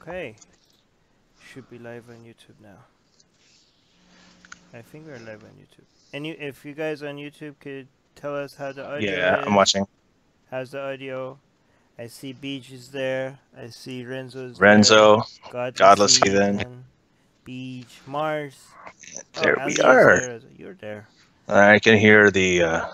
Okay. Should be live on YouTube now. I think we're live on YouTube. And if you guys on YouTube could tell us how the audio is. I'm watching. How's the audio? I see Beach is there. I see Renzo's Renzo, there. Godless Heathen. Beach, Mars. There Ali we are. there. You're there. I can hear the...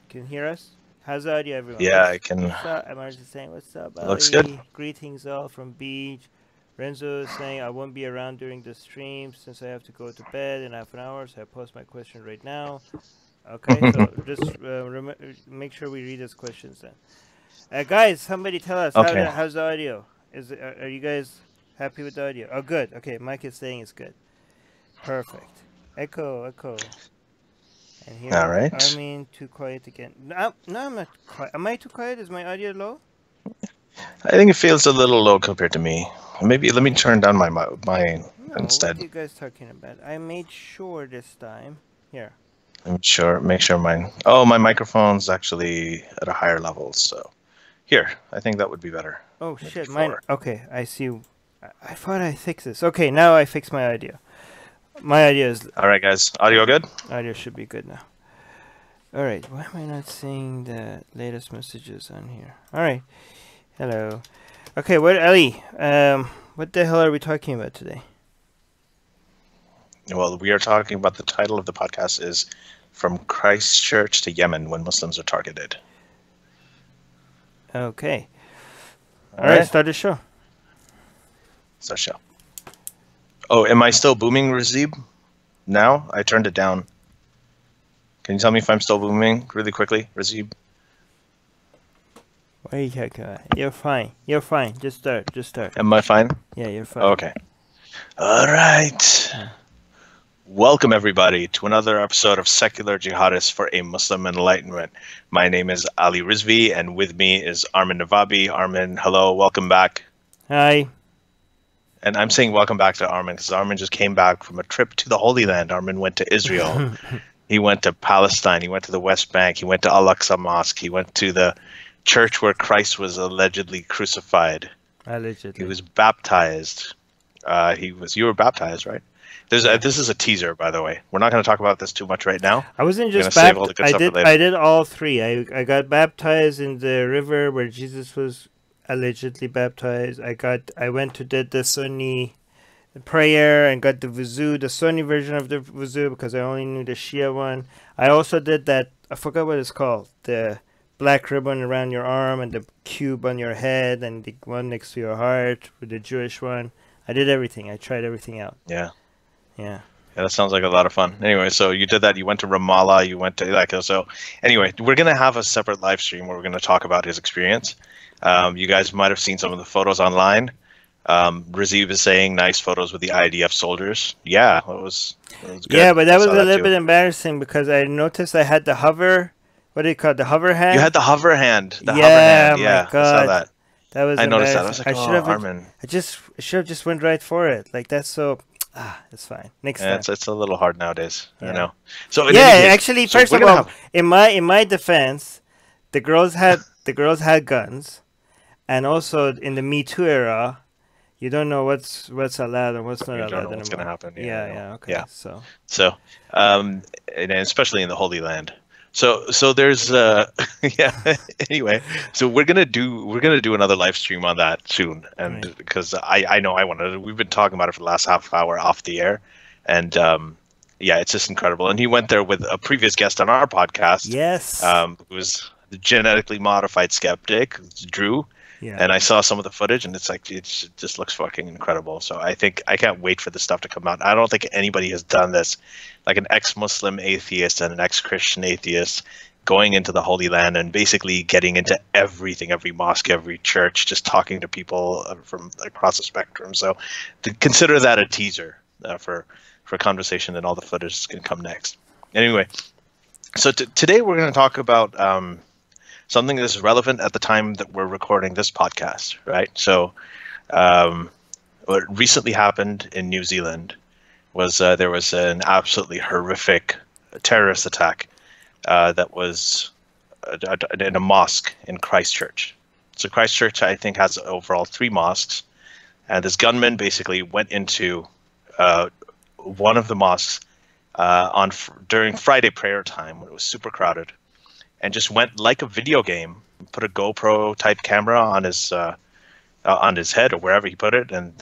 Can you hear us? How's the audio, everyone? Yeah, I can... What's up? Mars is saying, what's up, Ali? Looks good. Greetings all from Beach. Renzo is saying, I won't be around during the stream since I have to go to bed in half an hour, so I post my question right now. Okay, so just make sure we read his questions then. Guys, somebody tell us, how's the audio? Are you guys happy with the audio? Oh, good. Okay, Mike is saying it's good. Perfect. Echo. And here, all right. Armin, too quiet again. No, I'm not quiet. Am I too quiet? Is my audio low? I think it feels a little low compared to me. Maybe let me turn down my instead. What are you guys talking about? I made sure this time. Here. Make sure mine... Oh, my microphone's actually at a higher level, so... Here, I think that would be better. Oh, shit, mine... Okay, I see. I thought I fixed this. Okay, now I fixed my audio. My audio is... Alright, guys. Audio good? Audio should be good now. Alright, why am I not seeing the latest messages on here? Alright. Hello. Okay, Ali, what the hell are we talking about today? Well, we are talking about the title of the podcast is From Christchurch to Yemen When Muslims Are Targeted. Okay. All right, start the show. Oh, am I still booming, Razib? Now? I turned it down. Can you tell me if I'm still booming really quickly, Razib? What are you talking about? You're fine. You're fine. Just start. Am I fine? Yeah, you're fine. Okay. All right. Welcome, everybody, to another episode of Secular Jihadists for a Muslim Enlightenment. My name is Ali Rizvi, and with me is Armin Navabi. Armin, hello. Welcome back. Hi. And I'm saying welcome back to Armin because Armin just came back from a trip to the Holy Land. Armin went to Israel. He went to Palestine. He went to the West Bank. He went to Al-Aqsa Mosque. He went to the church where Christ was allegedly crucified. Allegedly. He was baptized. You were baptized, right? This is a teaser, by the way. We're not going to talk about this too much right now. I wasn't just baptized. I did all three. I got baptized in the river where Jesus was allegedly baptized. I went to did the Sunni prayer and got the wuzu, the Sunni version of the wuzu, because I only knew the Shia one. I also did that. I forgot what it's called. The black ribbon around your arm and the cube on your head and the one next to your heart with the Jewish one. I did everything. I tried everything out. Yeah. Yeah, that sounds like a lot of fun. Anyway, so you did that. You went to Ramallah. You went to so. Anyway, we're gonna have a separate live stream where we're gonna talk about his experience. You guys might have seen some of the photos online. Razib is saying nice photos with the IDF soldiers. Yeah, it was good. Yeah, but that was a little bit embarrassing because I noticed I had the hover. What do you call it? The hover hand? You had the hover hand. Hover hand. Yeah, my God. I saw that. That was I noticed that. I was like, Armin. I should have just went right for it. Like that's so. It's fine. Next time. It's a little hard nowadays. Yeah. I know. So actually, first of all, in my defense, the girls had guns, and also in the Me Too era, you don't know what's allowed and what's not allowed anymore. What's going to happen? Yeah. Okay. Yeah. So, and especially in the Holy Land. So there's anyway, so we're gonna do another live stream on that soon, and because I know I wanted to. We've been talking about it for the last half hour off the air, and it's just incredible. And he went there with a previous guest on our podcast, who was the genetically modified skeptic, Drew. Yeah. And I saw some of the footage, and it's like it just looks fucking incredible. So I can't wait for this stuff to come out. I don't think anybody has done this, like an ex-Muslim atheist and an ex-Christian atheist going into the Holy Land and basically getting into everything, every mosque, every church, just talking to people from across the spectrum. So consider that a teaser for a conversation, and all the footage is going to come next. Anyway, so today we're going to talk about something that's relevant at the time that we're recording this podcast, right? So what recently happened in New Zealand was there was an absolutely horrific terrorist attack that was in a mosque in Christchurch. So Christchurch, I think, has overall 3 mosques, and this gunman basically went into one of the mosques during Friday prayer time when it was super crowded, and just went like a video game, put a GoPro type camera on his head or wherever he put it, and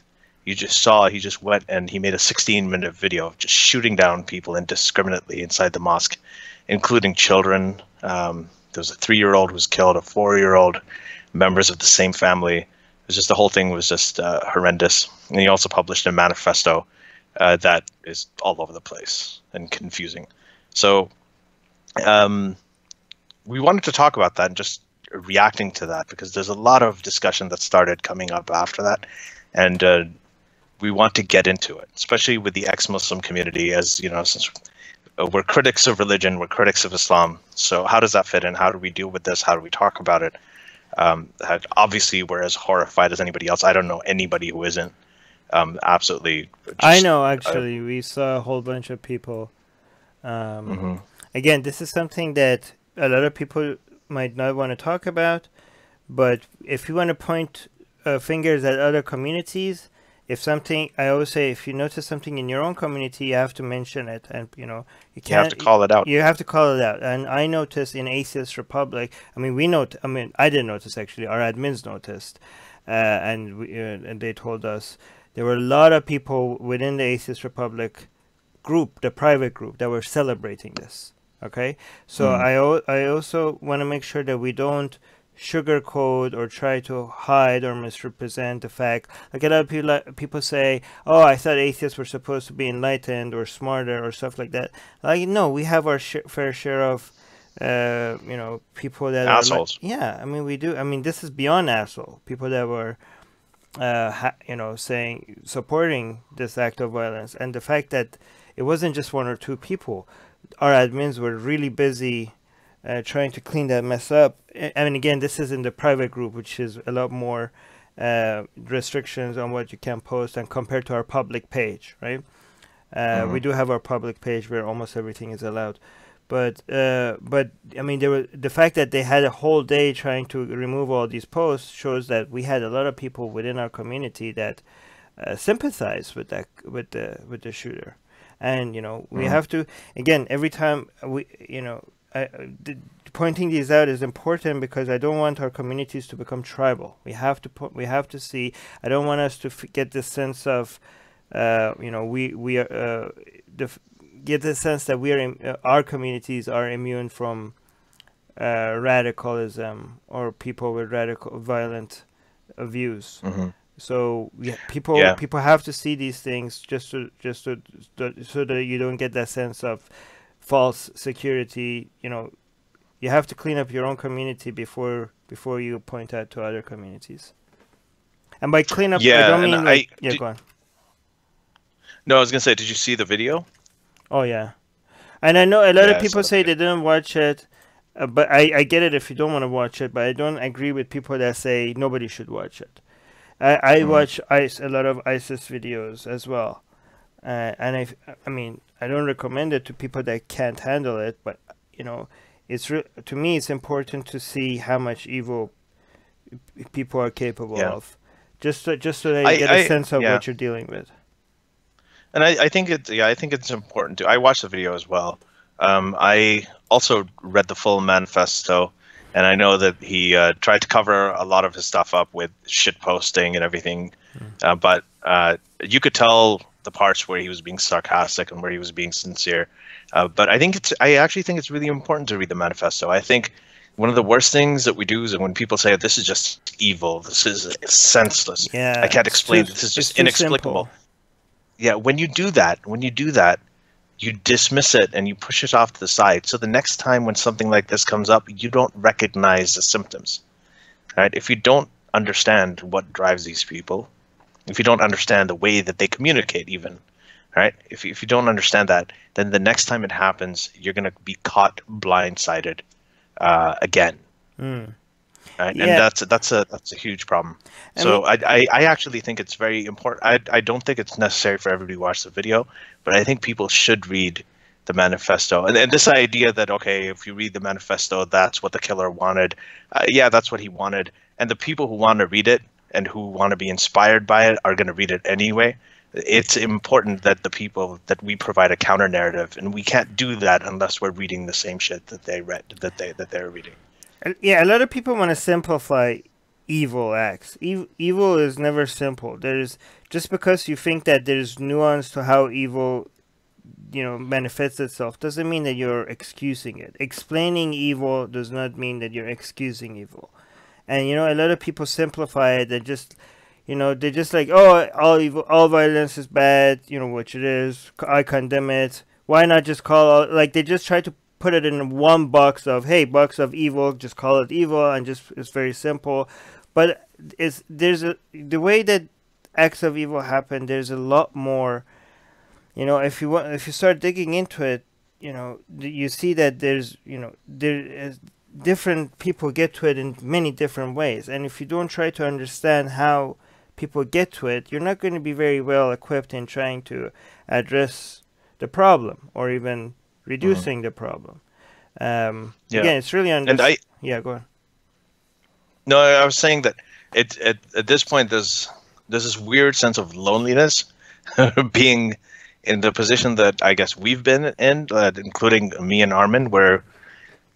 you just saw he just went and he made a 16-minute video of just shooting down people indiscriminately inside the mosque, including children. There was a 3-year-old who was killed, a 4-year-old, members of the same family. It was just, the whole thing was just horrendous. And he also published a manifesto that is all over the place and confusing. So we wanted to talk about that and just reacting to that, because there's a lot of discussion that started coming up after that. And we want to get into it, especially with the ex-Muslim community, as you know, since we're critics of religion, we're critics of Islam. So how does that fit in? How do we deal with this? How do we talk about it? Obviously, we're as horrified as anybody else. I don't know anybody who isn't. Absolutely. I know, actually. We saw a whole bunch of people. Again, this is something that a lot of people might not want to talk about. But if you want to point fingers at other communities, if something, I always say, if you notice something in your own community, you have to mention it, and you have to call it out. You have to call it out. And I noticed in Atheist Republic, I I didn't notice actually. Our admins noticed, and they told us there were a lot of people within the Atheist Republic group, the private group, that were celebrating this. Okay, so I also want to make sure that we don't sugarcoat or try to hide or misrepresent the fact. Like a lot of people say, oh, I thought atheists were supposed to be enlightened or smarter or stuff like that. Like, no, we have our fair share of people that assholes. Yeah, I mean, we do. I mean, this is beyond asshole. People that were supporting this act of violence. And the fact that it wasn't just 1 or 2 people. Our admins were really busy trying to clean that mess up. I mean, again, this is in the private group, which is a lot more restrictions on what you can post, and compared to our public page, right? We do have our public page where almost everything is allowed. But I mean, the fact that they had a whole day trying to remove all these posts shows that we had a lot of people within our community that sympathize with the shooter. And we have to, again, every time pointing these out is important, because I don't want our communities to become tribal. We have to see. I don't want us to get this sense of, we are get the sense that we are our communities are immune from radicalism or people with radical violent views. So people have to see these things just so that you don't get that sense of false security. You have to clean up your own community before you point out to other communities. And by clean up, I don't mean go on. No, I was gonna say, did you see the video? Oh yeah, and I know a lot of people say they didn't watch it, but I get it if you don't want to watch it. But I don't agree with people that say nobody should watch it. I watch a lot of ISIS videos as well, and I mean, I don't recommend it to people that can't handle it. But to me, it's important to see how much evil people are capable of, just so that you get a sense of what you're dealing with. And I think it's important to. I watched the video as well. I also read the full manifesto. And I know that he tried to cover a lot of his stuff up with shit posting and everything, but you could tell the parts where he was being sarcastic and where he was being sincere. But I actually think it's really important to read the manifesto. I think one of the worst things that we do is when people say, "This is just evil. This is senseless. I can't explain. This is just inexplicable." Yeah, when you do that, you dismiss it and you push it off to the side. So the next time when something like this comes up, you don't recognize the symptoms, right? If you don't understand what drives these people, if you don't understand the way that they communicate even, right? If you don't understand that, then the next time it happens, you're going to be caught blindsided again. Right? Yeah. And that's a huge problem. So I actually think it's very important. I don't think it's necessary for everybody to watch the video, but I think people should read the manifesto. And this idea that, okay, if you read the manifesto, that's what the killer wanted. Yeah, that's what he wanted. And the people who want to read it and who want to be inspired by it are going to read it anyway. It's important that the people that we provide a counter narrative, and we can't do that unless we're reading the same shit that they read, that they're reading. Yeah, a lot of people want to simplify evil acts. Evil is never simple. There's just because you think that there's nuance to how evil, manifests itself, doesn't mean that you're excusing it. Explaining evil does not mean that you're excusing evil. And a lot of people simplify it and just, they're just like, oh, all evil, all violence is bad, which it is. I condemn it. Why not just call like they just try to put it in one box of, hey, box of evil, just call it evil, and just it's very simple. But the way that acts of evil happen, there's a lot more. If you start digging into it, you see that there's different people get to it in many different ways. And if you don't try to understand how people get to it, you're not going to be very well equipped in trying to address the problem or even reducing the problem. Again, it's really yeah, go on. No, I was saying that at this point there's this weird sense of loneliness being in the position that I guess we've been in, including me and Armin, where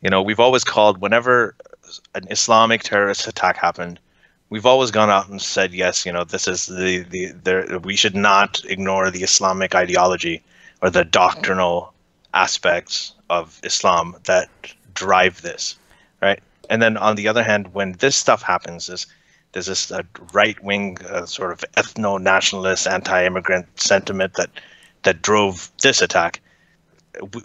we've always called whenever an Islamic terrorist attack happened, we've always gone out and said, yes, this is we should not ignore the Islamic ideology or the doctrinal aspects of Islam that drive this, right? And then on the other hand, when this stuff happens, there's this right-wing sort of ethno-nationalist, anti-immigrant sentiment that drove this attack.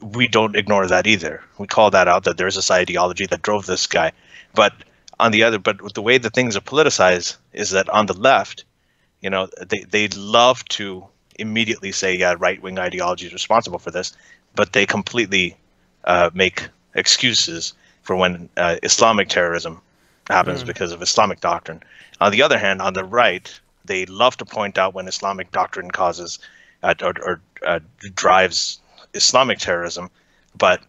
We don't ignore that either. We call that out, that there's this ideology that drove this guy. But the way that things are politicized is that on the left, they love to immediately say, yeah, right-wing ideology is responsible for this, but they completely make excuses for when Islamic terrorism happens because of Islamic doctrine. On the other hand, on the right, they love to point out when Islamic doctrine causes or drives Islamic terrorism, but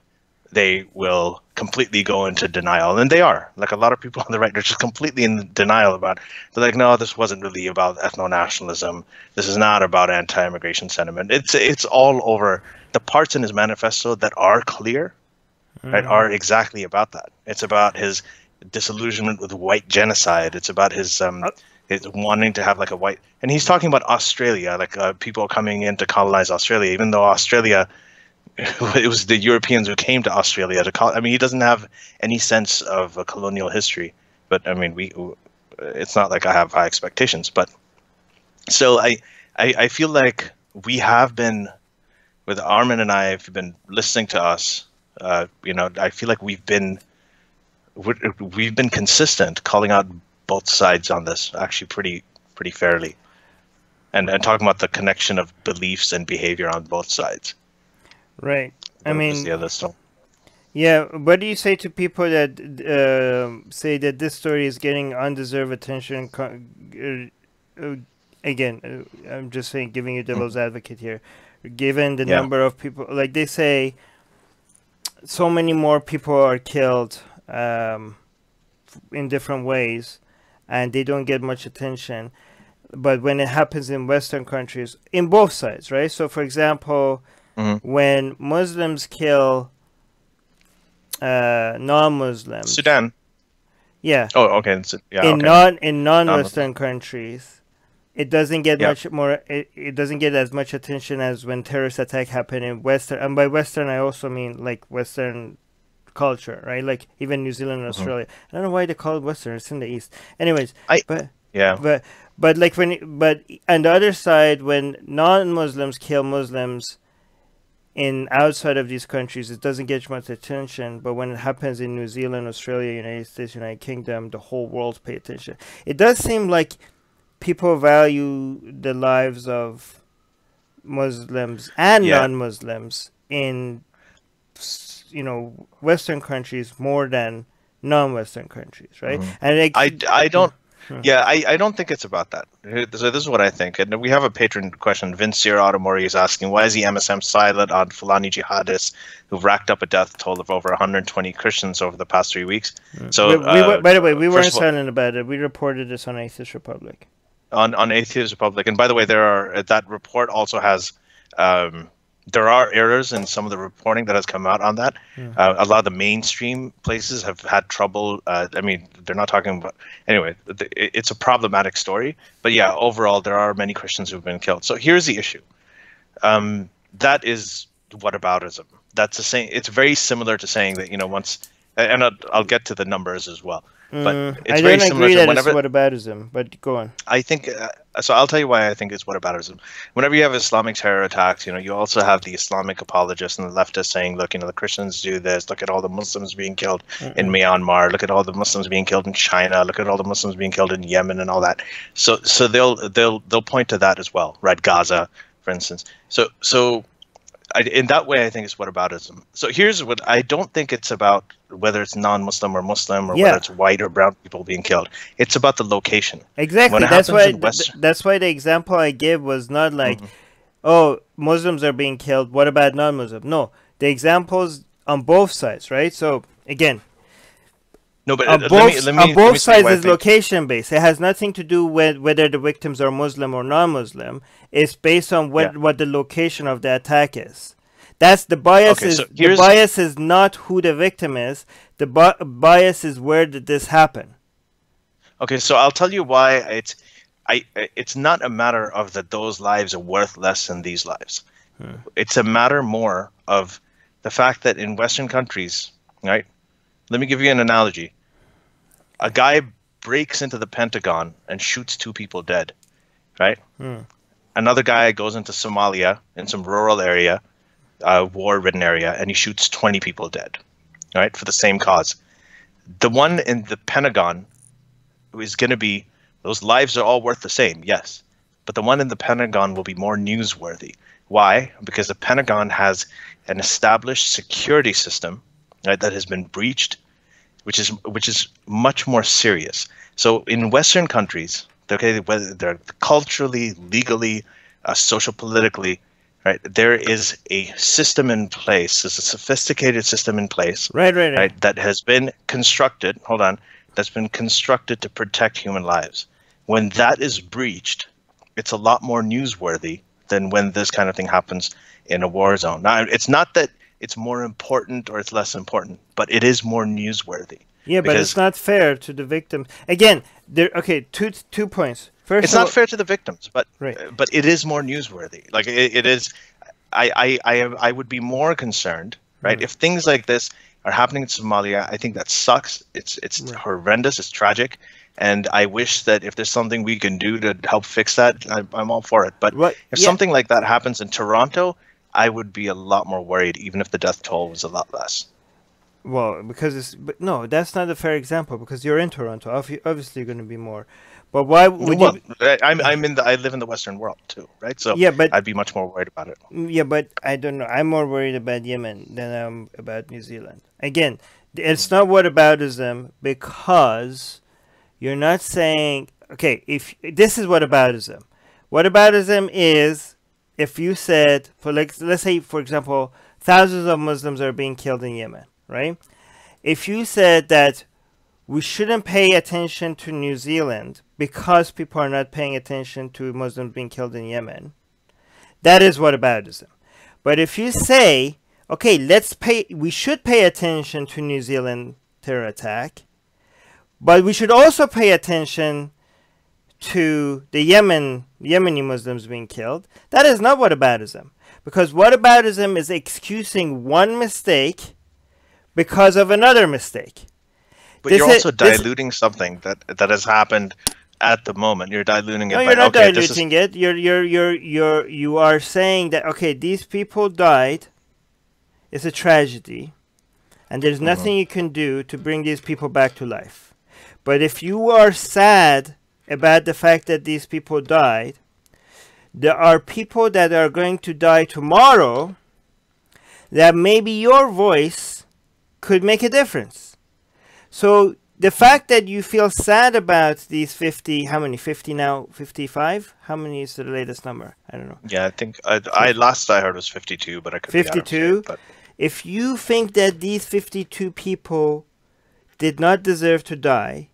they will completely go into denial. And they are. Like a lot of people on the right, they're just completely in denial about it. They're like, no, this wasn't really about ethno-nationalism. This is not about anti-immigration sentiment. It's all over. The parts in his manifesto that are clear, right, are exactly about that. It's about his disillusionment with white genocide. It's about his wanting to have like a white, and he's talking about Australia, like people coming in to colonize Australia, even though Australia, it was the Europeans who came to Australia to I mean, he doesn't have any sense of a colonial history, but I mean, it's not like I have high expectations, but so I feel like we have been, with Armin and I, if you've been listening to us, I feel like we've been consistent, calling out both sides on this actually pretty fairly, and talking about the connection of beliefs and behavior on both sides. Right. I mean, the other stuff. Yeah. What do you say to people that say that this story is getting undeserved attention? Again, I'm just saying, giving you devil's advocate here. Given the number of people, like they say, so many more people are killed in different ways, and they don't get much attention. But when it happens in Western countries, in both sides, right? So, for example, when Muslims kill non-Muslims, Sudan. Yeah. Oh, okay. In non-Western countries, it doesn't get much more. It doesn't get as much attention as when terrorist attack happen in Western. And by Western, I also mean like Western culture, right? Like even New Zealand and Australia. I don't know why they call it Western. It's in the East. Anyways, but like on the other side, when non-Muslims kill Muslims in outside of these countries, it doesn't get much attention. But when it happens in New Zealand, Australia, United States, United Kingdom, the whole world pay attention. It does seem like people value the lives of Muslims and non-Muslims in Western countries more than non-Western countries, right? And I don't Yeah, I don't think it's about that. So this is what I think. And we have a patron question. Vince Audamori is asking, why is the MSM silent on Fulani jihadists who've racked up a death toll of over 120 Christians over the past 3 weeks? So, by the way, we weren't silent about it. We reported this on Atheist Republic. On Atheist Republic. And by the way, that report also has... there are errors in some of the reporting that has come out on that. A lot of the mainstream places have had trouble. I mean, they're not talking about... Anyway, it's a problematic story. But yeah, overall, there are many Christians who've been killed. So here's the issue. That is whataboutism. That's the same. It's very similar to saying that, once... And I'll get to the numbers as well. But it's very similar to whenever... I don't agree that it's whataboutism, but go on. I think... so I'll tell you why I think it's whataboutism. Whenever you have Islamic terror attacks, you also have the Islamic apologists and the leftists saying, look, the Christians do this. Look at all the Muslims being killed in Myanmar. Look at all the Muslims being killed in China. Look at all the Muslims being killed in Yemen and all that. So they'll point to that as well, right? Gaza, for instance. So in that way, I think it's whataboutism. So here's what I don't think it's about whether it's non-Muslim or Muslim or whether it's white or brown people being killed. It's about the location. Exactly. That's why the example I gave was not like, oh, Muslims are being killed. What about non-Muslim? No, the examples on both sides, right? So again, no, but on both sides is location based. It has nothing to do with whether the victims are Muslim or non-Muslim. It's based on what the location of the attack is. That's the bias. The bias is not who the victim is. The bias is where did this happen. Okay, so I'll tell you why it's not a matter of that those lives are worth less than these lives. It's a matter more of the fact that in Western countries, right? Let me give you an analogy. A guy breaks into the Pentagon and shoots 2 people dead, right? Another guy goes into Somalia in some rural area, war-ridden area, and he shoots 20 people dead, right, for the same cause. The one in the Pentagon is going to be, those lives are all worth the same, yes, but the one in the Pentagon will be more newsworthy. Why? Because the Pentagon has an established security system, right, that has been breached, which is much more serious. So in Western countries, okay, whether they're culturally, legally, social, politically, right, there is a system in place. There's a sophisticated system in place, right, that has been constructed. Hold on, that's been constructed to protect human lives. When that is breached, it's a lot more newsworthy than when this kind of thing happens in a war zone. Now, it's not that it's more important or it's less important, but it is more newsworthy. Yeah, but it's not fair to the victims. Again, two points. First, it's not fair to the victims, but it is more newsworthy. Like it is. I would be more concerned, right, if things like this are happening in Somalia. I think that sucks. It's horrendous. It's tragic, and I wish that if there's something we can do to help fix that, I'm all for it. But if something like that happens in Toronto, I would be a lot more worried, even if the death toll was a lot less. Well, because no, that's not a fair example, because you're in Toronto. Obviously, you're going to be more. But why would you? I live in the Western world too, right? So yeah, but I'd be much more worried about it. Yeah, but I don't know. I'm more worried about Yemen than I'm about New Zealand. Again, it's not whataboutism, because you're not saying, okay, if this is whataboutism. Whataboutism is if you said, let's say, for example, thousands of Muslims are being killed in Yemen, right? If you said that we shouldn't pay attention to New Zealand because people are not paying attention to Muslims being killed in Yemen, that is whataboutism. But if you say, okay, we should pay attention to New Zealand terror attack, but we should also pay attention to the Yemeni Muslims being killed, that is not whataboutism. Because whataboutism is excusing one mistake because of another mistake. But you're also diluting something that has happened at the moment. You're diluting it. No, you're not diluting it. You are saying that, okay, these people died. It's a tragedy, and there's nothing you can do to bring these people back to life. But if you are sad about the fact that these people died, there are people that are going to die tomorrow that maybe your voice could make a difference. So the fact that you feel sad about these 50, how many, 50 now, 55? How many is the latest number? I don't know. Yeah, I think I last I heard was 52, but I could 52. But if you think that these 52 people did not deserve to die,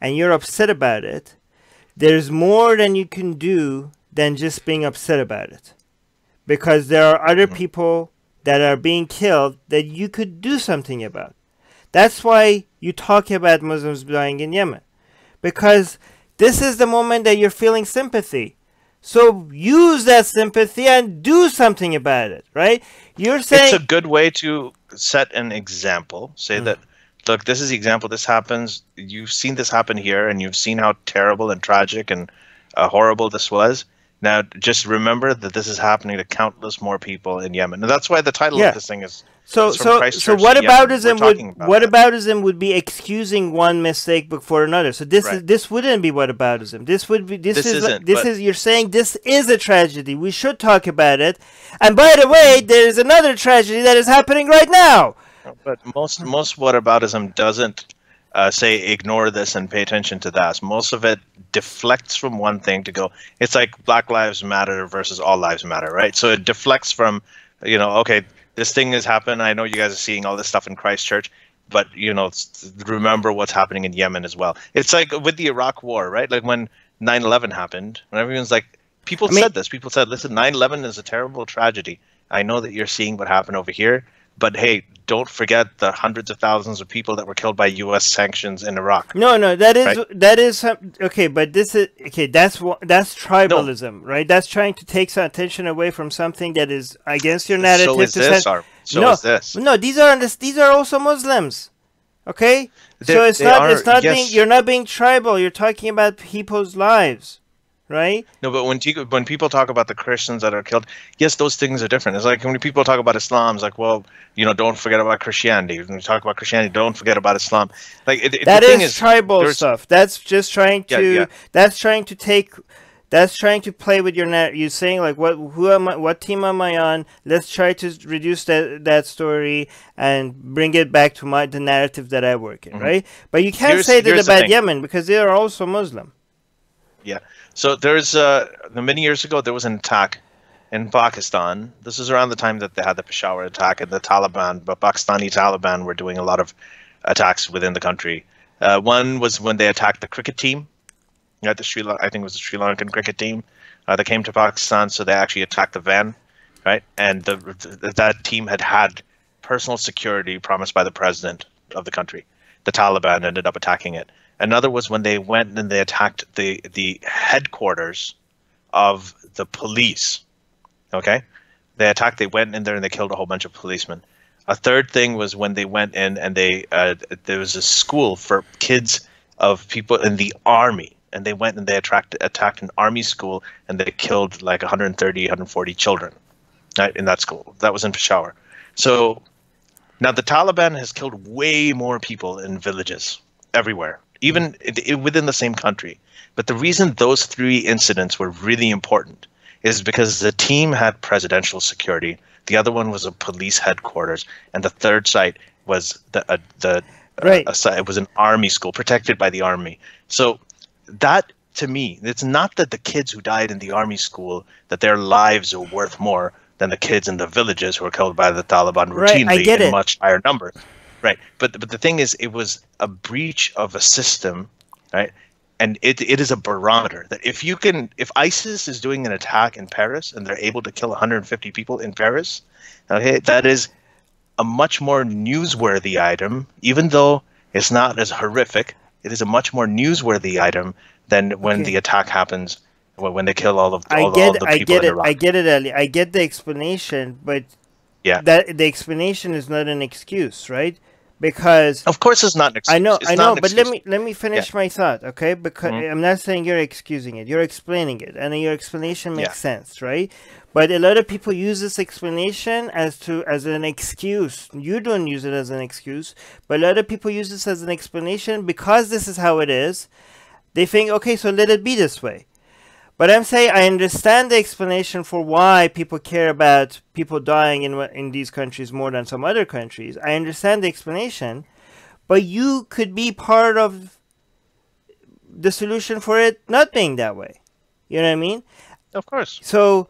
and you're upset about it, there's more than you can do than just being upset about it. Because there are other people that are being killed that you could do something about. That's why you talk about Muslims dying in Yemen. Because this is the moment that you're feeling sympathy. So use that sympathy and do something about it, right? You're saying it's a good way to set an example. Say that, look, this is the example. This happens. You've seen this happen here, and you've seen how terrible and tragic and horrible this was. Now, just remember that this is happening to countless more people in Yemen, and that's why the title of this thing is. So whataboutism would be excusing one mistake before another. So this wouldn't be whataboutism. You're saying this is a tragedy. We should talk about it. And by the way, there is another tragedy that is happening right now. But most whataboutism doesn't say ignore this and pay attention to that. Most of it deflects from one thing to go. It's like Black Lives Matter versus All Lives Matter, right? So it deflects from, okay, this thing has happened. I know you guys are seeing all this stuff in Christchurch, but remember what's happening in Yemen as well. It's like with the Iraq War, right? Like when 9/11 happened, when everyone's like, people said this. People said, listen, 9/11 is a terrible tragedy. I know that you're seeing what happened over here, but hey, don't forget the hundreds of thousands of people that were killed by U.S. sanctions in Iraq. No, that is okay, but this is okay. That's tribalism, right? That's trying to take some attention away from something that is against your narrative. So is this. Is this. No, these are also Muslims. Okay, so you're not being tribal. You're talking about people's lives. Right? No, but when people talk about the Christians that are killed, yes, those things are different. It's like when people talk about Islam, it's like, well, don't forget about Christianity. When we talk about Christianity, don't forget about Islam. Like that is tribal stuff. That's just trying to. That's trying to play with your net. You're saying like, what team am I on? Let's try to reduce that story and bring it back to the narrative that I work in, right? But you can't say that about Yemen because they are also Muslim. Yeah. So there's many years ago there was an attack in Pakistan. This is around the time that they had the Peshawar attack, and the Pakistani Taliban were doing a lot of attacks within the country. One was when they attacked the cricket team. I think it was the Sri Lankan cricket team that came to Pakistan. So they actually attacked the van, right? And that team had personal security promised by the president of the country. The Taliban ended up attacking it. Another was when they went and they attacked the headquarters of the police. Okay? They went in there and they killed a whole bunch of policemen. A third thing was when they went in and there was a school for kids of people in the army. And they went and they attacked an army school and they killed like 130, 140 children, right, in that school. That was in Peshawar. So now the Taliban has killed way more people in villages everywhere, even within the same country. But the reason those three incidents were really important is because the team had presidential security, the other one was a police headquarters, and the third site was it was an army school protected by the army. So that, to me, it's not that the kids who died in the army school, that their lives are worth more than the kids in the villages who were killed by the Taliban routinely in much higher numbers. Right. But the thing is, it was a breach of a system, right? And it is a barometer that if ISIS is doing an attack in Paris and they're able to kill 150 people in Paris, okay, that is a much more newsworthy item, even though it's not as horrific. It is a much more newsworthy item than when the attack happens, when they kill all the people in Iraq. I get it, Ali. I get the explanation, but the explanation is not an excuse, right? Because of course it's not an excuse. I know, but let me finish my thought, okay? Because I'm not saying you're excusing it. You're explaining it, and your explanation makes sense, right? But a lot of people use this explanation as an excuse. You don't use it as an excuse, but a lot of people use this as an explanation because this is how it is. They think, okay, so let it be this way. But I'm saying I understand the explanation for why people care about people dying in these countries more than some other countries. I understand the explanation, but you could be part of the solution for it not being that way. You know what I mean? Of course. So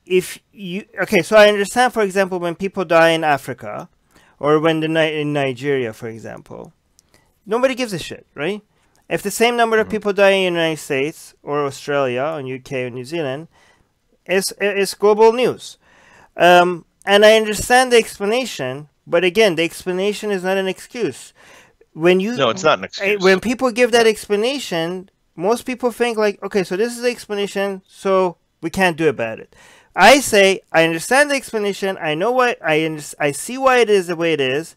if you, okay, so I understand, for example, when people die in Africa, or when in Nigeria, for example, nobody gives a shit, right? If the same number of people die in the United States or Australia or UK or New Zealand, it's global news. And I understand the explanation, but again, the explanation is not an excuse. No, it's not an excuse. When people give that explanation, most people think like, okay, so this is the explanation, so we can't do about it. I say, I understand the explanation. I know why. I see why it is the way it is,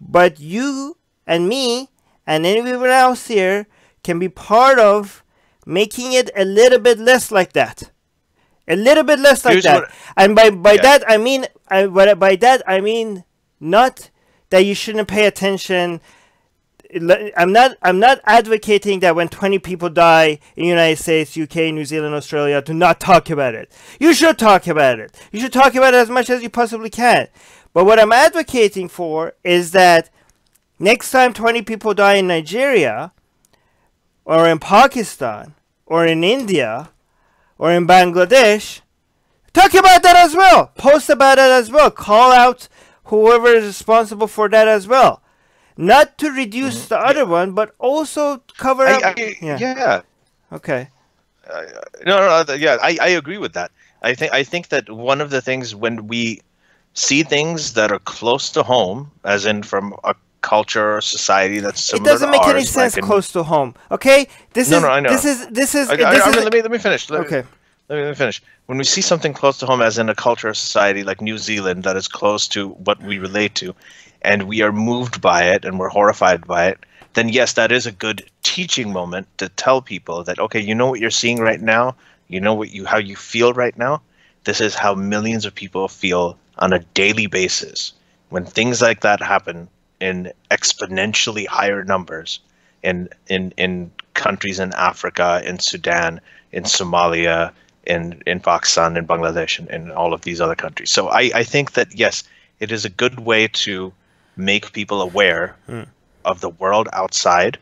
but you and me and anyone else here can be part of making it a little bit less like that. A little bit less like that. And by that I mean, by that I mean not that you shouldn't pay attention. I'm not advocating that when 20 people die in the United States, UK, New Zealand, Australia, to not talk about it. You should talk about it. You should talk about it as much as you possibly can. But what I'm advocating for is that next time 20 people die in Nigeria, or in Pakistan, or in India, or in Bangladesh, talk about that as well. Post about it as well. Call out whoever is responsible for that as well. Not to reduce the other one, but also cover up. Yeah. Okay. I agree with that. I think that one of the things when we see things that are close to home, as in from a culture or society that's similar, it doesn't make any sense close to home. Okay. I know. This is. Let me finish. Okay. Let me finish. When we see something close to home, as in a culture or society like New Zealand that is close to what we relate to, and we are moved by it and we're horrified by it, then yes, that is a good teaching moment to tell people that, okay, you know what you're seeing right now, you know how you feel right now. This is how millions of people feel on a daily basis when things like that happen in exponentially higher numbers in countries in Africa, in Sudan, in Somalia, in Pakistan, in Bangladesh, and in all of these other countries. So I think that yes, it is a good way to make people aware of the world outside,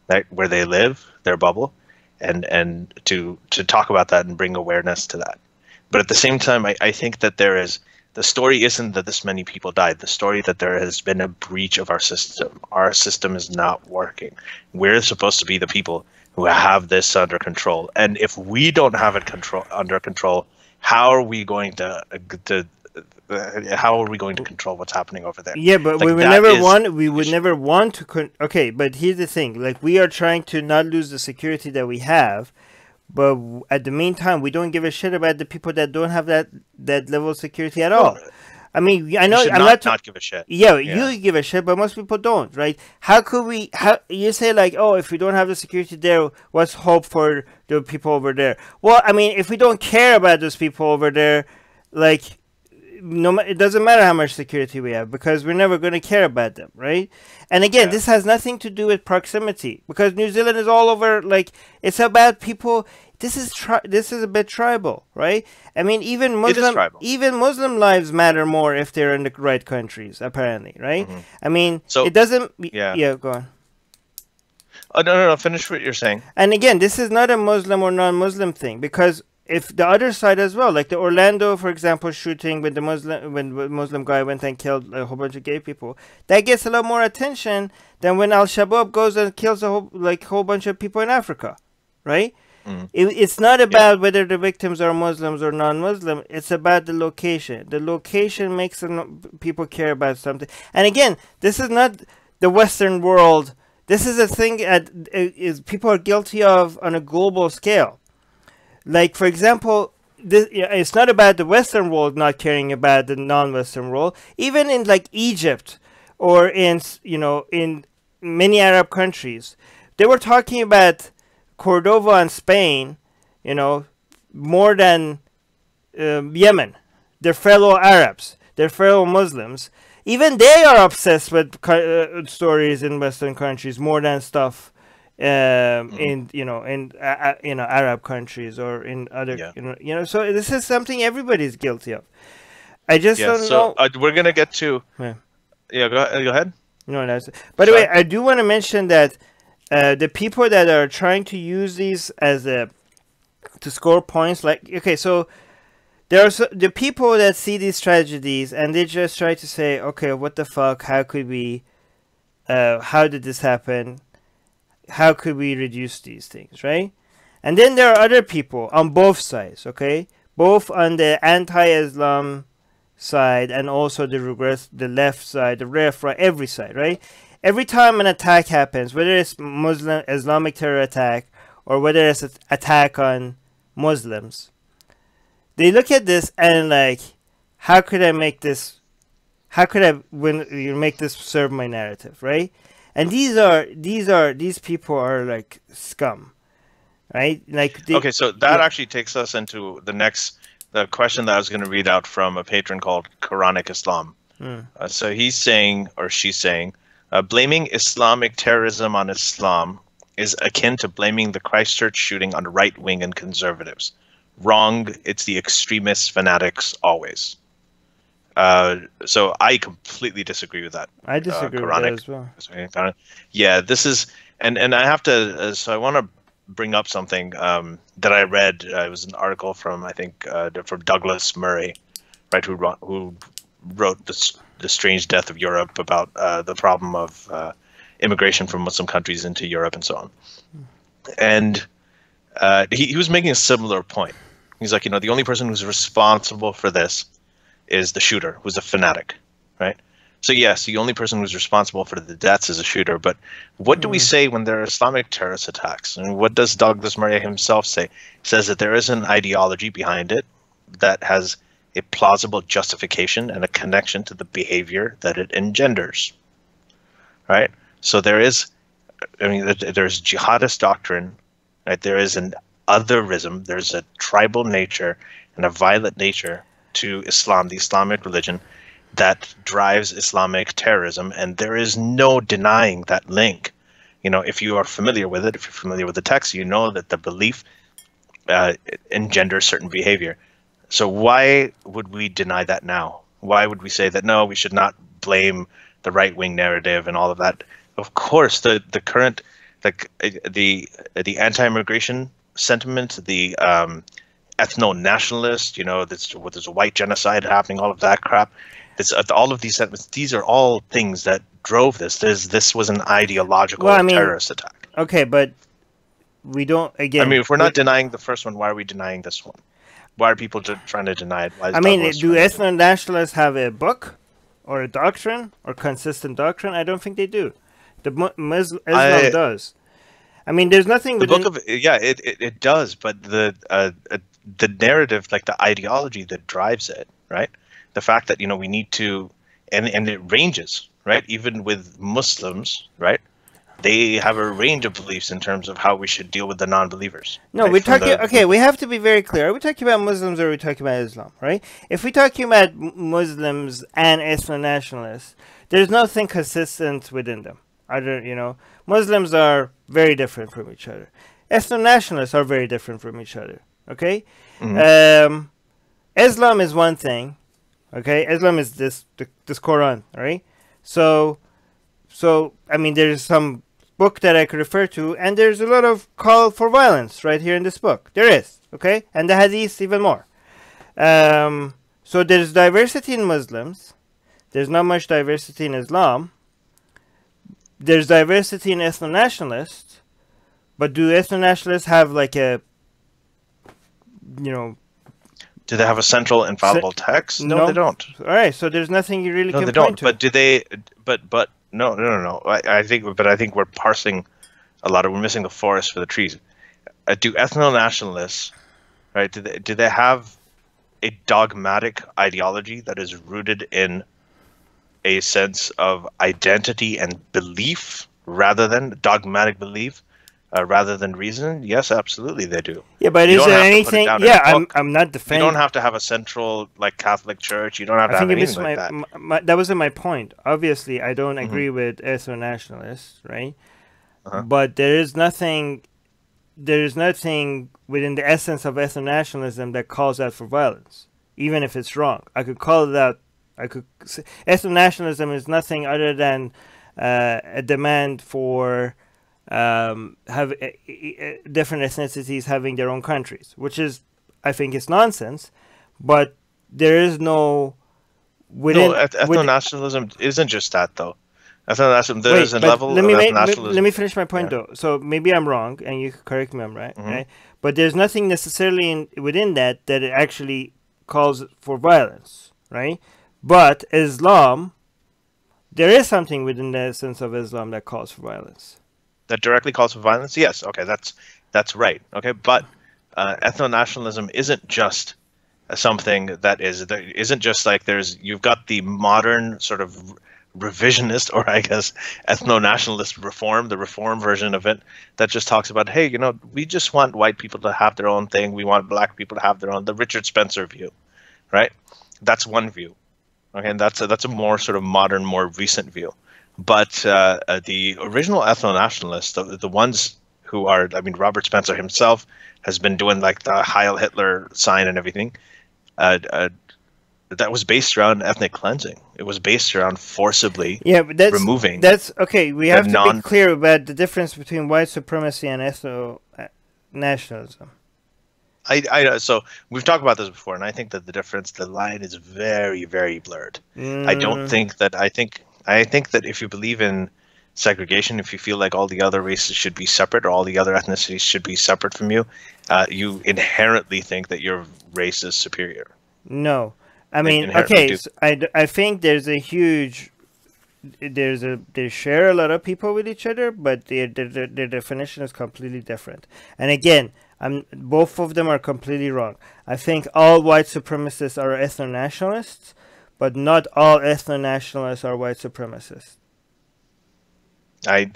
right, where they live, their bubble, and to talk about that and bring awareness to that. But at the same time, I think that the story isn't that this many people died. The story that there has been a breach of our system. Our system is not working. We're supposed to be the people who have this under control. And if we don't have it under control, how are we going to control what's happening over there? Yeah, but we would never want to. Okay, but here's the thing: like, we are trying to not lose the security that we have, but at the meantime, we don't give a shit about the people that don't have that level of security at all. I mean, I know I'm not give a shit. Yeah, you give a shit, but most people don't, right? How could we? How you say like, oh, if we don't have the security there, what's hope for the people over there? Well, I mean, if we don't care about those people over there, like, it doesn't matter how much security we have, because we're never going to care about them, right? And again, this has nothing to do with proximity, because New Zealand is all over. Like, it's about people. This is a bit tribal, right? I mean, even Muslim lives matter more if they're in the right countries, apparently, right? I mean, so it doesn't. Yeah, go on. Oh, no, finish what you're saying. And again, this is not a Muslim or non-Muslim thing, because if the other side as well, like the Orlando, for example, shooting when the Muslim guy went and killed a whole bunch of gay people, that gets a lot more attention than when Al-Shabaab goes and kills a whole bunch of people in Africa, right? It's not about whether the victims are Muslims or non-Muslim. It's about the location. The location makes people care about something. And again, this is not the Western world. This is a thing is people are guilty of on a global scale. Like, for example, it's not about the Western world not caring about the non-Western world. Even in like Egypt or in many Arab countries, they were talking about Cordova and Spain, more than Yemen, their fellow Arabs, their fellow Muslims. Even they are obsessed with stories in Western countries more than stuff in Arab countries or in other So this is something everybody's guilty of. I just don't know. We're gonna get to. Yeah. Go ahead. No, that's. By the way, I do want to mention that the people that are trying to use these as to score points, like, okay, so there are the people that see these tragedies and they just try to say, okay, what the fuck? How could we? How did this happen? How could we reduce these things, right? And then there are other people on both sides, okay, both on the anti-Islam side and also the left side, the left, right, every side, right? Every time an attack happens, whether it's Muslim Islamic terror attack or whether it's an attack on Muslims, they look at this and like, how could I make this? How could I make this serve my narrative, right? And these people are like scum, right? Like okay, so that actually takes us into the question that I was going to read out from a patron called Quranic Islam. So he's saying, or she's saying, blaming Islamic terrorism on Islam is akin to blaming the Christchurch shooting on the right wing and conservatives. Wrong. It's the extremists, fanatics, always. So I completely disagree with that. I disagree with that as well. Yeah, this is, and I have to, so I want to bring up something that I read. It was an article from, I think, from Douglas Murray, right, who wrote the Strange Death of Europe, about the problem of immigration from Muslim countries into Europe and so on. And he was making a similar point. He's like, the only person who's responsible for this is the shooter, who's a fanatic, right? So yes, the only person who's responsible for the deaths is a shooter, but what do we say when there are Islamic terrorist attacks? And what does Douglas Murray himself say? He says that there is an ideology behind it that has a plausible justification and a connection to the behavior that it engenders, right? So there's jihadist doctrine, right? There is an otherism, there's a tribal nature and a violent nature to Islam, the Islamic religion, that drives Islamic terrorism, and there is no denying that link. If you are familiar with it, if you're familiar with the text, you know that the belief engenders certain behavior. So why would we deny that now? Why would we say that, no, we should not blame the right-wing narrative and all of that? Of course, the current, the anti-immigration sentiment, the ethno-nationalist, there's a white genocide happening, all of that crap. All of these sentiments, these are all things that drove this. This was an ideological terrorist attack. Okay, but we don't, again... if we're not denying the first one, why are we denying this one? Why are people trying to deny it? Do ethno-nationalists have a book or a doctrine or consistent doctrine? I don't think they do. Islam does. There's nothing within... The book of... Yeah, it does, but the narrative, like the ideology that drives it, right? The fact that, we need to... And it ranges, right? Even with Muslims, right? They have a range of beliefs in terms of how we should deal with the non-believers. No, right? We're talking... Okay, we have to be very clear. Are we talking about Muslims or are we talking about Islam, right? If we're talking about Muslims and ethno-nationalists, there's nothing consistent within them. Muslims are very different from each other. Ethno-nationalists are very different from each other, okay? Mm-hmm. Islam is one thing, okay? Islam is this Quran, right? So there's some book that I could refer to, and there's a lot of call for violence right here in this book. There is, okay? And the hadith even more. So there's diversity in Muslims. There's not much diversity in Islam. There's diversity in ethno-nationalists, but do ethno-nationalists have like a, Do they have a central infallible text? No, they don't. All right, so there's nothing you really can point to. No, they don't. But do they? But no. I think we're parsing a lot. We're missing the forest for the trees. Do ethno-nationalists, right? Do they have a dogmatic ideology that is rooted in a sense of identity and belief rather than dogmatic belief, rather than reason? Yes, absolutely they do. Yeah, but is there anything? Yeah, I'm not defending. You don't have to have a central Catholic church. You don't have to have anything like that. That wasn't my point. Obviously, I don't agree with ethno-nationalists, right? But there is nothing within the essence of ethno-nationalism that calls out for violence, even if it's wrong. I could call it out. Ethno-nationalism is nothing other than a demand for have different ethnicities having their own countries, which is, I think, is nonsense. But there is no within. No, ethno-nationalism isn't just that, though. Ethno-nationalism, there is a level let of me ethno-nationalism. let me finish my point though. So maybe I'm wrong, and you can correct me. I'm right, right? But there's nothing necessarily within that it actually calls for violence, right? But Islam, there is something within the essence of Islam that calls for violence. That directly calls for violence? Yes. Okay, that's right. Okay, but ethno-nationalism isn't just something that isn't just like you've got the modern sort of revisionist, or I guess ethno-nationalist reform, the reform version of it, that just talks about, hey, we just want white people to have their own thing. We want black people to have their own, the Richard Spencer view, right? That's one view. Okay, and that's a more sort of modern, more recent view. But the original ethno-nationalists, the ones who are, I mean, Robert Spencer himself has been doing like the Heil Hitler sign and everything. That was based around ethnic cleansing. It was based around forcibly removing. That's okay. We have to be clear about the difference between white supremacy and ethno-nationalism. So we've talked about this before, and I think that the line is very, very blurred. I think that if you believe in segregation, if you feel like all the other races should be separate or all the other ethnicities should be separate from you, you inherently think that your race is superior. No. I mean, okay, so I think there's a huge, they share a lot of people with each other, but their definition is completely different. And again, both of them are completely wrong. I think all white supremacists are ethno-nationalists, but not all ethno-nationalists are white supremacists. I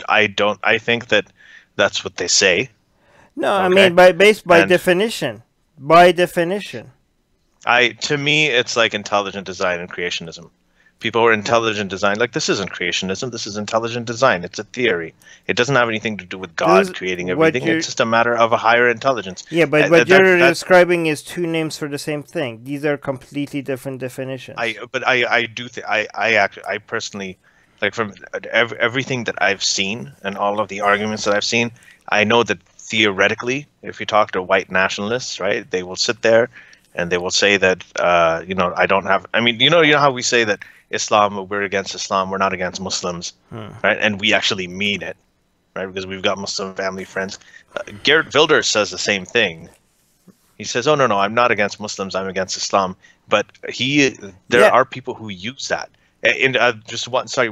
think that that's what they say. No, okay. I mean by definition. By definition. To me, it's like intelligent design and creationism. People who are intelligent design, like, this isn't creationism, this is intelligent design. It's a theory. It doesn't have anything to do with God creating everything. It's just a matter of a higher intelligence. Yeah, but what you're describing is two names for the same thing. These are completely different definitions. I personally, like, from everything that I've seen and all of the arguments that I've seen, I know that theoretically, if you talk to white nationalists, right, they will sit there and they will say that, I don't have, I mean, you know how we say that Islam, we're against Islam, we're not against Muslims, right? And we actually mean it, right? Because we've got Muslim family friends. Geert Wilders says the same thing. He says, oh, no, I'm not against Muslims, I'm against Islam. But there are people who use that. And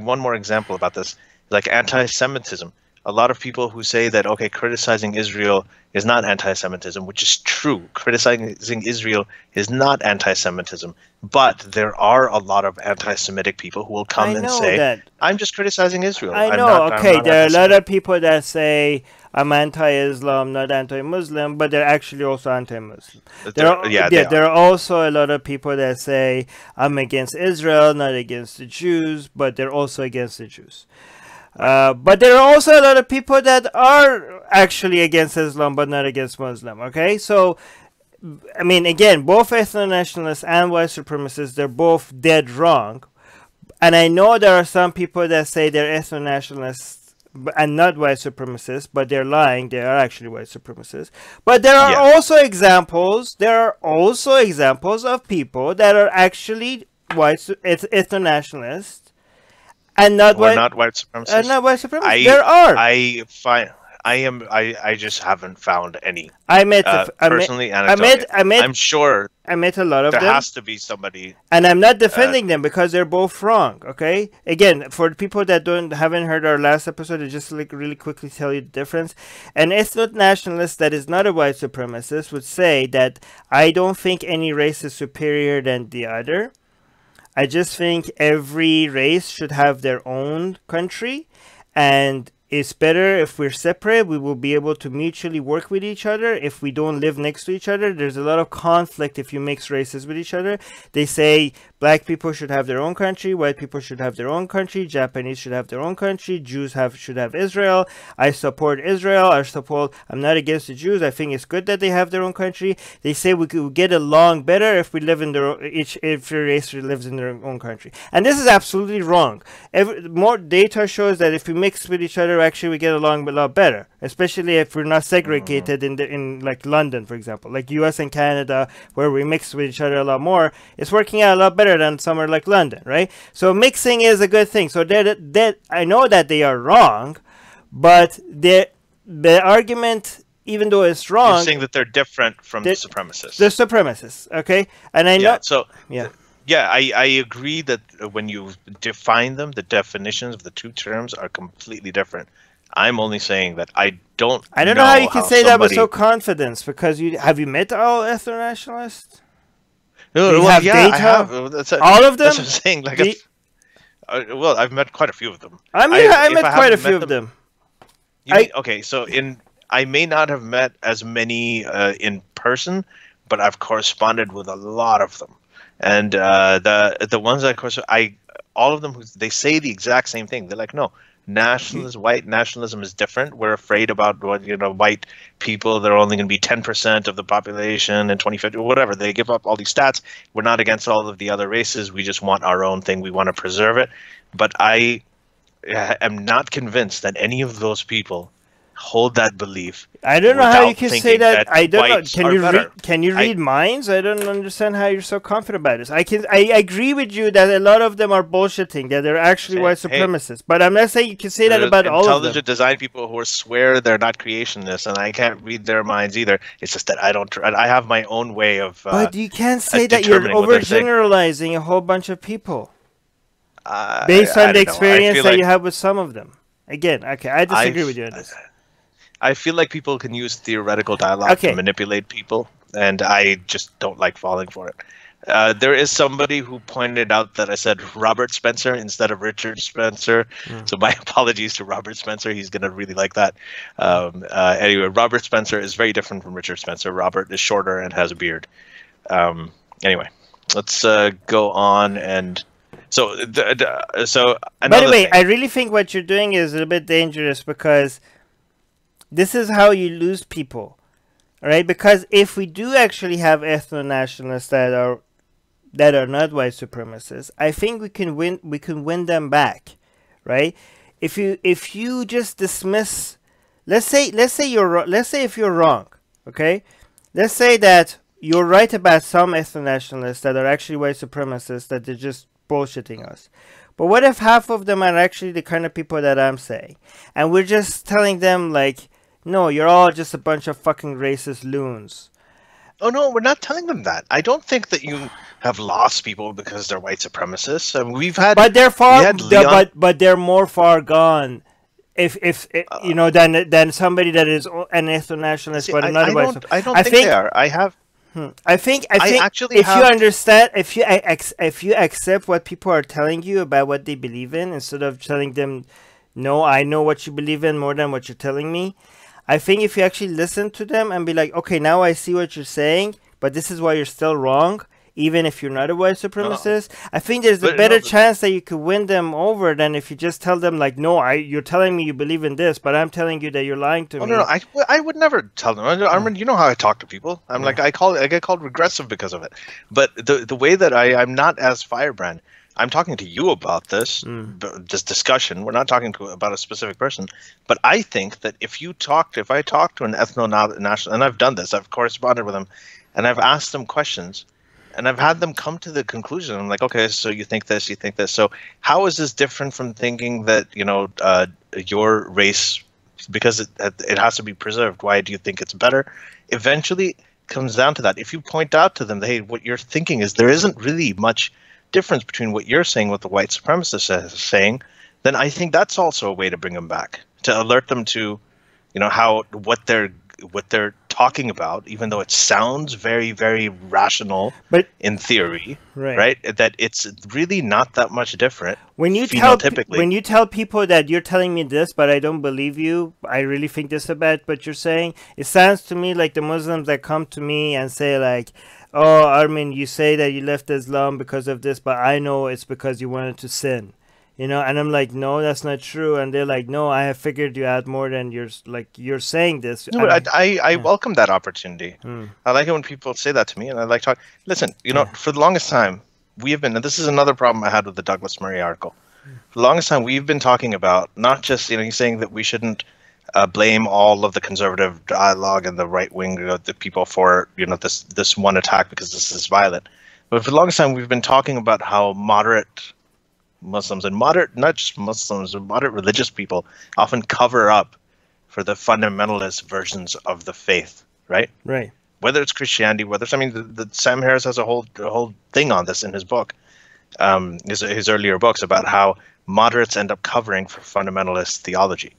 one more example about this, like anti-Semitism. A lot of people who say that, okay, criticizing Israel is not anti-Semitism, which is true. Criticizing Israel is not anti-Semitism. But there are a lot of anti-Semitic people who will come and say, I'm just criticizing Israel. I know, there are a lot of people that say, I'm anti-Islam, not anti-Muslim, but they're actually also anti-Muslim. There are also a lot of people that say, I'm against Israel, not against the Jews, but they're also against the Jews. But there are also a lot of people that are actually against Islam but not against Muslim, okay? So, I mean, again, both ethno-nationalists and white supremacists, they're both dead wrong. And I know there are some people that say they're ethno-nationalists and not white supremacists, but they're lying. They are actually white supremacists. But there are also examples of people that are actually ethno-nationalists. And not white supremacists. Not white supremacists. There are. I just haven't found any. I'm sure I met a lot of them. There has to be somebody. And I'm not defending them because they're both wrong. Okay. Again, for the people that haven't heard our last episode, I just like really quickly tell you the difference. An ethno-nationalist that is not a white supremacist would say that I don't think any race is superior than the other. I just think every race should have their own country, and it's better if we're separate. We will be able to mutually work with each other if we don't live next to each other. There's a lot of conflict if you mix races with each other. They say black people should have their own country, white people should have their own country, Japanese should have their own country, Jews should have Israel. I support Israel. I'm not against the Jews. I think it's good that they have their own country. They say we could get along better if we live in if your race lives in their own country. And this is absolutely wrong. More data shows that if we mix with each other, actually we get along a lot better, especially if we're not segregated in like London, for example, like US and Canada, where we mix with each other a lot more. It's working out a lot better than somewhere like London, right? So mixing is a good thing. So that I know that they are wrong, but the argument, even though it's wrong, you're saying that they're different from the supremacists. The supremacists, okay? And I know. So yeah. Yeah, I agree that when you define them, the definitions of the two terms are completely different. I'm only saying that I don't know how you can say that with so confidence, because have you met all ethno-nationalists? No, well, yeah, data? I have. All of them? That's what I'm saying. Like, well, I've met quite a few of them. I met quite a few of them. Okay, so I may not have met as many in person, but I've corresponded with a lot of them. And the ones that all of them, they say the exact same thing. They're like, no, white nationalism is different. We're afraid about white people. They're only going to be 10% of the population in 2050, or whatever. They give up all these stats. We're not against all of the other races. We just want our own thing. We want to preserve it. But I am not convinced that any of those people hold that belief. I don't know how you can say that. I don't know. Can you read minds? I don't understand how you're so confident about this. I agree with you that a lot of them are bullshitting, that they're actually white supremacists. But I'm not saying you can say that about all of them. Intelligent design people who swear they're not creationists, and I can't read their minds either. It's just that I have my own way of. But you can't say that you're overgeneralizing a whole bunch of people based on the experience that you have with some of them. Again, okay, I disagree with you on this. I feel like people can use theoretical dialogue to manipulate people, and I just don't like falling for it. There is somebody who pointed out that I said Robert Spencer instead of Richard Spencer, so my apologies to Robert Spencer. He's going to really like that. Anyway, Robert Spencer is very different from Richard Spencer. Robert is shorter and has a beard. Anyway, let's go on. And so by the way, I really think what you're doing is a little bit dangerous, because this is how you lose people, right? Because if we do actually have ethno-nationalists that are not white supremacists, I think we can win them back, right? If you just dismiss, let's say if you're wrong, okay? Let's say that you're right about some ethno-nationalists that are actually white supremacists, that they're just bullshitting us. But what if half of them are actually the kind of people that I'm saying, and we're just telling them like, no, you're all just a bunch of fucking racist loons. Oh no, we're not telling them that. I don't think that you have lost people because they're white supremacists. I mean, we've had, but they're but they're more far gone. If than somebody that is an ethno-nationalist, but another white. I don't think they are. I think you understand, if you accept what people are telling you about what they believe in, instead of telling them, no, I know what you believe in more than what you're telling me. I think if you actually listen to them and be like, okay, now I see what you're saying, but this is why you're still wrong, even if you're not a white supremacist, I think there's a better chance that you could win them over than if you just tell them like, no, you're telling me you believe in this, but I'm telling you that you're lying to me. No, I would never tell them. Armin, you know how I talk to people. I'm like, I get called regressive because of it. But the way that I'm not as firebrand. I'm talking to you about this discussion. We're not talking about a specific person, but I think that if I talk to an ethno-national, and I've done this, I've corresponded with them, and I've asked them questions, and I've had them come to the conclusion. I'm like, okay, so you think this, you think this. So how is this different from thinking that your race, because it has to be preserved? Why do you think it's better? Eventually, it comes down to that. If you point out to them, hey, what you're thinking is there isn't really much difference between what you're saying, what the white supremacist is saying, then I think that's also a way to bring them back, to alert them to, what they're talking about, even though it sounds very, very rational in theory, right? That it's really not that much different. When you tell people that you're telling me this, but I don't believe you, I really think this about what you're saying, it sounds to me like the Muslims that come to me and say like, oh, Armin, you say that you left Islam because of this, but I know it's because you wanted to sin. You know, and I'm like, no, that's not true. And they're like, no, I have figured you out more than you're saying this. No, I welcome that opportunity. I like it when people say that to me, and I like talking. Listen, you know, for the longest time, we have been, and this is another problem I had with the Douglas Murray article. For the longest time, we've been talking about not just, you know, he's saying that we shouldn't blame all of the conservative dialogue and the right wing, you know, the people for, you know, this one attack because this is violent. But for the longest time, we've been talking about how moderate Muslims and not just Muslims, but moderate religious people often cover up for the fundamentalist versions of the faith, right? Right. Whether it's Christianity, whether it's, I mean, the Sam Harris has a whole thing on this in his book, his earlier books about how moderates end up covering for fundamentalist theology,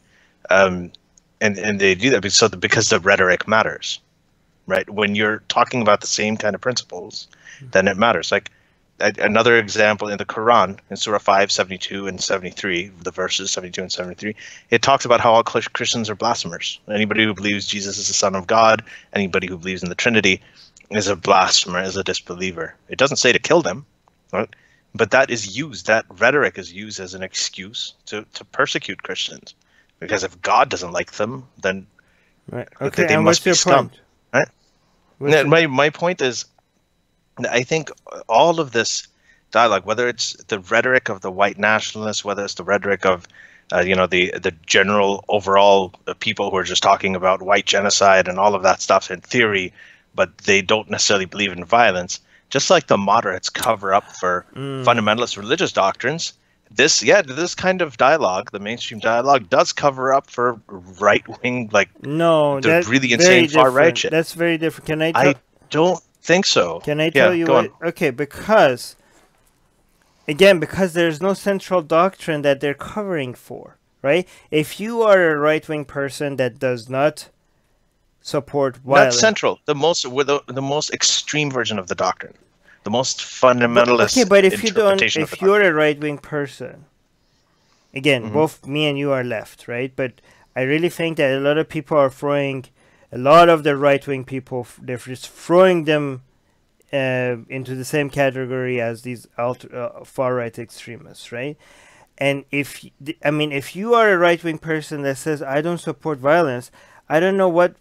and they do that because the rhetoric matters, right? When you're talking about the same kind of principles, then it matters. Like, another example in the Quran, in Surah 5, 72 and 73, the verses 72 and 73, it talks about how all Christians are blasphemers. Anybody who believes Jesus is the Son of God, anybody who believes in the Trinity is a blasphemer, is a disbeliever. It doesn't say to kill them, right? But that rhetoric is used as an excuse to persecute Christians. Because if God doesn't like them, then they must be stumped. Right? My point is, I think all of this dialogue, whether it's the rhetoric of the white nationalists, whether it's the rhetoric of, you know, the general overall people who are just talking about white genocide and all of that stuff in theory, but they don't necessarily believe in violence, just like the moderates cover up for fundamentalist religious doctrines, this kind of dialogue, the mainstream dialogue, does cover up for right-wing, like, the really insane far-right shit. That's very different. I don't think so. Can I tell you what? Okay, because there's no central doctrine that they're covering for, right? If you are a right-wing person that does not support violence, not central, the most extreme version of the doctrine, the most fundamentalist. But if you're a right-wing person, again, both me and you are left, right? But I really think that a lot of people are throwing. A lot of the right-wing people, they're just throwing them into the same category as these far-right extremists, right? And if you are a right-wing person that says I don't support violence, I don't know what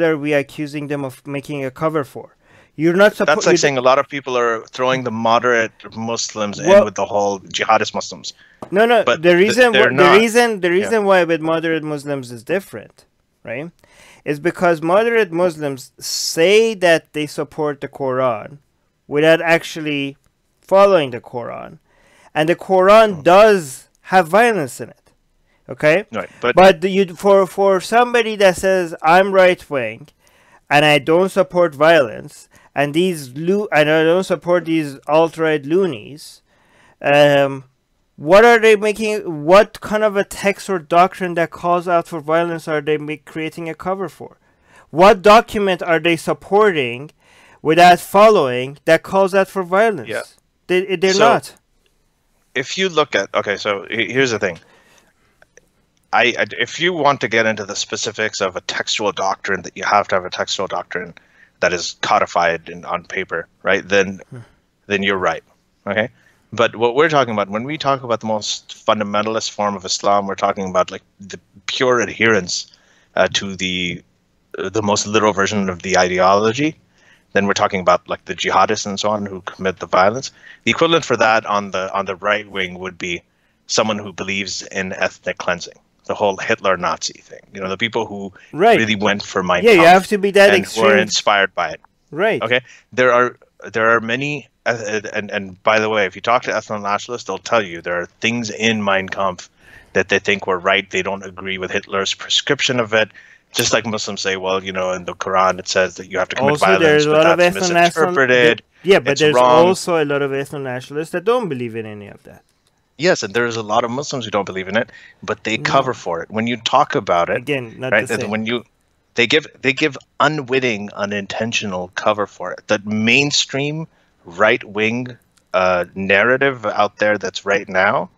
are we accusing them of making a cover for? You're not supposed. That's like saying a lot of people are throwing the moderate Muslims in with the whole jihadist Muslims. No. But the reason why with moderate Muslims is different, right, is because moderate Muslims say that they support the Quran without actually following the Quran. And the Quran does have violence in it. Okay? Right, for somebody that says I'm right-wing and I don't support violence and I don't support these alt-right loonies, what are they making? What kind of a text or doctrine that calls out for violence are they creating a cover for? What document are they supporting without following that calls out for violence? Yeah. They're not. If you look at, so here's the thing. If you want to get into the specifics of a textual doctrine, that you have to have a textual doctrine that is codified on paper, right? Then you're right, okay? But what we're talking about, when we talk about the most fundamentalist form of Islam, we're talking about like the pure adherence to the most literal version of the ideology. Then we're talking about like the jihadists and so on who commit the violence. The equivalent for that on the right wing would be someone who believes in ethnic cleansing, the whole Hitler Nazi thing. You know, the people who really went for Mein Kampf. You have to be that and extreme. were inspired by it. Right. Okay. There are many. And by the way, if you talk to ethno-nationalists, they'll tell you there are things in Mein Kampf that they think were right. They don't agree with Hitler's prescription of it. Just like Muslims say, well, you know, in the Quran it says that you have to commit violence, but that's misinterpreted. But there's also a lot of ethno-nationalists that don't believe in any of that. Yes, and there's a lot of Muslims who don't believe in it, but they cover for it. When you talk about it, again, not right? the same. they give unwitting, unintentional cover for it. The mainstream right-wing narrative out there that's right now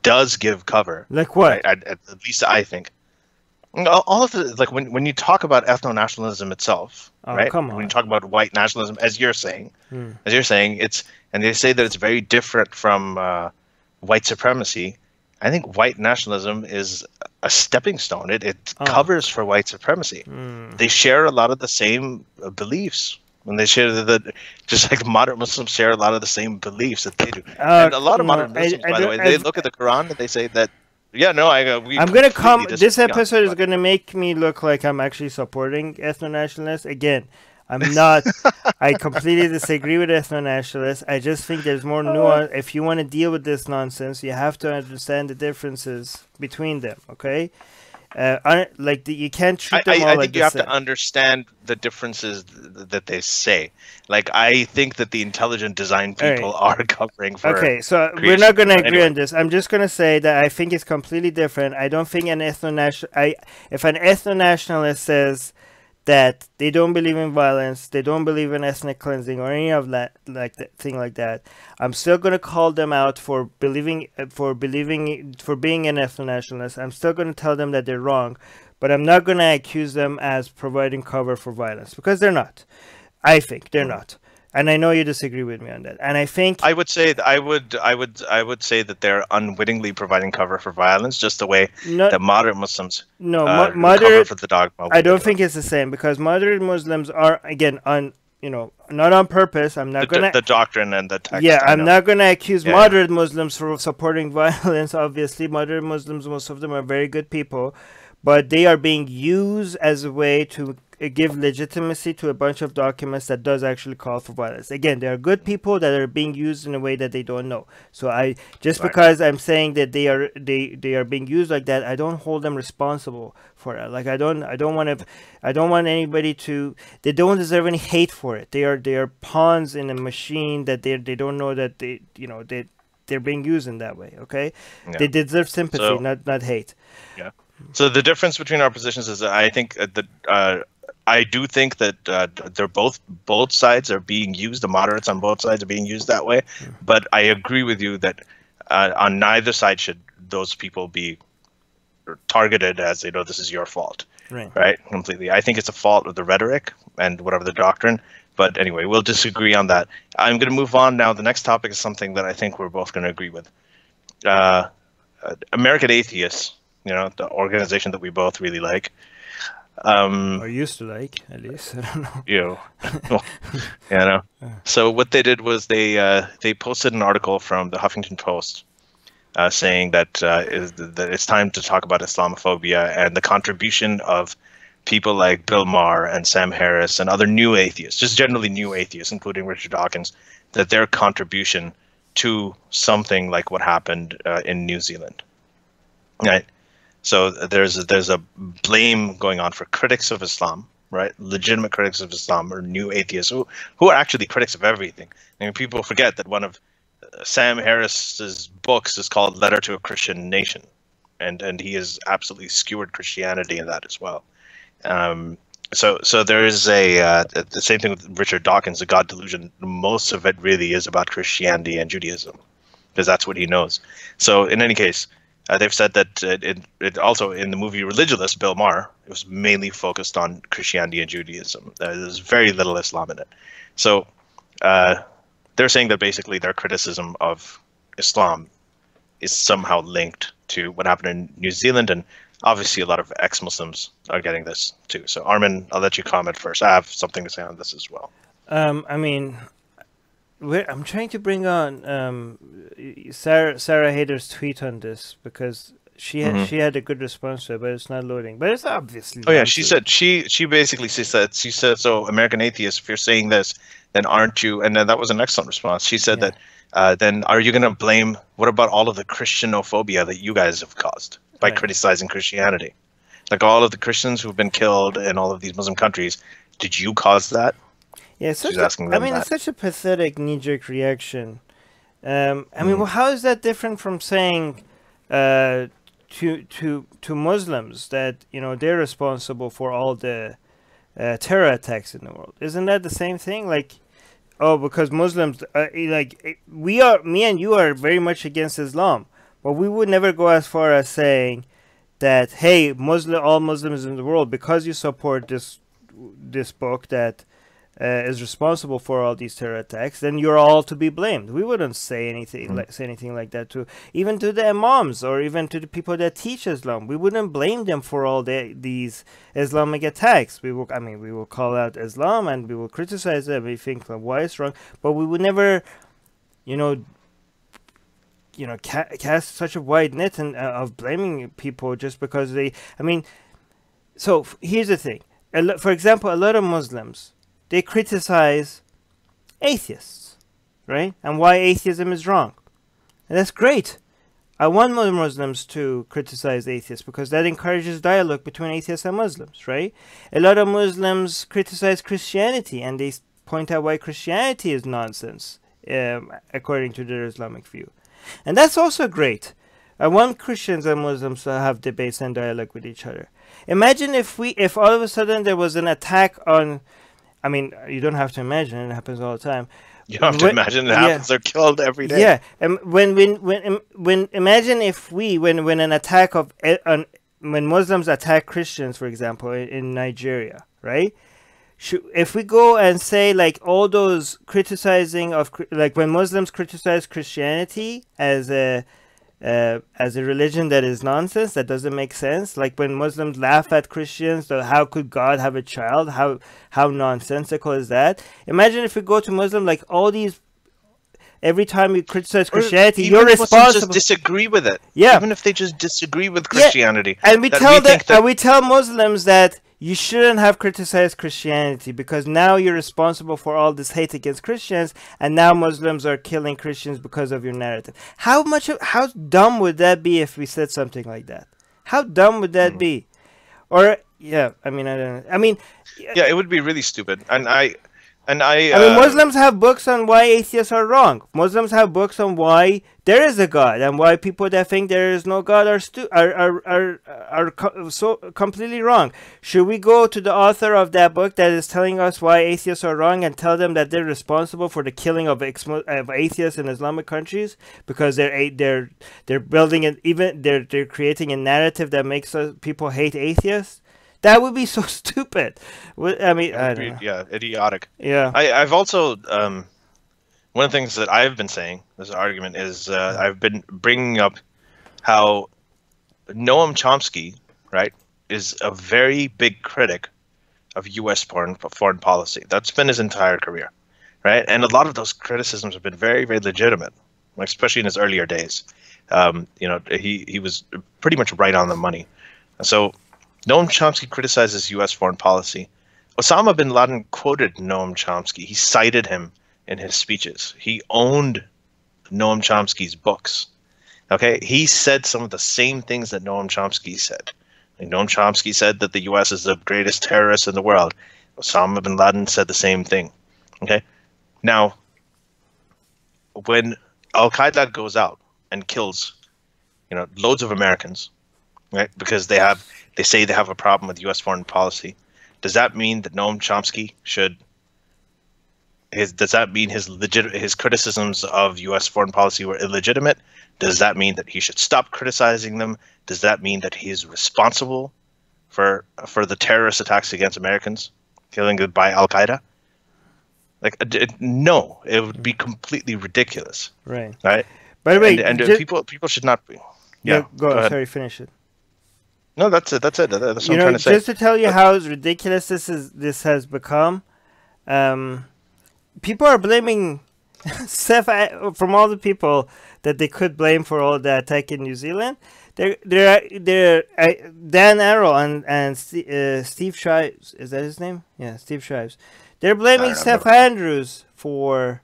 does give cover. Like what? Right? At least I think. All of the, like, when you talk about ethno-nationalism itself, right? Come on. When you talk about white nationalism, as you're saying, and they say that it's very different from white supremacy. I think white nationalism is a stepping stone. It covers for white supremacy. They share a lot of the same beliefs. When they share just like moderate Muslims share a lot of the same beliefs that they do. And a lot of modern Muslims, by the way, they look at the Quran and they say that, yeah, no, I'm gonna come. This episode is gonna make me look like I'm actually supporting ethno-nationalists. Again, I'm not. I completely disagree with ethno-nationalists. I just think there's more nuance. If you want to deal with this nonsense, you have to understand the differences between them. Okay, you can't treat them all I like think you have to understand the differences that they say. Like, I think that the intelligent design people are covering for. Okay, so we're not going to agree on this. I'm just going to say that I think it's completely different. I don't think if an ethno-nationalist says that they don't believe in violence, they don't believe in ethnic cleansing or any of that, like that, I'm still going to call them out for being an ethno-nationalist. I'm still going to tell them that they're wrong, but I'm not going to accuse them as providing cover for violence, because they're not. I think they're not. And I know you disagree with me on that. And I think I would say that they're unwittingly providing cover for violence, just the way that moderate Muslims cover for the dogma. I don't think it's the same, because moderate Muslims are, again, not on purpose. I'm not gonna the doctrine and the text. Yeah, I'm not gonna accuse moderate Muslims for supporting violence. Obviously, moderate Muslims, most of them are very good people, but they are being used as a way to give legitimacy to a bunch of documents that does actually call for violence. Again, there are good people that are being used in a way that they don't know. So because I'm saying that they are being used like that, I don't hold them responsible for it. Like, I don't want anybody to. They don't deserve any hate for it. They are pawns in a machine that they don't know that they're being used in that way. Okay, they deserve sympathy, not hate. Yeah. So the difference between our positions is, I think I do think that they're both sides are being used. The moderates on both sides are being used that way. But I agree with you that on neither side should those people be targeted as, this is your fault. Right? Completely. I think it's a fault of the rhetoric and whatever the doctrine. But anyway, we'll disagree on that. I'm going to move on now. The next topic is something that I think we're both going to agree with. American Atheists, the organization that we both really like. Or used to like, at least. I don't know. So what they did was they posted an article from the Huffington Post saying that it's time to talk about Islamophobia and the contribution of people like Bill Maher and Sam Harris and other new atheists, just generally new atheists, including Richard Dawkins, that their contribution to something like what happened in New Zealand. Right. So there's a blame going on for critics of Islam, right? Legitimate critics of Islam, or new atheists who are actually critics of everything. I mean, people forget that one of Sam Harris's books is called Letter to a Christian Nation, and he has absolutely skewered Christianity in that as well. So there is the same thing with Richard Dawkins, the God Delusion. Most of it really is about Christianity and Judaism, because that's what he knows. So in any case, they've said that it also, in the movie Religulous, Bill Maher, it was mainly focused on Christianity and Judaism. There's very little Islam in it. So they're saying that basically their criticism of Islam is somehow linked to what happened in New Zealand, and obviously a lot of ex-Muslims are getting this too. So Armin, I'll let you comment first. I have something to say on this as well. I mean, I'm trying to bring on Sarah Hader's tweet on this, because she had a good response to it, but it's not loading. But it's obviously. Oh yeah, she said she basically said so. American atheists, if you're saying this, then aren't you? And then that was an excellent response. She said that then are you going to blame? What about all of the Christianophobia that you guys have caused by criticizing Christianity? Like all of the Christians who've been killed in all of these Muslim countries, did you cause that? Yeah, it's such a pathetic knee-jerk reaction. I mean, well, how is that different from saying to Muslims that they're responsible for all the terror attacks in the world. Isn't that the same thing? Like, oh, because Muslims, me and you are very much against Islam, but we would never go as far as saying that, hey, all Muslims in the world, because you support this book that is responsible for all these terror attacks, then you're all to be blamed. We wouldn't say anything like that to even to the imams or even to the people that teach Islam. We wouldn't blame them for all these Islamic attacks. We will call out Islam and we will criticize them. We think why it's wrong, but we would never, cast such a wide net of blaming people just because they. So here's the thing. For example, a lot of Muslims, they criticize atheists, right? And why atheism is wrong. And that's great. I want more Muslims to criticize atheists because that encourages dialogue between atheists and Muslims, right? A lot of Muslims criticize Christianity and they point out why Christianity is nonsense, according to their Islamic view. And that's also great. I want Christians and Muslims to have debates and dialogue with each other. Imagine if all of a sudden there was an attack on... you don't have to imagine, it happens all the time. You don't have to imagine it happens, they're killed every day. Yeah, when imagine if when an attack when Muslims attack Christians, for example, in Nigeria, right? If we go and say like all those criticizing of when Muslims criticize Christianity as a religion that is nonsense, that doesn't make sense. Like when Muslims laugh at Christians, how could God have a child? How nonsensical is that? Imagine if we go to Muslim, like all these, every time you criticize Christianity, you're responsible. Just disagree with it. Yeah. Even if they just disagree with Christianity. Yeah. And we tell Muslims that you shouldn't have criticized Christianity because now you're responsible for all this hate against Christians, and now Muslims are killing Christians because of your narrative. How dumb would that be if we said something like that? How dumb would that be? Or I don't know. Yeah, it would be really stupid. Muslims have books on why atheists are wrong. Muslims have books on why there is a God and why people that think there is no God are so completely wrong. Should we go to the author of that book that is telling us why atheists are wrong and tell them that they're responsible for the killing of atheists in Islamic countries because they're building they're creating a narrative that makes people hate atheists? That would be so stupid. I don't know. Yeah, idiotic. Yeah. I've also one of the things that I've been saying, this argument is I've been bringing up how Noam Chomsky, right, is a very big critic of U.S. foreign policy. That's been his entire career, right? And a lot of those criticisms have been very, very legitimate, especially in his earlier days. He was pretty much right on the money. So Noam Chomsky criticizes U.S. foreign policy. Osama bin Laden quoted Noam Chomsky. He cited him in his speeches. He owned Noam Chomsky's books. Okay, he said some of the same things that Noam Chomsky said. And Noam Chomsky said that the U.S. is the greatest terrorist in the world. Osama bin Laden said the same thing. Okay, now when Al Qaeda goes out and kills, loads of Americans, right, because they say they have a problem with U.S. foreign policy, does that mean that Noam Chomsky does that mean his criticisms of U.S. foreign policy were illegitimate? Does that mean that he should stop criticizing them? Does that mean that he is responsible for the terrorist attacks against Americans, killing by Al Qaeda? No, it would be completely ridiculous. Right. Right. By the way, people should not be. Yeah. Go ahead. Sorry, finish it. No, that's it. That's what I'm trying to say. Just to tell you how ridiculous this has become, people are blaming from all the people that they could blame for all the attack in New Zealand. Dan Arrow and Steve Shives, is that his name? Yeah, Steve Shives. They're blaming Steph Andrews for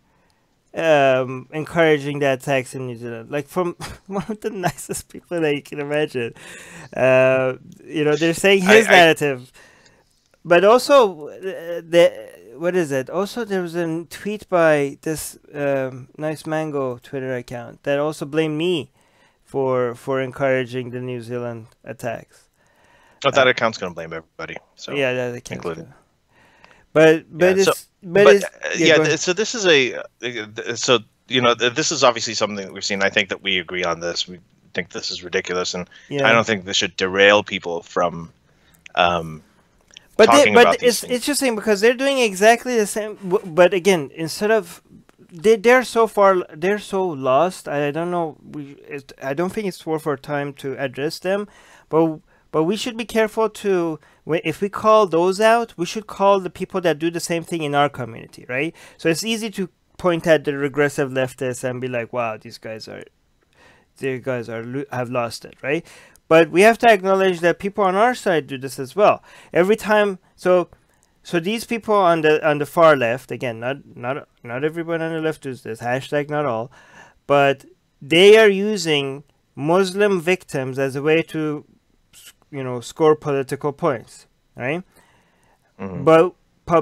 encouraging the attacks in New Zealand, like from one of the nicest people that you can imagine. They're saying his narrative, but also what is it? Also, there was a tweet by this Nice Mango Twitter account that also blamed me for encouraging the New Zealand attacks. But that account's going to blame everybody. So yeah, that account. Including. But so this is a so you know this is obviously something that we've seen. I think that we agree on this. We think this is ridiculous, and I don't think this should derail people from talking about these things. It's just saying because they're doing exactly the same. But again, instead of they're so lost. I don't know. I don't think it's worth our time to address them, but we should be careful to, if we call those out, we should call the people that do the same thing in our community, right? So it's easy to point at the regressive leftists and be like, wow, these guys have lost it, right? But we have to acknowledge that people on our side do this as well. Every time, so these people on the far left, again, not everyone on the left does this, hashtag not all, but they are using Muslim victims as a way to score political points, right? Mm-hmm. But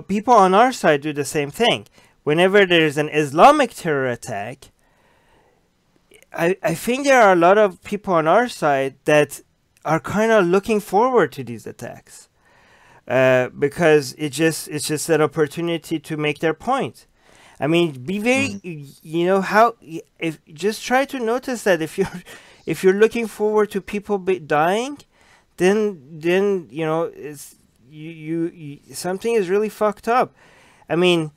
people on our side do the same thing. Whenever there's an Islamic terror attack, I think there are a lot of people on our side that are kind of looking forward to these attacks because it's just an opportunity to make their point. I mean, be very, just try to notice that if you're looking forward to people dying, then it's something is really fucked up. I mean,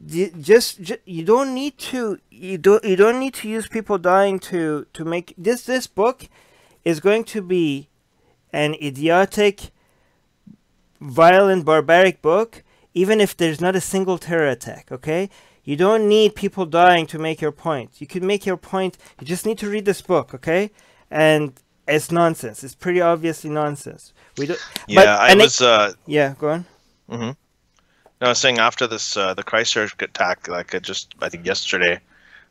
you don't need to use people dying to make this book is going to be an idiotic, violent, barbaric book, even if there's not a single terror attack. Okay, you don't need people dying to make your point. You can make your point. You just need to read this book. Okay, and it's nonsense. It's pretty obviously nonsense. Yeah, go on. Mm-hmm. No, I was saying after this, the Christchurch attack, I think yesterday,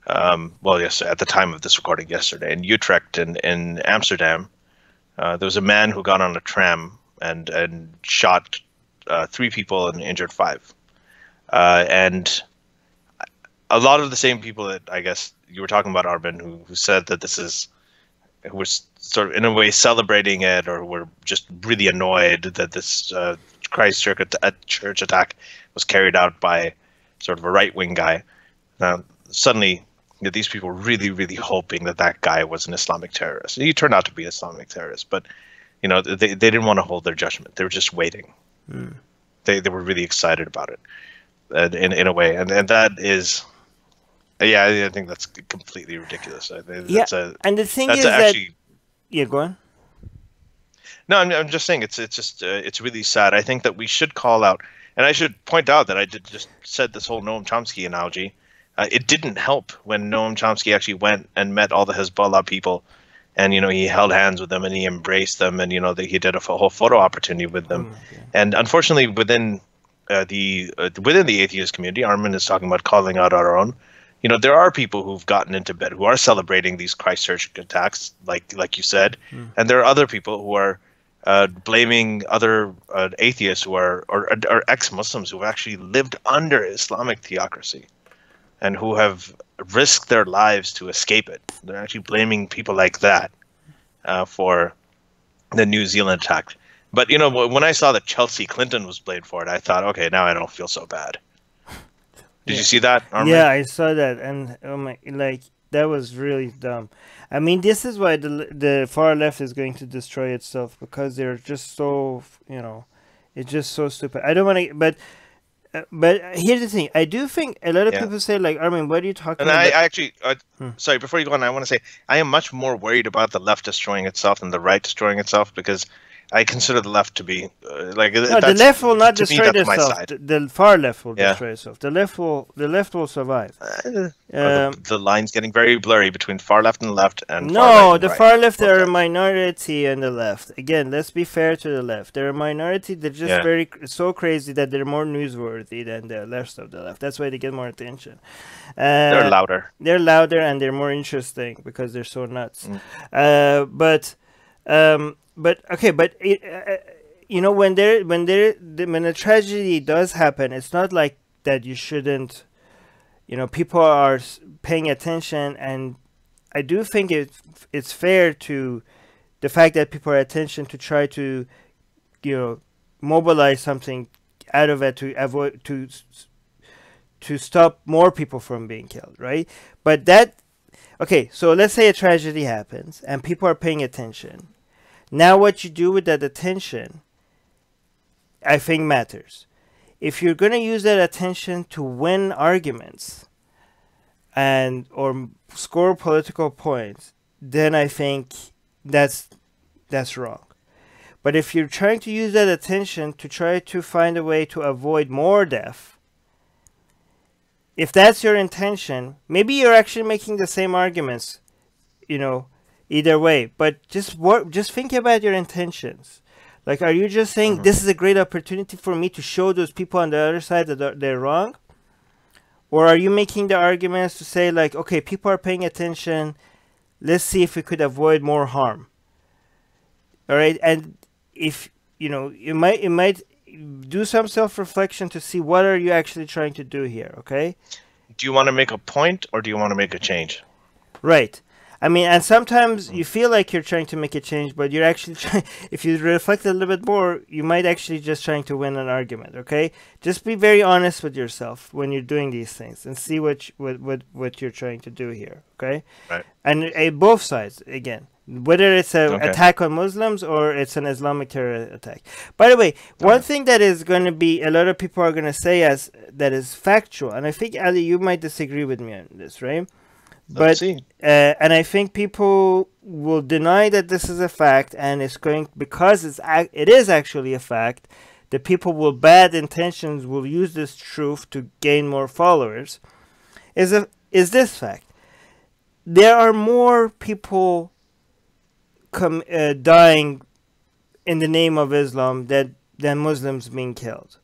yes, at the time of this recording yesterday, in Utrecht in Amsterdam, there was a man who got on a tram and shot 3 people and injured 5. And a lot of the same people that I guess you were talking about, Armin, who said that who was sort of in a way celebrating it, or were just really annoyed that this Christchurch attack was carried out by sort of a right-wing guy. Now, suddenly, these people were really, really hoping that guy was an Islamic terrorist. He turned out to be an Islamic terrorist, but they didn't want to hold their judgment. They were just waiting. Mm. They were really excited about it, in a way, and that is. Yeah, I think that's completely ridiculous. And the thing is actually, go on. No, I'm just saying it's really sad. I think that we should call out, and I should point out that I just said this whole Noam Chomsky analogy. It didn't help when Noam Chomsky actually went and met all the Hezbollah people, and he held hands with them and he embraced them, and he did a whole photo opportunity with them. And unfortunately, within the atheist community, Armin is talking about calling out our own. There are people who've gotten into bed who are celebrating these Christchurch attacks, like you said, and there are other people who are blaming other atheists who are or ex-Muslims who have actually lived under Islamic theocracy and who have risked their lives to escape it. They're actually blaming people like that for the New Zealand attack. But when I saw that Chelsea Clinton was blamed for it, I thought, okay, now I don't feel so bad. Did you see that, Armin? Yeah, I saw that, and that was really dumb. I mean, this is why the far left is going to destroy itself, because they're just so, it's just so stupid. I don't want to, but here's the thing. I do think a lot of people say, like, Armin, what are you talking about? And I actually, sorry, before you go on, I want to say, I am much more worried about the left destroying itself than the right destroying itself, because I consider the left to be the left will not destroy itself. The far left will destroy itself. The left will survive. The line's getting very blurry between far left and left, and far left are a minority in the left. Again, let's be fair to the left. They're a minority. They're just so crazy that they're more newsworthy than the rest of the left. That's why they get more attention. They're louder. They're louder and they're more interesting because they're so nuts. But when a tragedy does happen, it's not like that you shouldn't, people are paying attention, and I do think it's fair to the fact that people are attention to try to, mobilize something out of it to avoid to stop more people from being killed, right? But okay, so let's say a tragedy happens and people are paying attention. Now what you do with that attention, I think, matters. If you're going to use that attention to win arguments or score political points, then I think that's wrong. But if you're trying to use that attention to try to find a way to avoid more death, if that's your intention, maybe you're actually making the same arguments, either way. But just think about your intentions. Like, are you just saying this is a great opportunity for me to show those people on the other side that they're wrong? Or are you making the arguments to say, like, okay, people are paying attention, let's see if we could avoid more harm. All right, and if you might do some self-reflection to see what are you actually trying to do here. Okay. Do you want to make a point or do you want to make a change? Right. I mean, and sometimes you feel like you're trying to make a change, but you're actually trying. If you reflect a little bit more, you might actually just trying to win an argument. Okay. Just be very honest with yourself when you're doing these things and see what you're trying to do here. Okay. Right. And both sides again. Whether it's an attack on Muslims or it's an Islamic terror attack. By the way, one thing that is going to be, a lot of people are going to say that is factual, and I think, Ali, you might disagree with me on this, right? But and I think people will deny that this is a fact, and it's going, because it is actually a fact, the people with bad intentions will use this truth to gain more followers. Is this fact? There are more people dying in the name of Islam than Muslims being killed.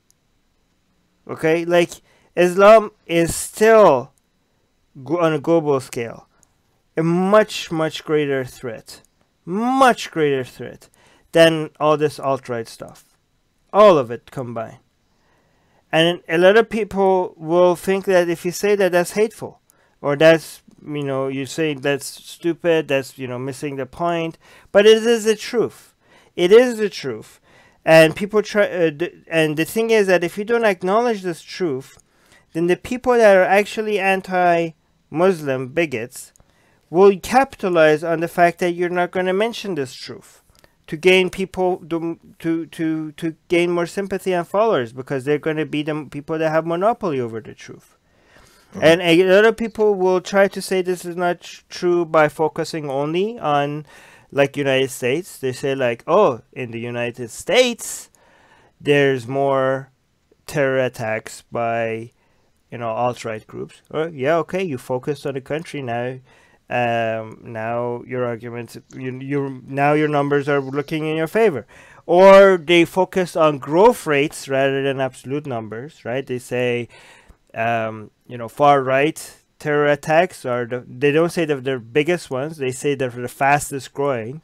Okay, like Islam is still on a global scale a much greater threat, than all this alt-right stuff, all of it combined. And a lot of people will think that if you say that, that's hateful, or that's, you say that's stupid, that's, missing the point. But it is the truth. It is the truth. And people try, and the thing is that if you don't acknowledge this truth, then the people that are actually anti-Muslim bigots will capitalize on the fact that you're not going to mention this truth to gain people, to gain more sympathy and followers, because they're going to be the people that have monopoly over the truth. And a lot of people will try to say this is not true by focusing only on, like, United States. They say, like, oh, in the United States, there's more terror attacks by, alt-right groups. Oh, yeah, okay, you focused on the country now. Now your arguments, now your numbers are looking in your favor. Or they focus on growth rates rather than absolute numbers, right? They say, far right terror attacks are they don't say that they're biggest ones, they say they're the fastest growing,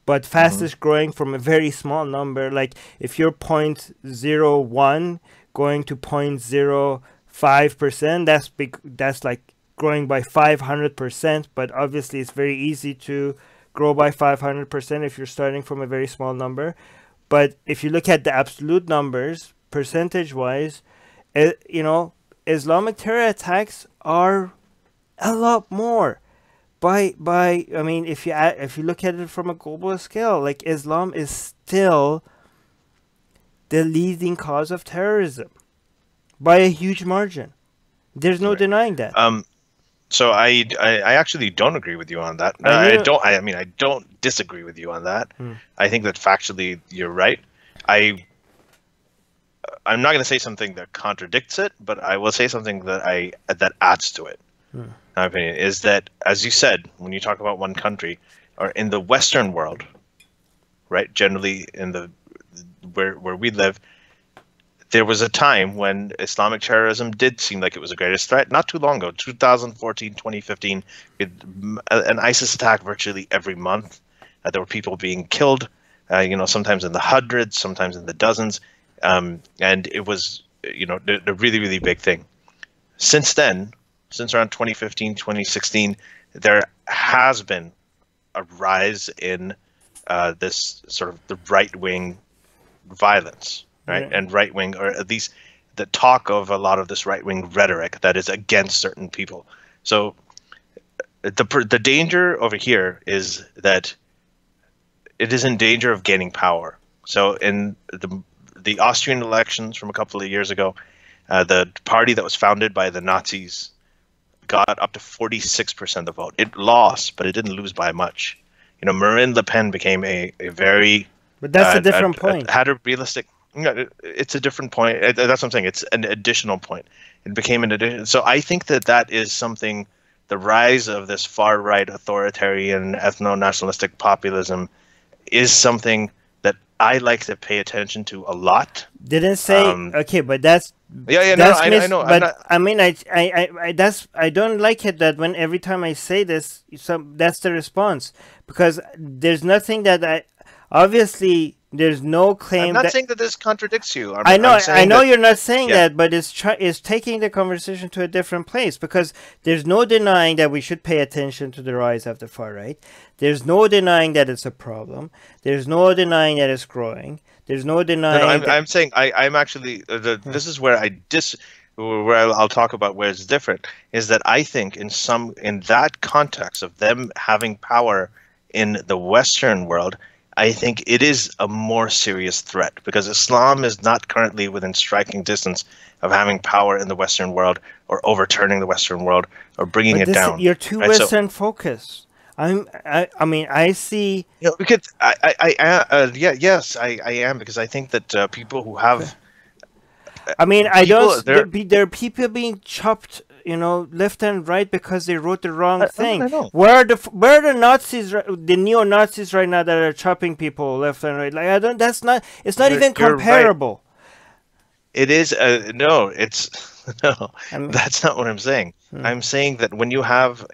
but fastest growing from a very small number. Like if you're 0.01 going to 0.05%, that's like growing by 500%, but obviously it's very easy to grow by 500% if you're starting from a very small number. But if you look at the absolute numbers, percentage wise, Islamic terror attacks are a lot more. I mean, if you look at it from a global scale, like Islam is still the leading cause of terrorism by a huge margin. There's no denying that. So I actually don't agree with you on that. I don't disagree with you on that. I think that factually you're right. I'm not going to say something that contradicts it, but I will say something that adds to it. My opinion is that, as you said, when you talk about one country, or in the Western world, right, generally where we live, there was a time when Islamic terrorism did seem like it was the greatest threat. Not too long ago, 2014, 2015, an ISIS attack virtually every month. There were people being killed, sometimes in the hundreds, sometimes in the dozens. And it was, a really, really big thing. Since then, since around 2015, 2016, there has been a rise in this sort of the right-wing violence, right? And right-wing, or at least the talk of a lot of this right-wing rhetoric that is against certain people. So the danger over here is that it is in danger of gaining power. So in the Austrian elections from a couple of years ago, the party that was founded by the Nazis got up to 46% of the vote. It lost, but it didn't lose by much. You know, Marine Le Pen became a very... But that's a different point. Had a realistic... It's a different point. That's what I'm saying. It's an additional point. It became an addition. So I think that is something, the rise of this far-right authoritarian ethno-nationalistic populism is something that I like to pay attention to a lot. Didn't say... okay, but that's... I know. But I mean, I don't like it that when every time I say this, that's the response, because there's nothing that obviously there's no claim. I'm not saying that this contradicts you. I know you're not saying that, but it's taking the conversation to a different place, because there's no denying that we should pay attention to the rise of the far right. There's no denying that it's a problem. There's no denying that it's growing. There's no denying. No, I'm saying I'm actually this is where I'll talk about where it's different, is that I think in that context of them having power in the Western world, I think it is a more serious threat, because Islam is not currently within striking distance of having power in the Western world or overturning the Western world or bringing it down. You're too Western focused. I mean, I see. You know, because yes, I am, because I think that people who have. I mean, there are people being chopped, you know, left and right because they wrote the wrong thing. Where are the Nazis, the neo-Nazis right now that are chopping people left and right? Like It's not even comparable. Right. It is no. It's no. That's not what I'm saying. I'm saying that when you have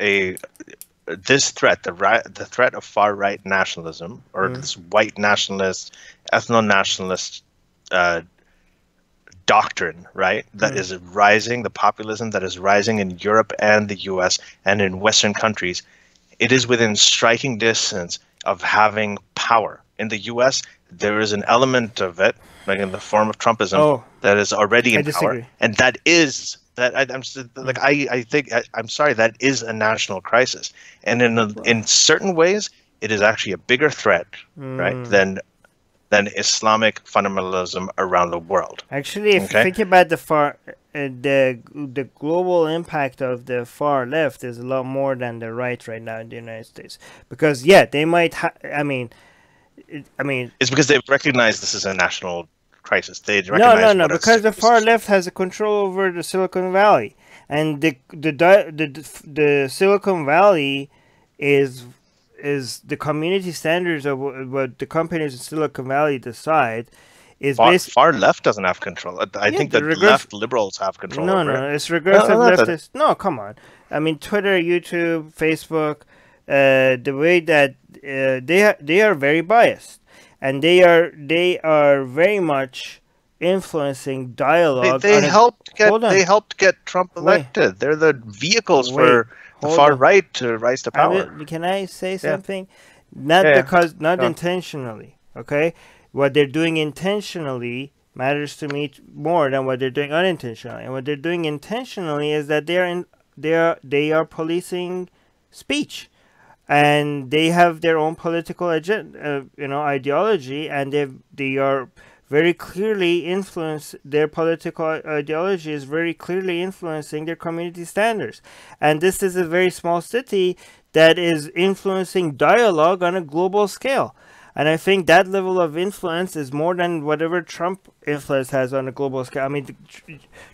this threat, the threat of far right nationalism, or this white nationalist, ethno-nationalist doctrine, right? That is rising, the populism that is rising in Europe and the US and in Western countries. It is within striking distance of having power. In the US, there is an element of it, like in the form of Trumpism, that is already in power, and that is. I'm sorry, that is a national crisis, and in certain ways, it is actually a bigger threat, right, than Islamic fundamentalism around the world. Actually, if you think about the global impact of the far left is a lot more than the right now in the United States, because they might. I mean, it's because they've recognized this is a national crisis. No, because the far left has a control over the Silicon Valley, and the Silicon Valley is the community standards of what the companies in Silicon Valley decide. Is far left doesn't have control. I think the left liberals have control. No, it's regressive leftists. No, come on. I mean, Twitter, YouTube, Facebook, the way that they are very biased. And they are very much influencing dialogue. They helped get Trump elected. They're the vehicles for the far right to rise to power. Can I say something? Not intentionally. Okay, what they're doing intentionally matters to me more than what they're doing unintentionally. And what they're doing intentionally is that they are policing speech. And they have their own political agenda, ideology, and they are very clearly influenced. Their political ideology is very clearly influencing their community standards. And this is a very small city that is influencing dialogue on a global scale. And I think that level of influence is more than whatever Trump influence has on a global scale. I mean,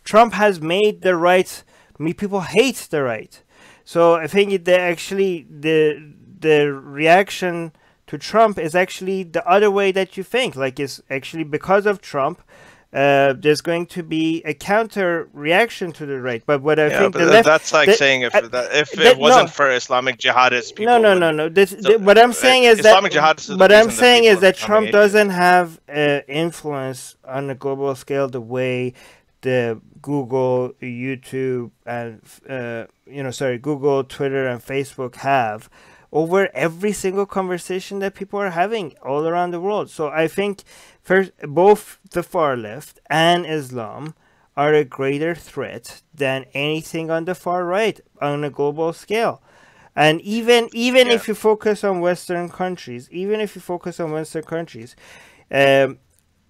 Trump has made the right. People hate the right. So I think the reaction to Trump is actually the other way that you think. Like, it's actually because of Trump, there's going to be a counter reaction to the right. But what I think that's like saying if it wasn't for Islamic jihadists, people no. What I'm saying is that Trump doesn't have influence on a global scale the way the Google, YouTube, and Google, Twitter, and Facebook have over every single conversation that people are having all around the world. So I think first, both the far left and Islam are a greater threat than anything on the far right on a global scale. And even if you focus on Western countries,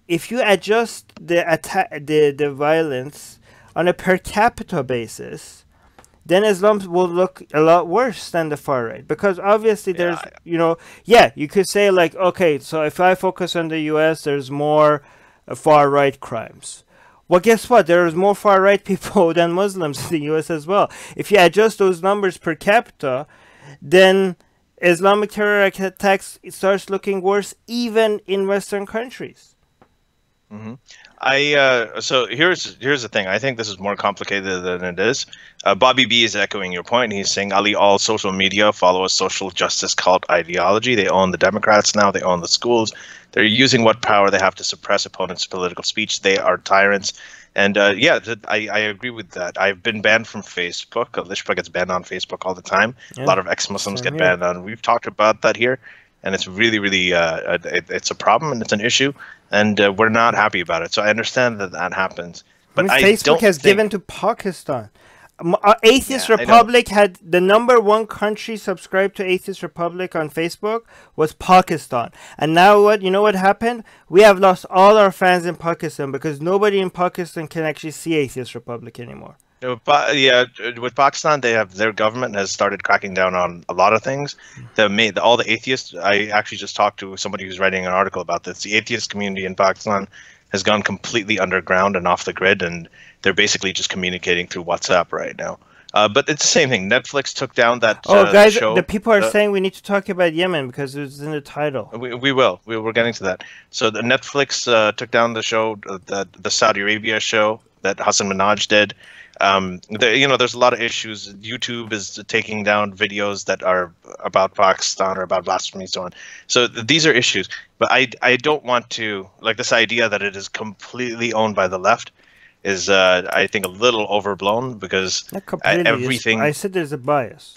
if you adjust the violence on a per capita basis, then Islam will look a lot worse than the far right, because obviously there's you could say like, okay, so if I focus on the US, there's more far right crimes. Well, guess what? There's more far right people than Muslims in the US as well. If you adjust those numbers per capita, then Islamic terror attacks starts looking worse even in Western countries. Mm-hmm. So here's the thing. I think this is more complicated than it is. Bobby B is echoing your point. He's saying, Ali, all social media follow a social justice cult ideology. They own the Democrats now. They own the schools. They're using what power they have to suppress opponents' political speech. They are tyrants. And I agree with that. I've been banned from Facebook. Lishpa gets banned on Facebook all the time. Yeah. A lot of ex-Muslims get banned on. We've talked about that here. And it's really, really, it's a problem and it's an issue. And we're not happy about it. So I understand that happens. But Facebook has given to Pakistan. Atheist Republic had the #1 country subscribed to Atheist Republic on Facebook was Pakistan. And now what? You know what happened? We have lost all our fans in Pakistan because nobody in Pakistan can actually see Atheist Republic anymore. With Pakistan, they have their government has started cracking down on a lot of things. All the atheists. I actually just talked to somebody who's writing an article about this. The atheist community in Pakistan has gone completely underground and off the grid, and they're basically just communicating through WhatsApp right now. But it's the same thing. Netflix took down that guys, show. The people are saying we need to talk about Yemen because it was in the title. We will. We're getting to that. So the Netflix took down the show, the Saudi Arabia show that Hassan Minhaj did. There's a lot of issues. YouTube is taking down videos that are about Pakistan or about blasphemy, so on. So these are issues. But I don't want to, like, this idea that it is completely owned by the left is, I think, a little overblown, because everything... I said there's a bias.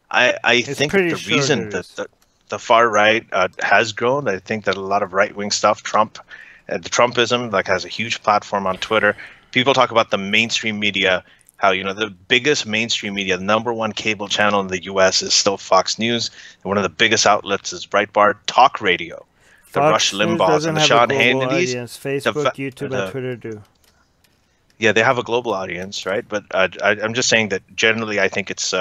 I think the reason that the far right has grown, I think that a lot of right-wing stuff, the Trumpism, like, has a huge platform on Twitter. People talk about the mainstream media, how, the biggest mainstream media, the #1 cable channel in the U.S. is still Fox News. And one of the biggest outlets is Breitbart Talk Radio. The Rush Limbaughs and the Sean Hannitys. Facebook, YouTube, and Twitter do. Yeah, they have a global audience, right? But I'm just saying that generally I think it's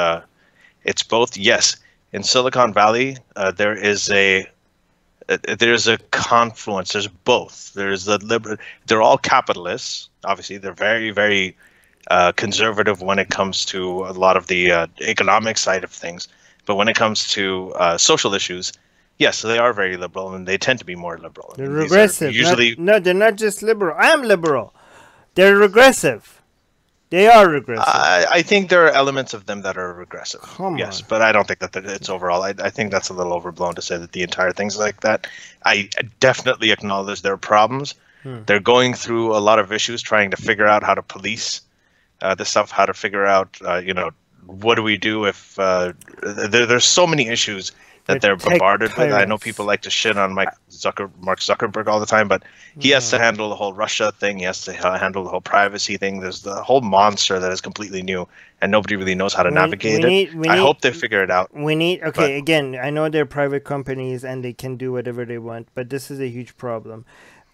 both. Yes, in Silicon Valley, there's a confluence. There's both. There's they're all capitalists. Obviously, they're very, very conservative when it comes to a lot of the economic side of things. But when it comes to social issues, yes, they are very liberal, and they tend to be more liberal. They're regressive. They're not just liberal. I am liberal. They're regressive. They are regressive. I think there are elements of them that are regressive. Yes, but I don't think that it's overall. I think that's a little overblown to say that the entire thing's like that. I definitely acknowledge there are problems. They're going through a lot of issues, trying to figure out how to police this stuff, how to figure out, what do we do if there's so many issues that they're bombarded with. I know people like to shit on Mark Zuckerberg all the time, but he has to handle the whole Russia thing. He has to handle the whole privacy thing. There's the whole monster that is completely new, and nobody really knows how to navigate it. I hope they figure it out. Again, I know they're private companies and they can do whatever they want, but this is a huge problem.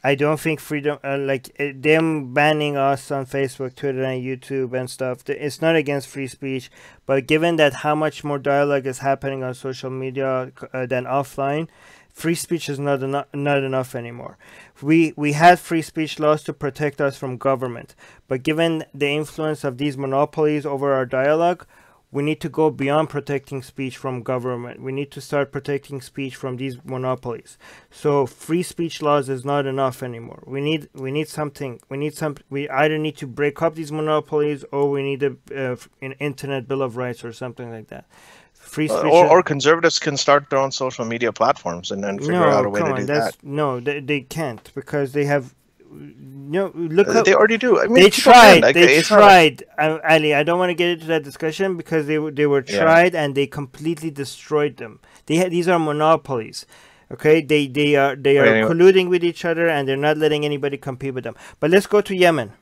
I don't think freedom, them banning us on Facebook, Twitter, and YouTube and stuff, it's not against free speech. But given that how much more dialogue is happening on social media than offline, free speech is not enough anymore. We had free speech laws to protect us from government. But given the influence of these monopolies over our dialogue, we need to go beyond protecting speech from government. We need to start protecting speech from these monopolies. So free speech laws is not enough anymore. We need something. We either need to break up these monopolies, or we need an internet bill of rights or something like that. Free speech. Or conservatives can start their own social media platforms and figure out a way to do that. No, they can't, because they have look up. They already do. I mean, they tried. Like, they tried. Ali, I don't want to get into that discussion because they were tried and they completely destroyed them. These are monopolies. Okay, they are colluding with each other and they're not letting anybody compete with them. But let's go to Yemen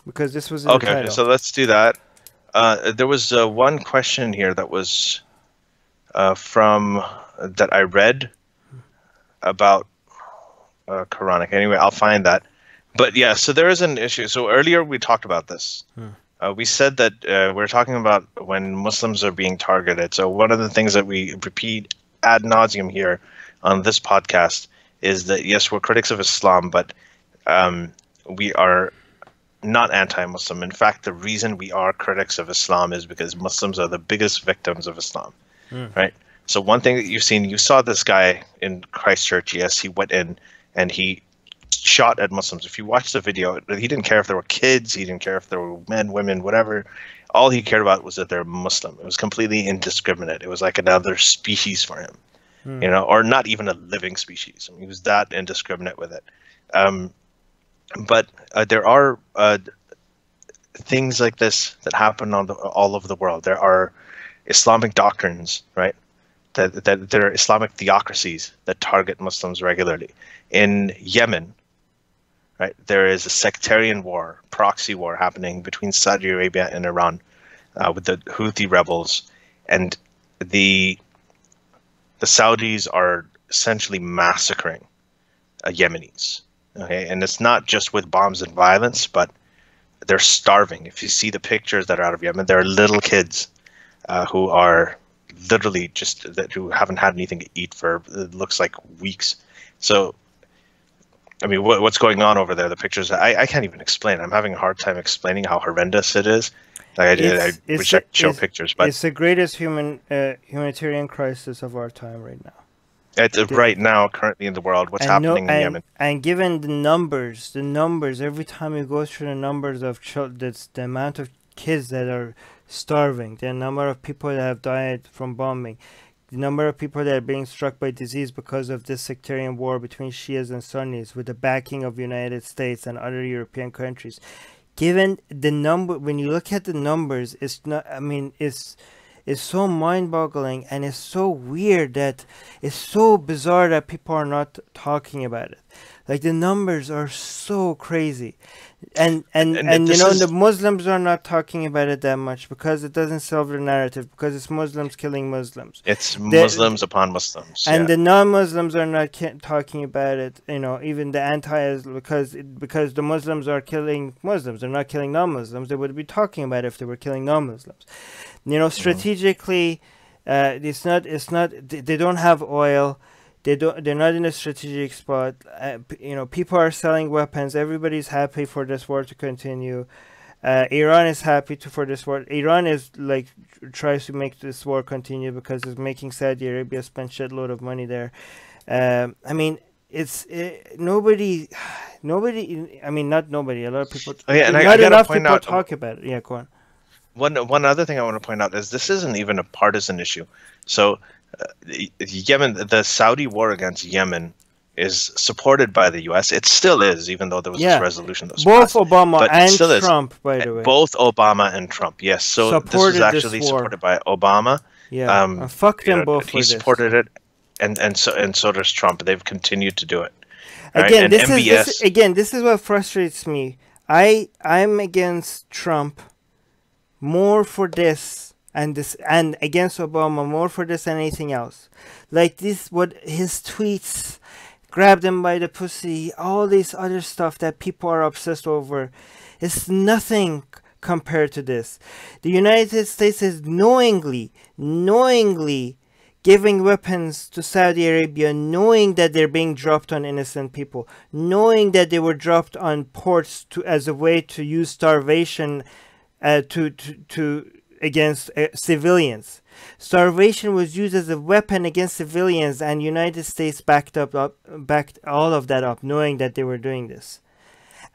because this was in the title. Okay, so let's do that. There was one question here that was that I read about Quranic. Anyway, I'll find that. But yeah, so there is an issue. So earlier we talked about this. We said that we're talking about when Muslims are being targeted. So one of the things that we repeat ad nauseum here on this podcast is that, yes, we're critics of Islam, but we are not anti-Muslim. In fact, the reason we are critics of Islam is because Muslims are the biggest victims of Islam, right? So one thing that you saw this guy in Christchurch, yes, he went in and he shot at Muslims. If you watch the video, he didn't care if there were kids, he didn't care if there were men, women, whatever. All he cared about was that they're Muslim. It was completely indiscriminate. It was like another species for him, or not even a living species. I mean, he was that indiscriminate with it. But there are things like this that happen all over the world. There are Islamic doctrines, right? That there are Islamic theocracies that target Muslims regularly. In Yemen, right, there is a sectarian war, proxy war happening between Saudi Arabia and Iran with the Houthi rebels, and the Saudis are essentially massacring Yemenis. Okay, and it's not just with bombs and violence, but they're starving. If you see the pictures that are out of Yemen, there are little kids who are literally who haven't had anything to eat for it looks like weeks. So, I mean, what's going on over there? The pictures, I can't even explain. I'm having a hard time explaining how horrendous it is. I wish I could show pictures, but it's the greatest humanitarian crisis of our time right now. Right now, currently in the world, what's happening in Yemen. And given the numbers, every time you go through the numbers of children, the amount of kids that are starving, the number of people that have died from bombing, the number of people that are being struck by disease because of this sectarian war between Shias and Sunnis with the backing of the United States and other European countries. Given the number, when you look at the numbers, it's not, I mean, it's so mind-boggling, and it's so weird that it's so bizarre that people are not talking about it. Like, the numbers are so crazy, and the Muslims are not talking about it that much because it doesn't serve the narrative, because it's Muslims killing Muslims. It's Muslims upon Muslims, and the non-Muslims are not talking about it. Even the antis, because the Muslims are killing Muslims, they're not killing non-Muslims. They would be talking about it if they were killing non-Muslims. Strategically, it's not. They don't have oil. They're not in a strategic spot. People are selling weapons. Everybody's happy for this war to continue. Iran is happy for this war. Iran is tries to make this war continue because it's making Saudi Arabia spend shitload of money there. I mean, nobody. I mean, not nobody. A lot of people. Oh, yeah, and not enough people talk about it. Yeah, go on. One other thing I want to point out is this isn't even a partisan issue. So. Yemen, the Saudi war against Yemen is supported by the U.S. It still is, even though there was this resolution that was both passed. Obama and Trump, by the way. Both Obama and Trump, yes. So this is actually supported by Obama. Yeah, fuck them both. He supported it, and so does Trump. They've continued to do it. Again, this is what frustrates me. I'm against Trump more for this. And against Obama more for this than anything else. Like this, what his tweets, grab them by the pussy, all this other stuff that people are obsessed over, is nothing compared to this. The United States is knowingly giving weapons to Saudi Arabia, knowing that they're being dropped on innocent people, knowing that they were dropped on ports as a way to use starvation against civilians. Starvation was used as a weapon against civilians, and United States backed all of that up, knowing that they were doing this.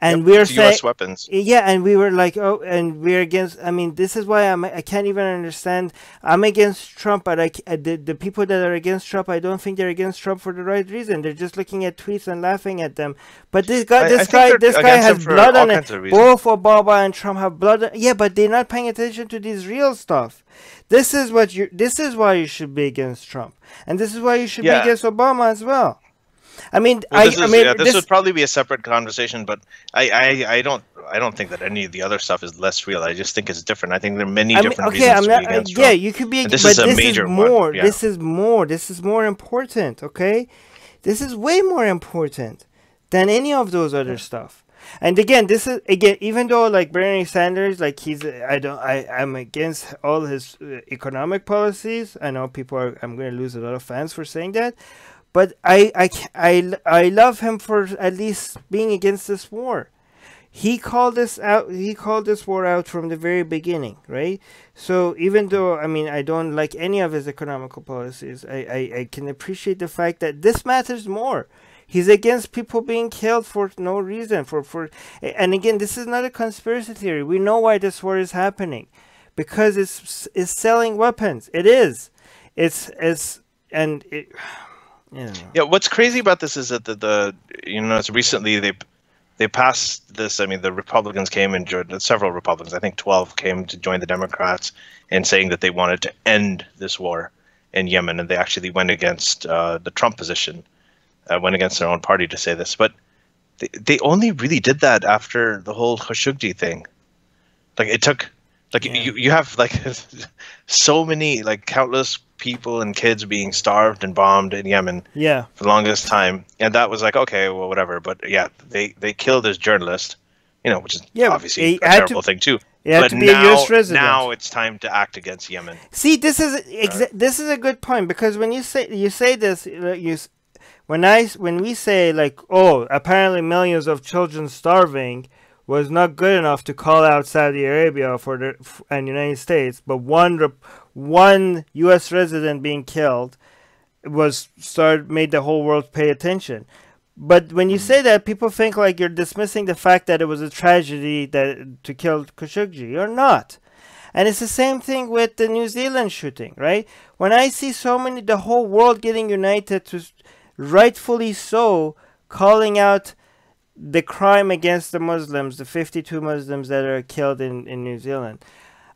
And we're saying U.S. weapons. Yeah, and we were like, oh, and we're against. I mean, this is why I can't even understand. I'm against Trump, but the people that are against Trump, I don't think they're against Trump for the right reason. They're just looking at tweets and laughing at them. But this guy has blood on it. Both Obama and Trump have blood. Yeah, but they're not paying attention to this real stuff. This is why you should be against Trump, and this is why you should be against Obama as well. I mean, this would probably be a separate conversation, but I don't think that any of the other stuff is less real. I just think it's different. I think there are many different reasons to be against Trump. Yeah, you could be, this is a major one. Yeah. This is more important. Okay, this is way more important than any of those other stuff. And again, even though like Bernie Sanders, like I'm against all his economic policies. I know I'm going to lose a lot of fans for saying that. But I love him for at least being against this war. He called this out. He called this war out from the very beginning, right? So even though I don't like any of his economical policies, I can appreciate the fact that this matters more. He's against people being killed for no reason. And again, this is not a conspiracy theory. We know why this war is happening, because it's selling weapons. It is. Yeah, what's crazy about this is that it's recently they passed this. I mean, the Republicans came and joined, several Republicans, I think 12 came to join the Democrats in saying that they wanted to end this war in Yemen, and they actually went against the Trump position, went against their own party to say this. But they only really did that after the whole Khashoggi thing. Like it took, you have like so many, like countless people and kids being starved and bombed in Yemen for the longest time, and that was like, okay, well, whatever. But yeah, they killed this journalist, which is obviously a terrible thing too. But now it's time to act against Yemen. See, this is a good point, because when you say this, when we say like, oh, apparently millions of children starving was not good enough to call out Saudi Arabia and United States, but one U.S. resident being killed made the whole world pay attention. But when you say that, people think like you're dismissing the fact that it was a tragedy to kill Khashoggi. You're not. And it's the same thing with the New Zealand shooting, right? When I see the whole world getting united to, rightfully so, calling out the crime against the Muslims, the 52 Muslims that are killed in New Zealand.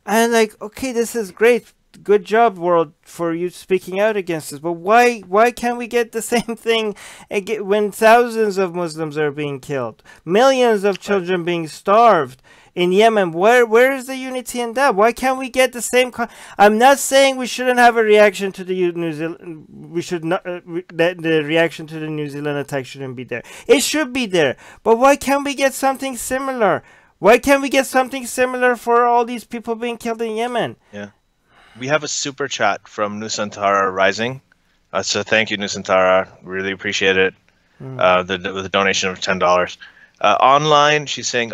And like, okay, this is great. Good job, world, for you speaking out against this. But why can't we get the same thing when thousands of Muslims are being killed? Millions of children being starved in Yemen. Where is the unity in that? Why can't we get the same? I'm not saying we shouldn't have a reaction to the New Zealand. We should not. The reaction to the New Zealand attack shouldn't be there. It should be there. But why can't we get something similar? Why can't we get something similar for all these people being killed in Yemen? Yeah. We have a super chat from Nusantara Rising. So thank you, Nusantara. Really appreciate it. The donation of $10. Online, she's saying,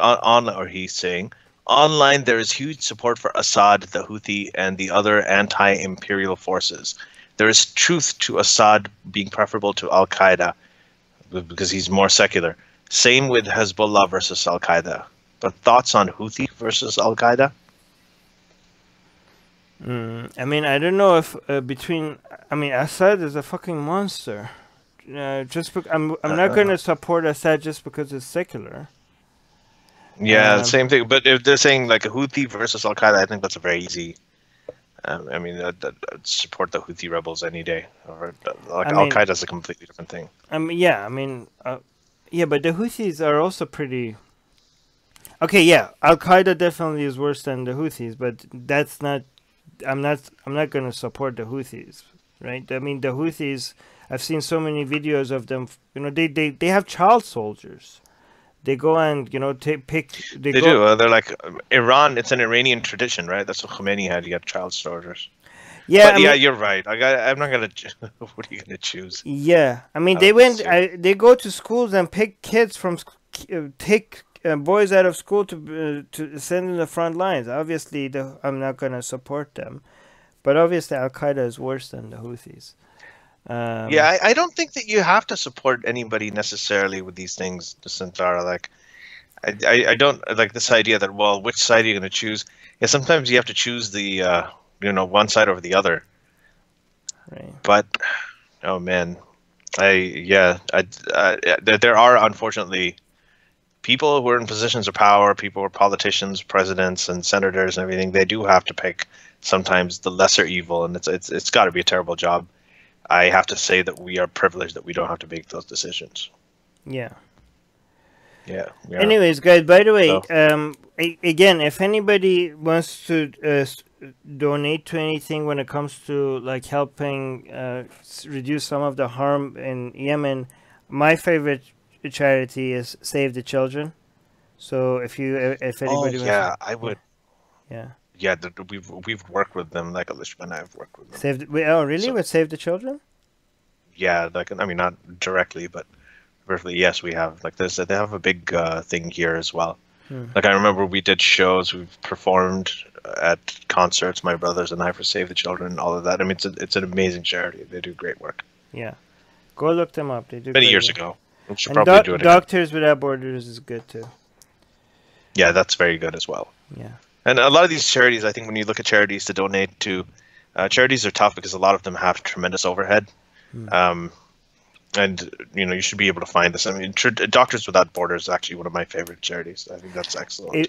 he's saying, online there is huge support for Assad, the Houthi, and the other anti-imperial forces. There is truth to Assad being preferable to Al-Qaeda because he's more secular. Same with Hezbollah versus Al-Qaeda. But thoughts on Houthi versus Al-Qaeda? I don't know if Assad is a fucking monster. I'm not going to support Assad just because it's secular. Yeah, same thing. But if they're saying like a Houthi versus Al Qaeda, I think that's a very easy. I'd support the Houthi rebels any day. Or Al Qaeda is a completely different thing. But the Houthis are also pretty. Okay, yeah, Al Qaeda definitely is worse than the Houthis, but that's not. I'm not going to support the Houthis, right? I mean, the Houthis. I've seen so many videos of them. They have child soldiers. They go and pick. They do. They're like Iran. It's an Iranian tradition, right? That's what Khomeini had. You had child soldiers. Yeah, you're right. I'm not gonna. What are you gonna choose? Yeah, they go to schools and pick kids from, take boys out of school to send in the front lines. Obviously, I'm not gonna support them, but obviously Al Qaeda is worse than the Houthis. I don't think that you have to support anybody necessarily with these things, Santara. Like, I don't like this idea that, well, which side are you going to choose? Yeah, sometimes you have to choose the one side over the other. Right. But oh man, there are unfortunately people who are in positions of power, people who are politicians, presidents, and senators, and everything. They do have to pick sometimes the lesser evil, and it's got to be a terrible job. I have to say that we are privileged that we don't have to make those decisions. Yeah. Yeah. Anyways, guys, by the way, So, again, if anybody wants to donate to anything when it comes to like helping reduce some of the harm in Yemen, my favorite charity is Save the Children. So if anybody wants to, I would. yeah. Yeah, we've worked with them. Like Elishma and I have worked with them. Oh, really? So, With Save the Children? yeah, like I mean, not directly, but briefly, yes, we have. Like this, they have a big thing here as well. Like I remember we did shows, we've performed at concerts, my brothers and I, for Save the Children, all of that. I mean, it's an amazing charity. They do great work. Yeah, go look them up. They do Many great years work. ago. We should probably do it again. Doctors Without Borders is good too. Yeah, that's very good as well. Yeah. And a lot of these charities, I think when you look at charities to donate to, charities are tough because a lot of them have tremendous overhead. And you should be able to find this. I mean, Doctors Without Borders is actually one of my favorite charities. I think that's excellent.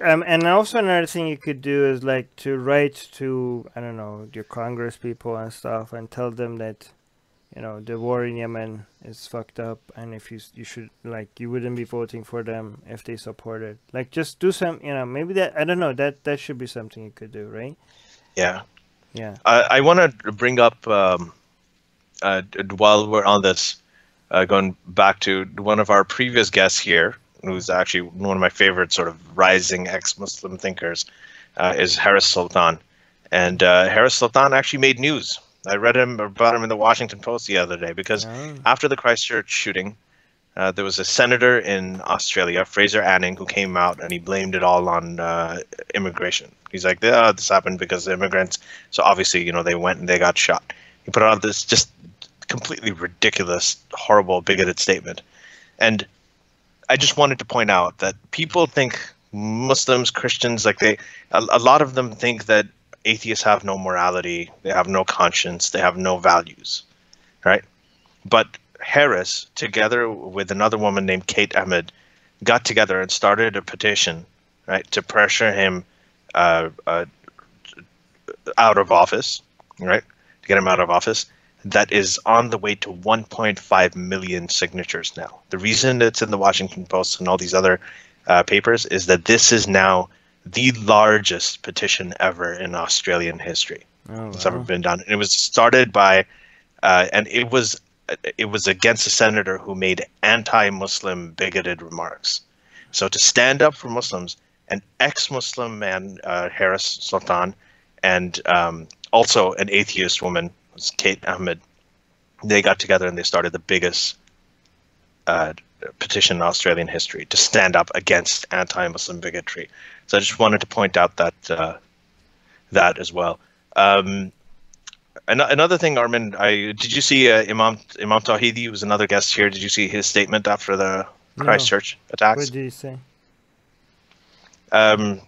And also another thing you could do is like to write to, I don't know, your Congress people and stuff, and tell them that, the war in Yemen is fucked up, and if you should, like, you wouldn't be voting for them if they support it. Like, just do some, maybe that, I don't know, that should be something you could do, right? Yeah. Yeah. I want to bring up. While we're on this, going back to one of our previous guests here, who's actually one of my favorite sort of rising ex-Muslim thinkers, is Haris Sultan. And Haris Sultan actually made news. I read about him in the Washington Post the other day because after the Christchurch shooting, there was a senator in Australia, Fraser Anning, who came out and he blamed it all on immigration. He's like, this happened because the immigrants. So obviously, they went and they got shot. He put out this just completely ridiculous, horrible, bigoted statement. And I just wanted to point out that people think Muslims, Christians, like a lot of them think that atheists have no morality, they have no conscience, they have no values, right? But Harris, together with another woman named Kate Ahmed, got together and started a petition, right, to pressure him out of office, right, to get him out of office. That is on the way to 1.5 million signatures now. The reason it's in the Washington Post and all these other papers is that this is now the largest petition ever in Australian history. It's ever been done. And it was started by, and it was against a senator who made anti-Muslim bigoted remarks. So to stand up for Muslims, an ex-Muslim man, Haris Sultan, and also an atheist woman, Kate Ahmed, they got together and they started the biggest petition in Australian history to stand up against anti-Muslim bigotry. So I just wanted to point out that that as well. Another thing, Armin, did you see Imam Tawhidi, who was another guest here? Did you see his statement after the Christchurch attacks? What did he say? It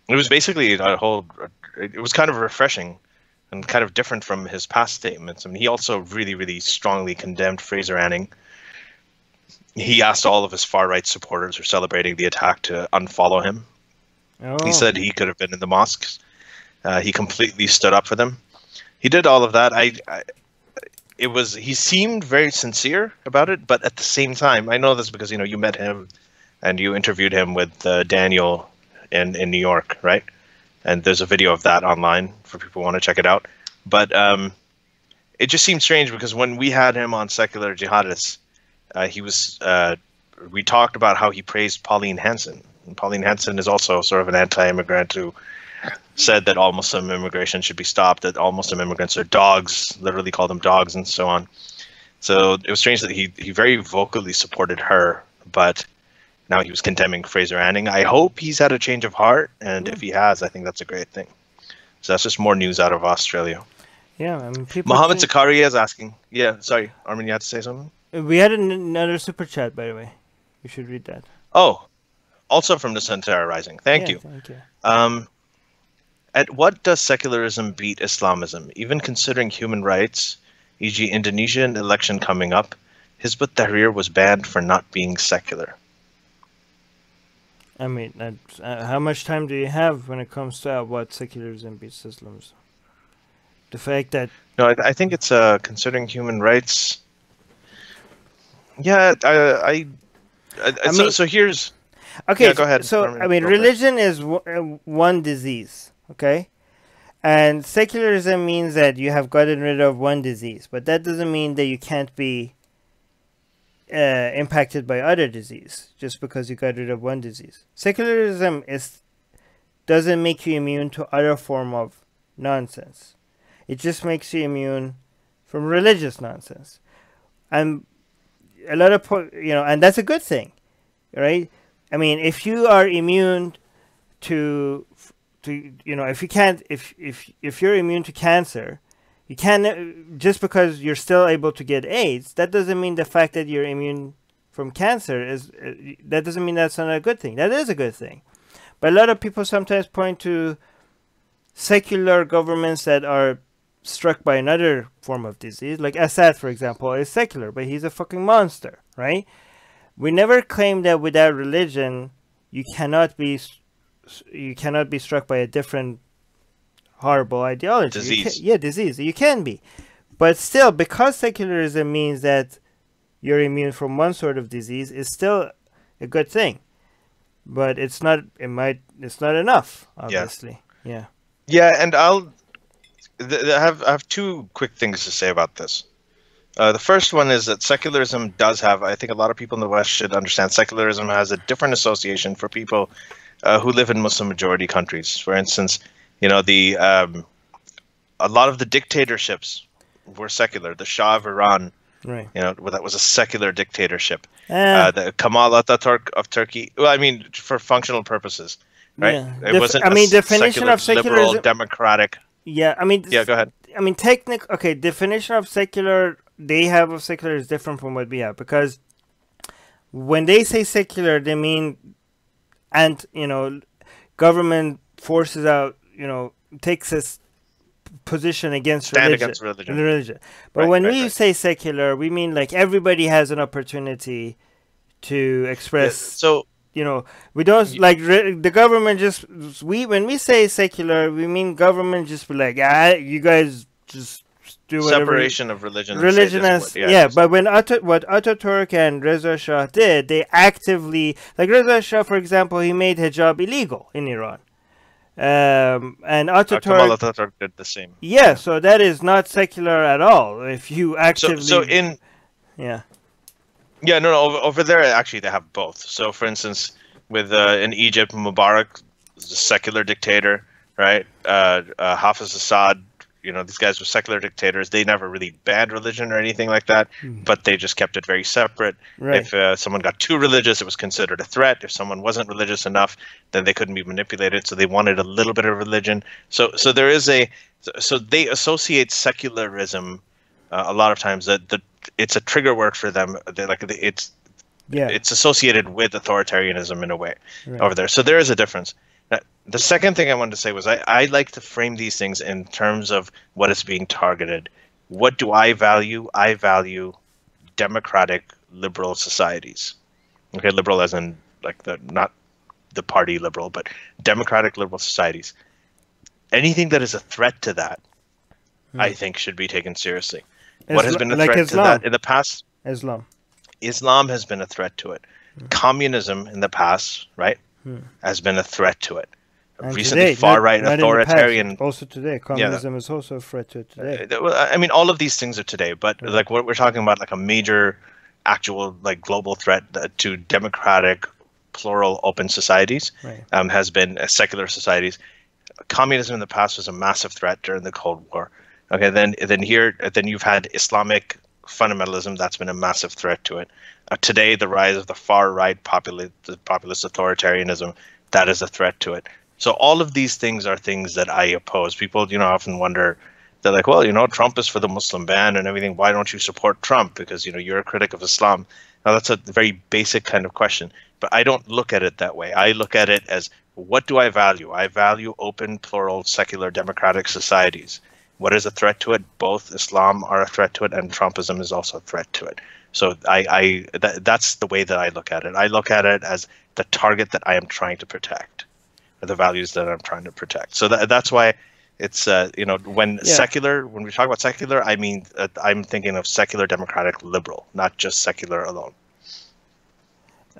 was basically it was kind of refreshing and kind of different from his past statements. I mean, he also really, really strongly condemned Fraser Anning. He asked all of his far-right supporters who are celebrating the attack to unfollow him. He said he could have been in the mosques. He completely stood up for them. He did all of that. He seemed very sincere about it, but at the same time, I know this because, you met him and you interviewed him with Daniel in New York, right? And there's a video of that online for people who want to check it out. But it just seemed strange because when we had him on Secular Jihadists, we talked about how he praised Pauline Hanson. And Pauline Hanson is also sort of an anti-immigrant who said that all Muslim immigration should be stopped, that all Muslim immigrants are dogs, literally called them dogs and so on. So it was strange that he very vocally supported her, but now he was condemning Fraser Anning. I hope he's had a change of heart, and if he has, I think that's a great thing. So that's just more news out of Australia. Yeah, I mean, Mohammed Zakaria is asking. Yeah, sorry, Armin, you had to say something? We had another super chat, by the way. You should read that. Oh, also from the Centara Rising. Thank you. Thank you. At what does secularism beat Islamism? Even considering human rights, e.g. Indonesian election coming up, Hizb ut-Tahrir was banned for not being secular. I mean, how much time do you have when it comes to what secularism beats Islamism? The fact that... No, I think it's considering human rights. Yeah, so here's... Okay, yeah, go ahead. So, Armin, I mean, religion is one disease, okay? And secularism means that you have gotten rid of one disease, but that doesn't mean that you can't be impacted by other disease just because you got rid of one disease. Secularism doesn't make you immune to other form of nonsense. It just makes you immune from religious nonsense. And a lot of, and that's a good thing, right? I mean, if you are immune to if you're immune to cancer, you can't, just because you're still able to get AIDS, that doesn't mean the fact that you're immune from cancer that doesn't mean that's not a good thing. That is a good thing. But a lot of people sometimes point to secular governments that are struck by another form of disease, like Assad, for example, is secular, but he's a fucking monster, right? We never claim that without religion, you cannot be struck by a different horrible ideology. Disease. Disease. You can be. But still, because secularism means that you're immune from one sort of disease, is still a good thing. But it's not enough, obviously. Yeah. Yeah, and I have two quick things to say about this. The first one is that secularism does have, I think a lot of people in the West should understand, secularism has a different association for people who live in Muslim majority countries. For instance, a lot of the dictatorships were secular. The Shah of Iran, right? That was a secular dictatorship. The Kemal Atatürk of Turkey. Well, I mean, for functional purposes, right? Yeah. It wasn't. Definition of secularism, liberal, democratic. Yeah, I mean. Yeah, go ahead. I mean, definition of secular they have of secular is different from what we have, because when they say secular, they mean, and government forces out, takes a position against religion. But when we say secular, we mean like everybody has an opportunity to express. Yeah, we don't like the government when we say secular, we mean government just be like, you guys just do whatever. Separation of religion. But when what Ataturk and Reza Shah did, they actively, like Reza Shah, for example, he made hijab illegal in Iran. And Ataturk, Kemal Atatürk did the same. Yeah, so that is not secular at all. If you actively, over there actually they have both. So for instance, with in Egypt, Mubarak was a secular dictator, right? Hafiz Assad, these guys were secular dictators. They never really banned religion or anything like that, but they just kept it very separate. Right. If someone got too religious, it was considered a threat. If someone wasn't religious enough, then they couldn't be manipulated. So they wanted a little bit of religion. So there is so they associate secularism a lot of times that it's a trigger word for them. It's associated with authoritarianism in a way over there. So there is a difference. The second thing I wanted to say was I like to frame these things in terms of what is being targeted. What do I value? I value democratic liberal societies. Okay, liberal as in like not the party liberal, but democratic liberal societies. Anything that is a threat to that, I think should be taken seriously. What has been a threat to that in the past? Islam has been a threat to it. Communism in the past, right, has been a threat to it. And recently, today, far-right authoritarian. Also today, communism is also a threat to it today. I mean, all of these things are today, but like what we're talking about, like a major, actual, like global threat to democratic, plural, open societies, has been secular societies. Communism in the past was a massive threat during the Cold War. Okay, then you've had Islamic fundamentalism. That's been a massive threat to it. Today, the rise of the far-right populist authoritarianism, that is a threat to it. So all of these things are things that I oppose. People, often wonder, they're like, well, Trump is for the Muslim ban and everything. Why don't you support Trump? Because, you're a critic of Islam. Now, that's a very basic kind of question, but I don't look at it that way. I look at it as, what do I value? I value open, plural, secular, democratic societies. What is a threat to it? Both Islam are a threat to it, and Trumpism is also a threat to it. So that's the way that I look at it. I look at it as the target that I am trying to protect, or the values that I'm trying to protect. So that's why it's when secular, when we talk about secular, I mean I'm thinking of secular, democratic, liberal, not just secular alone.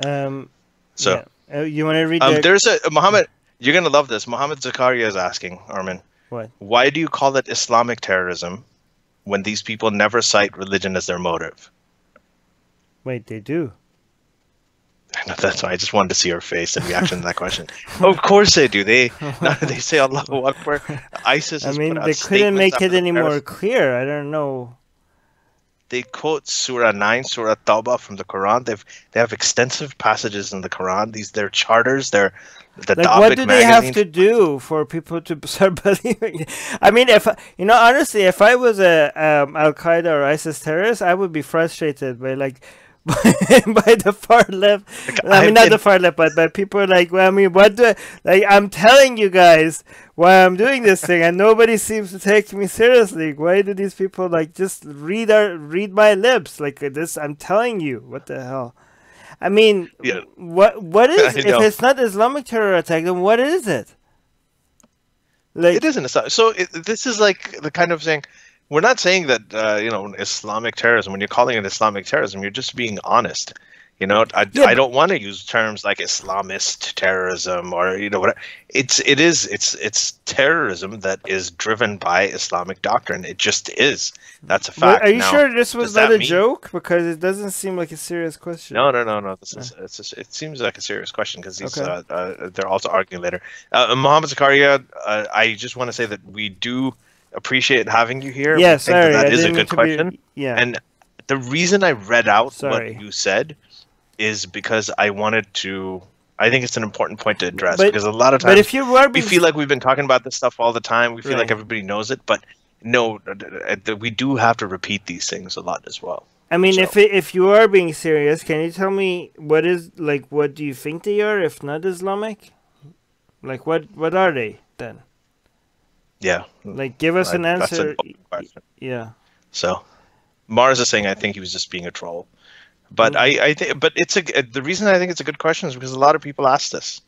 You want to read? There's a Muhammad. You're gonna love this. Muhammad Zakaria is asking, Armin, what? Why do you call it Islamic terrorism when these people never cite religion as their motive? Wait, they do. That's why I just wanted to see her face in reaction to that question. Of course they do. They say Allahu Akbar. ISIS. I mean, they couldn't make it any more clear. I don't know. They quote Surah 9, Surah Tawbah from the Quran. They have extensive passages in the Quran. They're charters. They're the like, what do they have to do for people to start believing? I mean, honestly, if I was a Al Qaeda or ISIS terrorist, I would be frustrated by by the far left. I mean, not the far left, but by people like, well, I mean, I'm telling you guys why I'm doing this thing, and nobody seems to take me seriously. Why do these people just read my lips like this? I'm telling you, what the hell? I mean, what is if it's not Islamic terror attack? Then what is it? It isn't Islamic. So this is like the kind of thing. We're not saying that Islamic terrorism. When you're calling it Islamic terrorism, you're just being honest. I don't want to use terms like Islamist terrorism or whatever. It's terrorism that is driven by Islamic doctrine. It just is. That's a fact. Are you sure this was not a joke? Because it doesn't seem like a serious question. No. It seems like a serious question because they're also arguing later. Muhammad Zakaria, I just want to say that we do appreciate having you here. Yeah, sorry. That is a good question. And the reason I read out what you said is because I think it's an important point to address, because a lot of times we feel like we've been talking about this stuff all the time. We feel like everybody knows it, but no, we do have to repeat these things a lot as well. I mean, if you are being serious, can you tell me what do you think they are, if not Islamic? Like, what are they then? Yeah. Like, give us an answer. That's a question. Yeah. So, Mars is saying, I think he was just being a troll. But I think, but the reason I think it's a good question is because a lot of people ask this.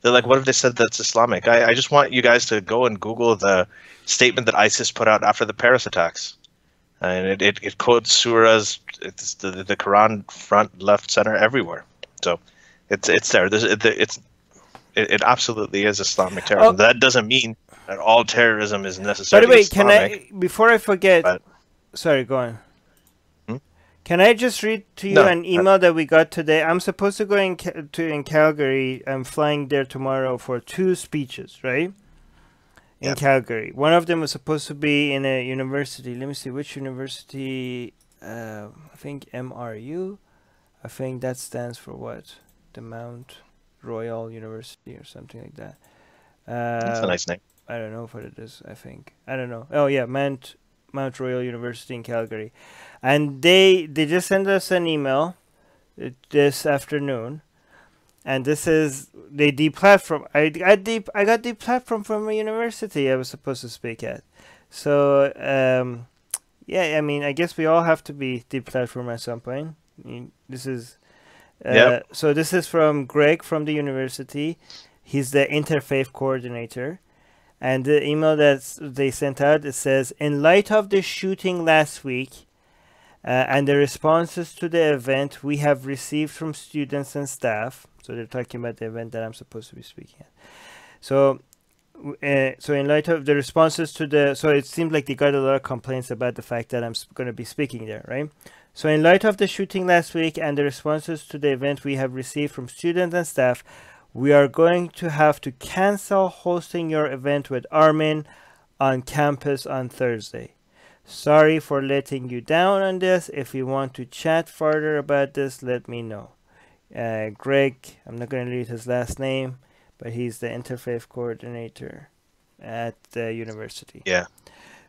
They're like, what if they said that's Islamic? I just want you guys to go and Google the statement that ISIS put out after the Paris attacks. And it quotes surahs, it's the Quran, front, left, center, everywhere. So it's there. It absolutely is Islamic terrorism. Oh. That doesn't mean that all terrorism is necessarily Islamic. Before I forget, sorry, go on. Can I just read to you an email that we got today? I'm supposed to go in Calgary. I'm flying there tomorrow for 2 speeches, right? In Calgary. One of them was supposed to be in a university. Let me see, which university? I think MRU. I think that stands for what? The Mount Royal University or something like that. That's a nice name. I don't know what it is, I think. I don't know. Oh, yeah, Mount Royal University in Calgary. And they just sent us an email this afternoon, and this is they deplatform. I got deplatformed from a university I was supposed to speak at. So I mean, I guess we all have to be deplatformed at some point. This is so this is from Greg from the university. He's the interfaith coordinator. And the email that they sent out, it says, in light of the shooting last week and the responses to the event we have received from students and staff, so they're talking about the event that I'm supposed to be speaking at. So in light of the responses to so it seems like they got a lot of complaints about the fact that I'm going to be speaking there, right? So in light of the shooting last week and the responses to the event we have received from students and staff, we are going to have to cancel hosting your event with Armin on campus on Thursday. Sorry for letting you down on this. If you want to chat further about this, let me know. Greg, I'm not going to read his last name, but he's the interfaith coordinator at the university. Yeah.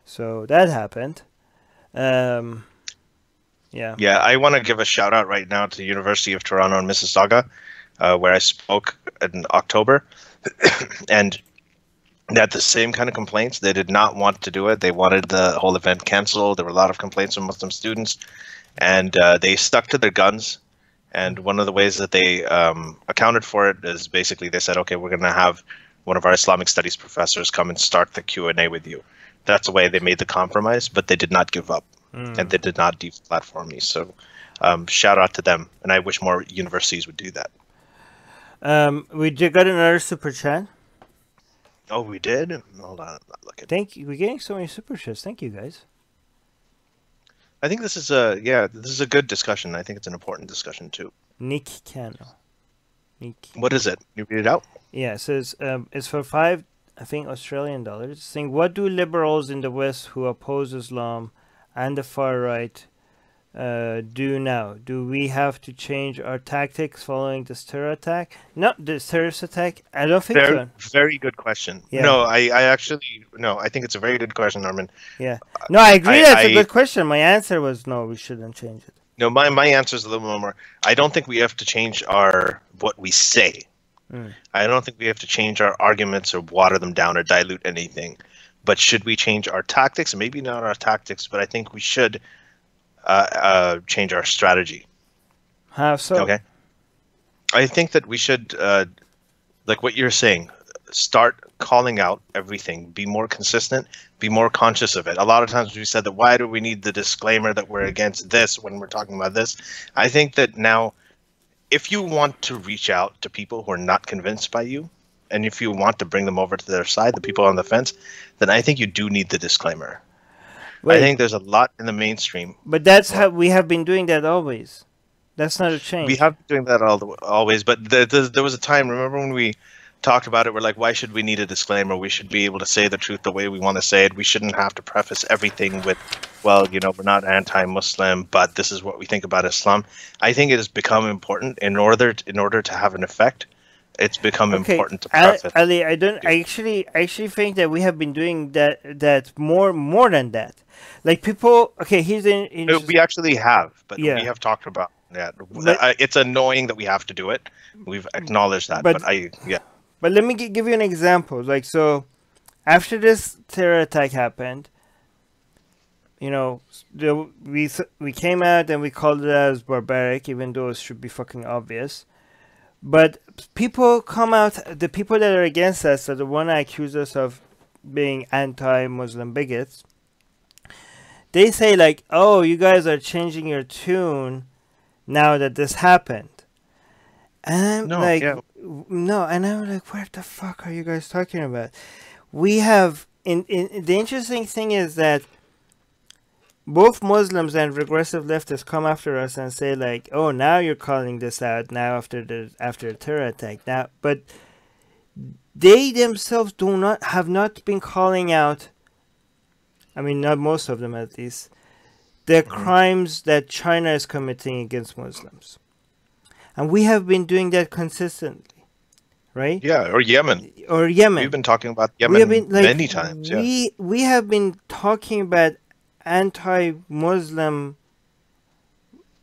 So that happened. Yeah. Yeah, I want to give a shout out right now to the University of Toronto and Mississauga, where I spoke in October, and they had the same kind of complaints. They did not want to do it. They wanted the whole event canceled. There were a lot of complaints from Muslim students, and they stuck to their guns. And one of the ways that they accounted for it is basically they said, okay, we're going to have one of our Islamic studies professors come and start the Q&A with you. That's the way they made the compromise, but they did not give up, and they did not deplatform me. So shout out to them, and I wish more universities would do that. We did got another super chat. Oh, we did? Hold on, I'm not looking. Thank you. We're getting so many super chats. Thank you, guys. I think this is a good discussion. I think it's an important discussion too. Nick Cano. Nick. What is it? You read it out? Yeah, it says it's for $5, I think, Australian dollars. Saying, what do liberals in the West who oppose Islam and the far right do now? Do we have to change our tactics following this terror attack? No, this terrorist attack? I don't think so. Very good question. Yeah. No, I think it's a very good question, Armin. Yeah. No, I agree that's a good question. My answer was no, we shouldn't change it. No, my answer is a little more. I don't think we have to change what we say. I don't think we have to change our arguments or water them down or dilute anything. But should we change our tactics? Maybe not our tactics, but I think we should change our strategy. How so? Okay. I think that we should, like what you're saying, start calling out everything. Be more consistent. Be more conscious of it. A lot of times we said that why do we need the disclaimer that we're against this when we're talking about this? I think that now, if you want to reach out to people who are not convinced by you, and if you want to bring them over to their side, the people on the fence, then I think you do need the disclaimer. Wait, I think there's a lot in the mainstream. But that's how we have been doing that always. That's not a change. We have been doing that always, but there was a time, remember when we talked about it, we're like, why should we need a disclaimer? We should be able to say the truth the way we want to say it. We shouldn't have to preface everything with, well, we're not anti-Muslim, but this is what we think about Islam. I think it has become important in order to have an effect. It's become important to preface. Ali, I actually think that we have been doing that more than that. Like people, okay, we actually have, but we have talked about that. It's annoying that we have to do it. We've acknowledged that, but But let me give you an example. Like, so after this terror attack happened, we came out and we called it as barbaric, even though it should be fucking obvious. But people come out, the people that are against us are the one that accuse us of being anti-Muslim bigots. They say like, oh, you guys are changing your tune now that this happened. And I'm no, and I'm like, what the fuck are you guys talking about? We have, the interesting thing is that both Muslims and regressive leftists come after us and say like, oh, now you're calling this out now after the terror attack. Now, but they themselves have not been calling out, I mean, not most of them at least, the crimes that China is committing against Muslims. And we have been doing that consistently, right? Yeah, or Yemen. We've been talking about Yemen many times. Yeah. We have been talking about anti-Muslim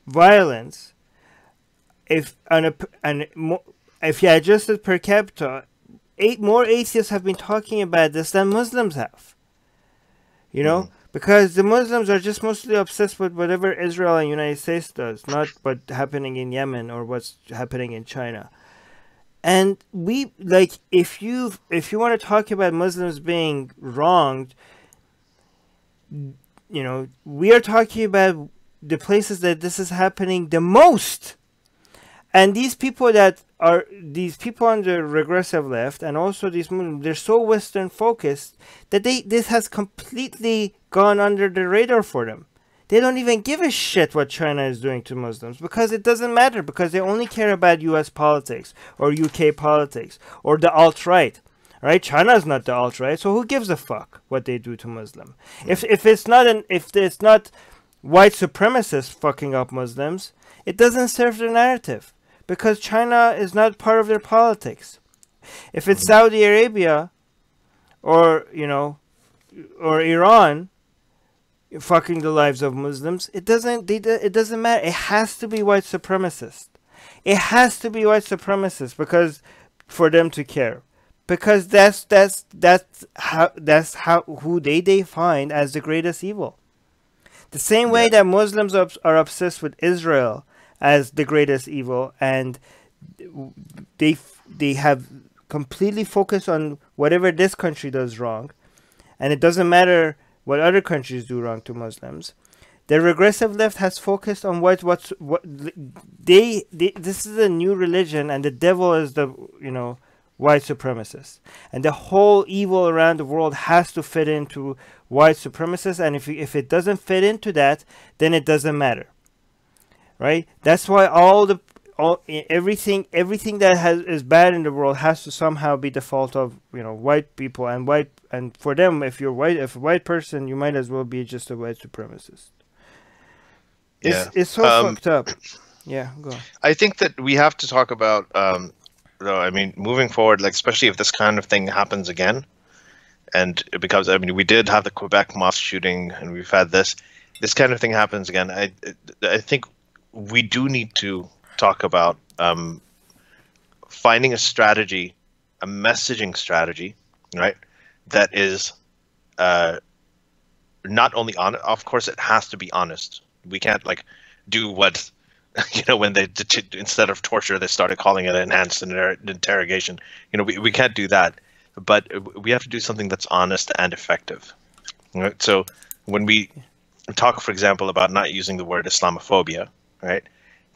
violence. If you adjust it per capita, more atheists have been talking about this than Muslims have. Because the Muslims are just mostly obsessed with whatever Israel and United States does, not what's happening in Yemen or what's happening in China. And we, like, if you want to talk about Muslims being wronged, we are talking about the places that this is happening the most. And these people on the regressive left, and also these Muslims, they're so Western focused that this has completely gone under the radar for them. They don't even give a shit what China is doing to Muslims because it doesn't matter, because they only care about US politics or UK politics or the alt-right. Right? China is not the alt-right, so who gives a fuck what they do to Muslim? If it's not white supremacists fucking up Muslims, it doesn't serve their narrative. Because China is not part of their politics. If it's Saudi Arabia or Iran, fucking the lives of Muslims. It doesn't matter. It has to be white supremacist. It has to be white supremacist because for them to care, because that's how who they define as the greatest evil. The same way that Muslims are obsessed with Israel as the greatest evil, and they have completely focused on whatever this country does wrong, and it doesn't matter what other countries do wrong to Muslims. The regressive left has focused on what they this is a new religion, and the devil is the white supremacists, and the whole evil around the world has to fit into white supremacists, and if it doesn't fit into that, then it doesn't matter, right? That's why everything that is bad in the world has to somehow be the fault of white people, and for them, if a white person, you might as well be just a white supremacist. It's so fucked up. Yeah, go on. I think that we have to talk about moving forward, like especially if this kind of thing happens again, and because we did have the Quebec mosque shooting, and we've had this kind of thing happens again. I think we do need to talk about finding a strategy, a messaging strategy, right? That is not only honest. Of course, it has to be honest. We can't do what when they instead of torture they started calling it enhanced interrogation. We can't do that, but we have to do something that's honest and effective. Right? So when we talk, for example, about not using the word Islamophobia, right?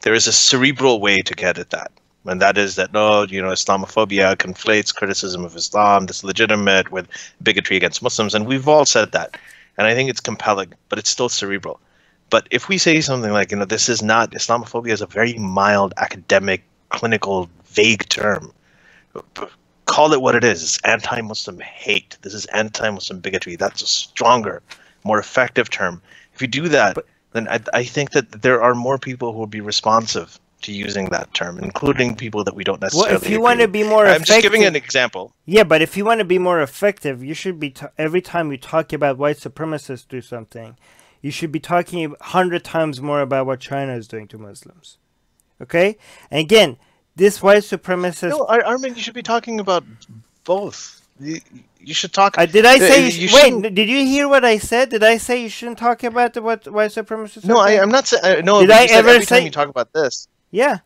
There is a cerebral way to get at that. And that is that, Islamophobia conflates criticism of Islam, that's legitimate, with bigotry against Muslims. And we've all said that. And I think it's compelling, but it's still cerebral. But if we say something like, this is not, Islamophobia is a very mild, academic, clinical, vague term. Call it what it is. It's anti-Muslim hate. This is anti-Muslim bigotry. That's a stronger, more effective term. If you do that, then I think that there are more people who will be responsive to using that term, including people that we don't necessarily Well, if you want to be more effective... I'm just giving an example. Yeah, but if you want to be more effective, you should be... every time you talk about white supremacists do something, you should be talking 100 times more about what China is doing to Muslims. Okay? And again, this white supremacist... No, Armin, you should be talking about both. You should talk... did I say... wait, did you hear what I said? Did I say you shouldn't talk about the white supremacists? No, I'm not saying... no, did I ever every say... time you talk about this... Yeah.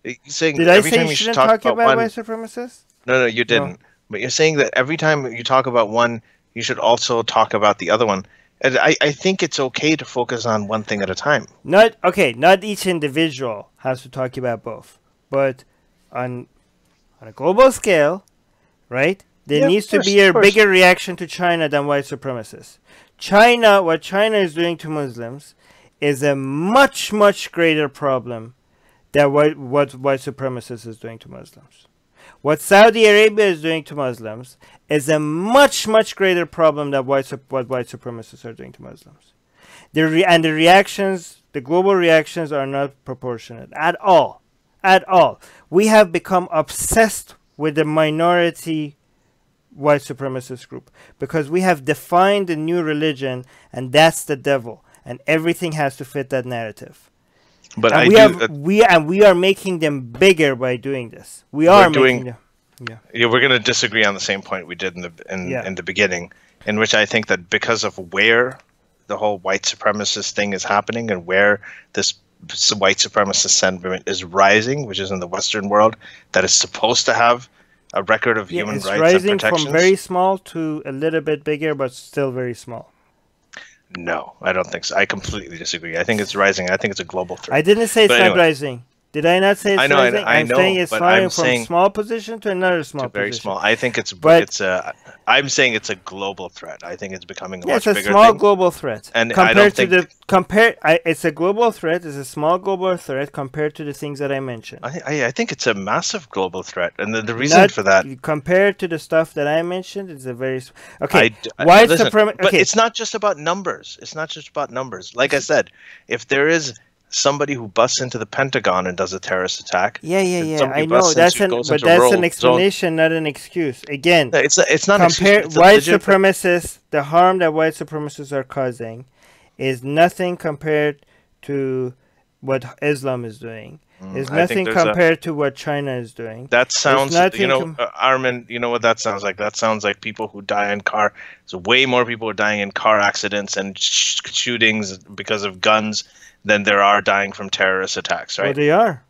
You're saying did I say you shouldn't talk about white supremacists? No, you didn't. No. But you're saying that every time you talk about one, you should also talk about the other one. And I think it's okay to focus on one thing at a time. Not each individual has to talk about both. But on a global scale, right, there needs to be a bigger reaction to China than white supremacists. What China is doing to Muslims is a much, much greater problem than what white supremacists is doing to Muslims. What Saudi Arabia is doing to Muslims is a much, much greater problem than what white supremacists are doing to Muslims. The global reactions are not proportionate at all. At all. We have become obsessed with the minority white supremacist group because we have defined a new religion, and that's the devil, and everything has to fit that narrative. But we are making them bigger by doing this. We're going to disagree on the same point we did in the beginning, in which I think that because of where the whole white supremacist thing is happening and where this white supremacist sentiment is rising, which is in the Western world, that is supposed to have a record of human rights and protections. It's rising from very small to a little bit bigger, but still very small. No, I don't think so. I completely disagree. I think it's rising. I think it's a global threat. I didn't say it's not rising. Did I not say it's rising? I'm saying it's flying from small position to another small very position. Small. I think I'm saying it's a global threat. I think it's becoming a much bigger thing. It's a small global threat. And it's a global threat. It's a small global threat compared to the things that I mentioned. I think it's a massive global threat, and the reason for that, compared to the stuff that I mentioned, it's a very okay. But it's not just about numbers. It's not just about numbers. Like I said, if there is somebody who busts into the Pentagon and does a terrorist attack. Yeah. I know that's an explanation, not an excuse. Again, it's not compare white supremacists. The harm that white supremacists are causing is nothing compared to what Islam is doing. Is nothing compared to what China is doing. That sounds, Armin, you know what that sounds like? That sounds like people who die in car. So way more people are dying in car accidents and shootings because of guns than there are dying from terrorist attacks, right? Well, they are.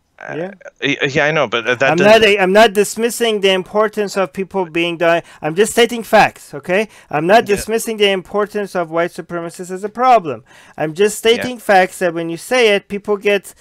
Yeah, I know, but I'm not dismissing the importance of people being dying. I'm just stating facts, okay? I'm not dismissing the importance of white supremacists as a problem. I'm just stating facts that when you say it, people get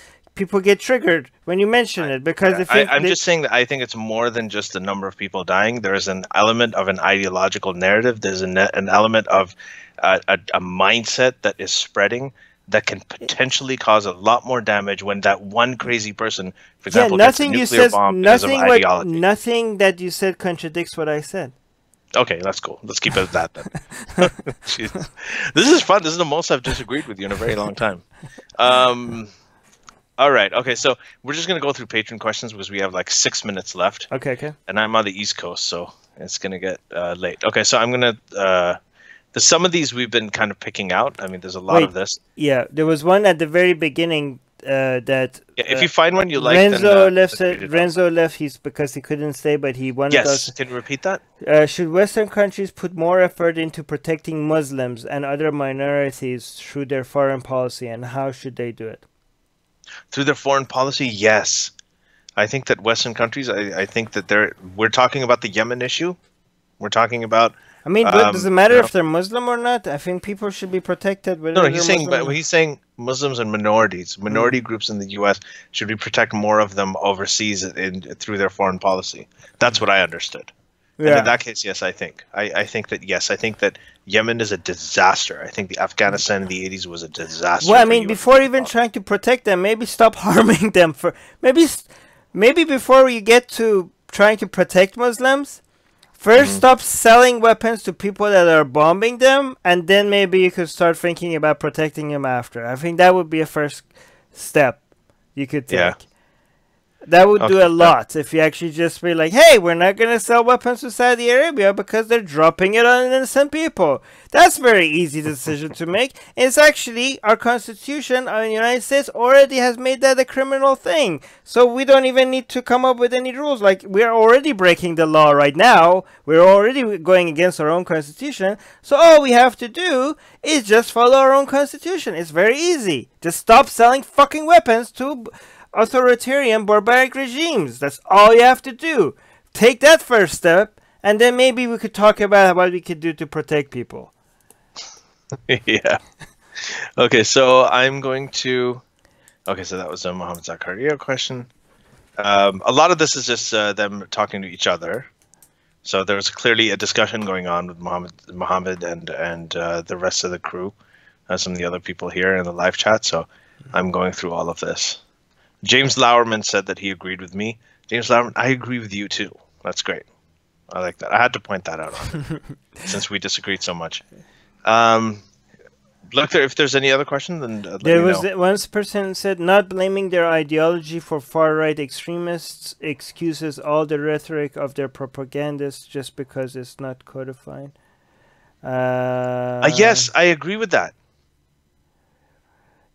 triggered when you mention it, because I'm just saying that I think it's more than just the number of people dying. There is an element of an ideological narrative. There's an element of a mindset that is spreading that can potentially cause a lot more damage when that one crazy person, for example, gets a nuclear bomb because of ideology. Nothing that you said contradicts what I said. Okay, that's cool. Let's keep it at that then. This is fun. This is the most I've disagreed with you in a very long time. All right. Okay. So we're just going to go through patron questions because we have like 6 minutes left. Okay. And I'm on the East Coast, so it's going to get late. Okay. So I'm going to, some of these we've been kind of picking out. I mean, there's a lot of this. Yeah. There was one at the very beginning that. If you find one you like, Renzo left because he couldn't stay, but he wanted us. Yes. Can you repeat that? Should Western countries put more effort into protecting Muslims and other minorities through their foreign policy, and how should they do it? Through their foreign policy, yes. I think that Western countries, I think that we're talking about the Yemen issue. We're talking about. I mean, does it matter if they're Muslim or not? I think people should be protected. No, he's saying Muslims and minority groups in the U.S. should we protect more of them overseas through their foreign policy. That's what I understood. Yeah. And in that case, yes, I think that Yemen is a disaster. I think the Afghanistan in the 80s was a disaster. Well, I mean, before even trying to protect them, maybe stop harming them. Maybe before you get to trying to protect Muslims, first stop selling weapons to people that are bombing them, and then maybe you could start thinking about protecting them after. I think that would be a first step you could take. Yeah. That would do a lot if you actually just be like, hey, we're not going to sell weapons to Saudi Arabia because they're dropping it on innocent people. That's a very easy decision to make. It's actually our Constitution in the United States already has made that a criminal thing. So we don't even need to come up with any rules. Like, we're already breaking the law right now. We're already going against our own Constitution. So all we have to do is just follow our own Constitution. It's very easy. Just stop selling fucking weapons to authoritarian barbaric regimes. That's all you have to do. Take that first step, and then maybe we could talk about what we could do to protect people. Yeah. Okay, so I'm going to. Okay, so that was a Mohammed Zakaria question. A lot of this is just them talking to each other. So there was clearly a discussion going on with Mohammed and the rest of the crew, some of the other people here in the live chat. So I'm going through all of this. James Lowerman said that he agreed with me. James Lowerman, I agree with you too. That's great. I like that. I had to point that out since we disagreed so much. Look there. If there's any other question, then there was one person said not blaming their ideology for far-right extremists excuses all the rhetoric of their propagandists just because it's not codified. Yes, I agree with that.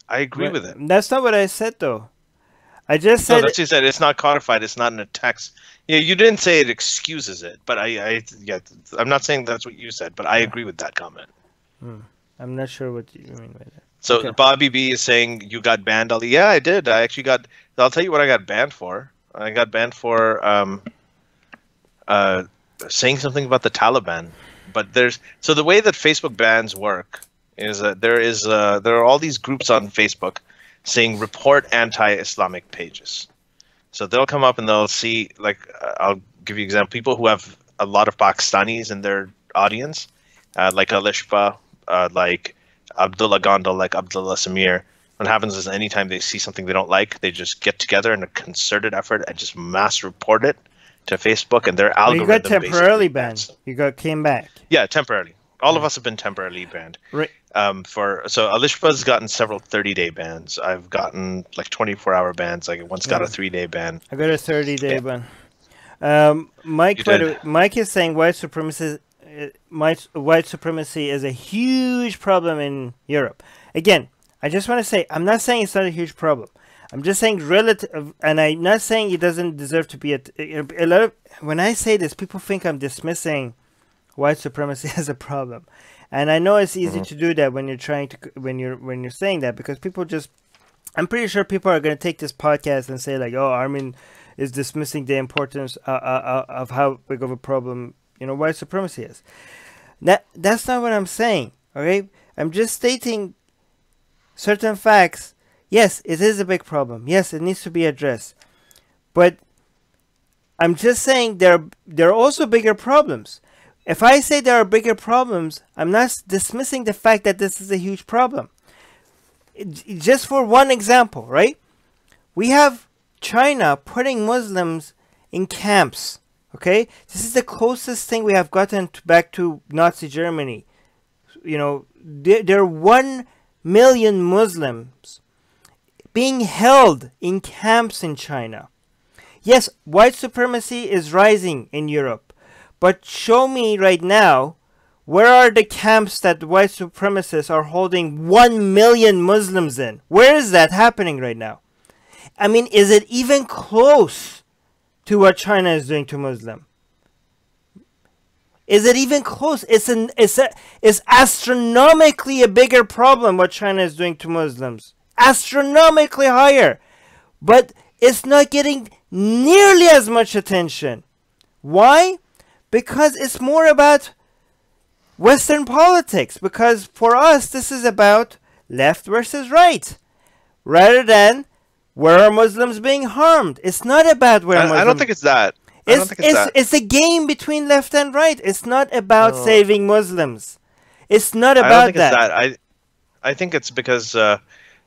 I agree with it. That's not what I said, though. I just said. No, that's what you said. It's not codified. It's not in a text. Yeah, you didn't say it excuses it, but I'm not saying that's what you said, but I agree with that comment. I'm not sure what you mean by that. So okay. Bobby B is saying you got banned, Ali. Yeah, I did. I actually got. I'll tell you what I got banned for. I got banned for saying something about the Taliban. But so the way that Facebook bans work is that there are all these groups on Facebook saying report anti-Islamic pages. So they'll come up and they'll see, like, I'll give you an example. People who have a lot of Pakistanis in their audience, like Alishba, like Abdullah Gondal, like Abdullah Samir. What happens is anytime they see something they don't like, they just get together in a concerted effort and just mass report it to Facebook, and their algorithm. You got temporarily banned. You came back. Yeah, temporarily. All of us have been temporarily banned. Right. So Alishba's gotten several 30-day bans. I've gotten like 24-hour bans. Like once got a 3-day ban. I got a 30-day ban. Mike is saying white supremacy is a huge problem in Europe. again, I just want to say, I'm not saying it's not a huge problem. I'm just saying relative, and I'm not saying it doesn't deserve to be a lot of. When I say this, people think I'm dismissing white supremacy as a problem, and I know it's easy to do that when you're trying to when you're saying that, because people just. I'm pretty sure people are going to take this podcast and say like, "Oh, Armin is dismissing the importance of how big of a problem white supremacy is." That's not what I'm saying. Okay, I'm just stating certain facts. Yes, it is a big problem. Yes, it needs to be addressed. But I'm just saying there are also bigger problems. If I say there are bigger problems, I'm not dismissing the fact that this is a huge problem. Just for one example, right? We have China putting Muslims in camps. Okay? This is the closest thing we have gotten back to Nazi Germany. There are 1 million Muslims being held in camps in China. Yes, white supremacy is rising in Europe, but show me right now, where are the camps that white supremacists are holding 1 million Muslims in? Where is that happening right now? I mean, is it even close to what China is doing to Muslims? Is it even close? It's astronomically a bigger problem what China is doing to Muslims. Astronomically higher. But it's not getting nearly as much attention. Why? Because it's more about Western politics. Because for us, this is about left versus right. Rather than where are Muslims being harmed. It's not about where Muslims... I don't think it's that. It's a game between left and right. It's not about saving Muslims. It's not about I don't think it's that. I think it's because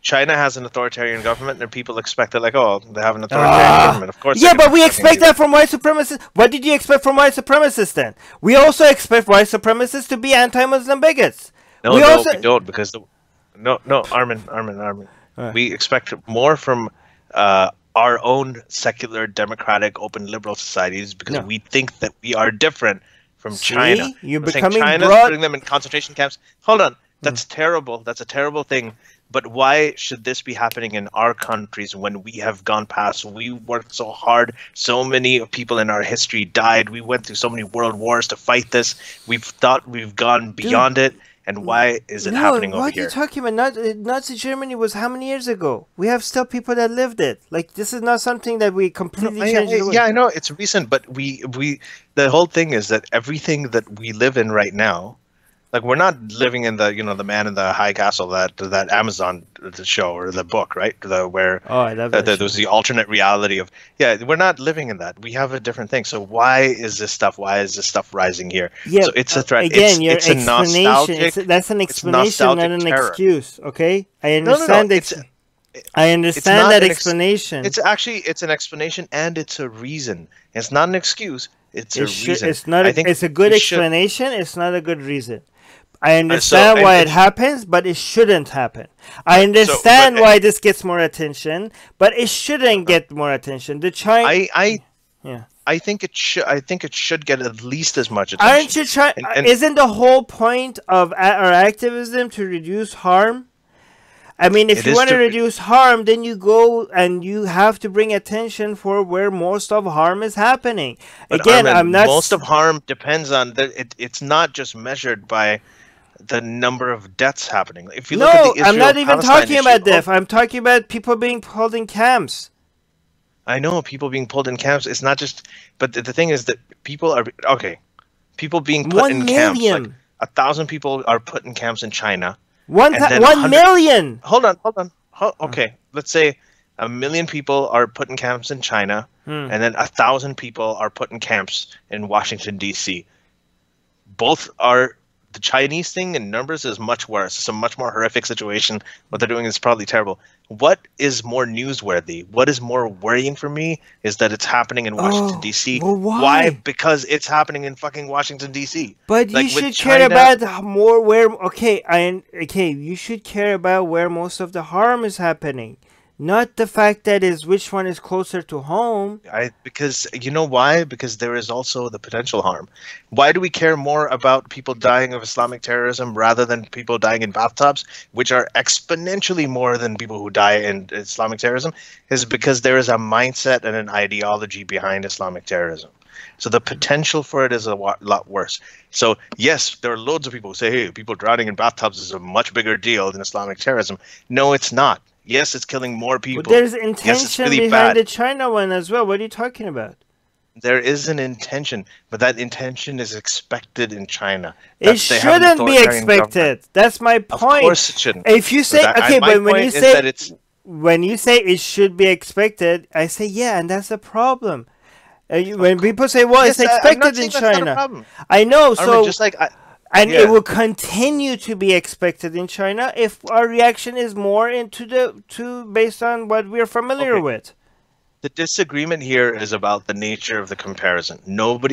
China has an authoritarian government, and people expect it like, oh, they have an authoritarian government. Of course. Yeah, but we expect that from white supremacists. What did you expect from white supremacists then? We also expect white supremacists to be anti-Muslim bigots. No, we don't, because Armin. Right. We expect more from our own secular, democratic, open, liberal societies, because we think that we are different from China. You're becoming China's putting them in concentration camps. Hold on. That's terrible. That's a terrible thing. But why should this be happening in our countries when we have gone past? We worked so hard. So many people in our history died. We went through so many world wars to fight this. We've thought we've gone beyond it. And why is it happening over here? What are you talking about? Nazi Germany was how many years ago? We have still people that lived it. Like, this is not something that we completely changed. Yeah, I know. It's recent. But the whole thing is that everything that we live in right now, like, we're not living in the the man in the high castle that Amazon show or the book, right? I love that. There was the alternate reality of we're not living in that. We have a different thing. So why is this stuff rising here? Yeah, so it's a threat. Again, it's a nostalgic. That's an explanation, not an excuse. Okay, I understand. No. I understand that explanation. It's an explanation and it's a reason. It's not an excuse. It's a reason. It's not. It's a good explanation. It's not a good reason. I understand why it happens, but it shouldn't happen. I understand why this gets more attention, but it shouldn't get more attention. I think it should. I think it should get at least as much attention. Aren't you trying? Isn't the whole point of our activism to reduce harm? I mean, if you want to reduce harm, then you go and you have to bring attention for where most of harm is happening. Again, Armin, I'm not. Most of harm depends on it's not just measured by the number of deaths happening. If you look at the Israel-Palestine I'm not even talking about issue, death. I'm talking about people being pulled in camps. I know people being pulled in camps. It's not just, but the thing is that people are people being put in camps. Like 1,000 people are put in camps in China. 1 million. Hold on. Okay, let's say 1 million people are put in camps in China, and then 1,000 people are put in camps in Washington D.C. Both are. The Chinese thing in numbers is much worse. It's a much more horrific situation. What they're doing is probably terrible. What is more newsworthy? What is more worrying for me is that it's happening in Washington, D.C. Well, why? Why? Because it's happening in fucking Washington, D.C. But you should care about more where... Okay, you should care about where most of the harm is happening. Not the fact that is which one is closer to home. Because you know why? Because there is also the potential harm. Why do we care more about people dying of Islamic terrorism rather than people dying in bathtubs, which are exponentially more than people who die in Islamic terrorism? Is because there is a mindset and an ideology behind Islamic terrorism. So the potential for it is a lot worse. So yes, there are loads of people who say, hey, people drowning in bathtubs is a much bigger deal than Islamic terrorism. No, it's not. Yes, it's killing more people. But there's intention behind the China one as well. What are you talking about? There is an intention, but that intention is expected in China. It shouldn't be expected. That's my point. Of course it shouldn't. If you say, okay, but when you say it should be expected, I say, yeah, and that's a problem. When people say, well, it's expected in China. I know, so... Just like and it will continue to be expected in China if our reaction is more based on what we're familiar with. The disagreement here is about the nature of the comparison.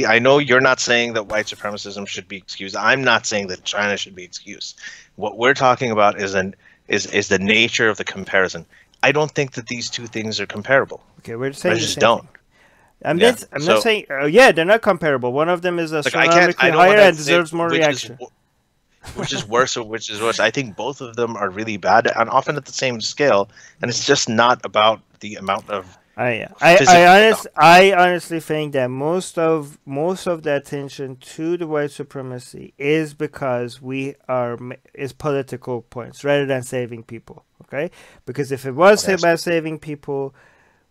I know you're not saying that white supremacism should be excused. I'm not saying that China should be excused. What we're talking about is the nature of the comparison. I don't think that these two things are comparable. Okay, we're saying I just don't. I'm not saying, they're not comparable. One of them is astronomically higher and deserves more reaction. Which is worse or which is worse. I think both of them are really bad and often at the same scale. And it's just not about the amount of... I honestly think that most of the attention to the white supremacy is because is political points rather than saving people. Okay? Because if it was about saving people,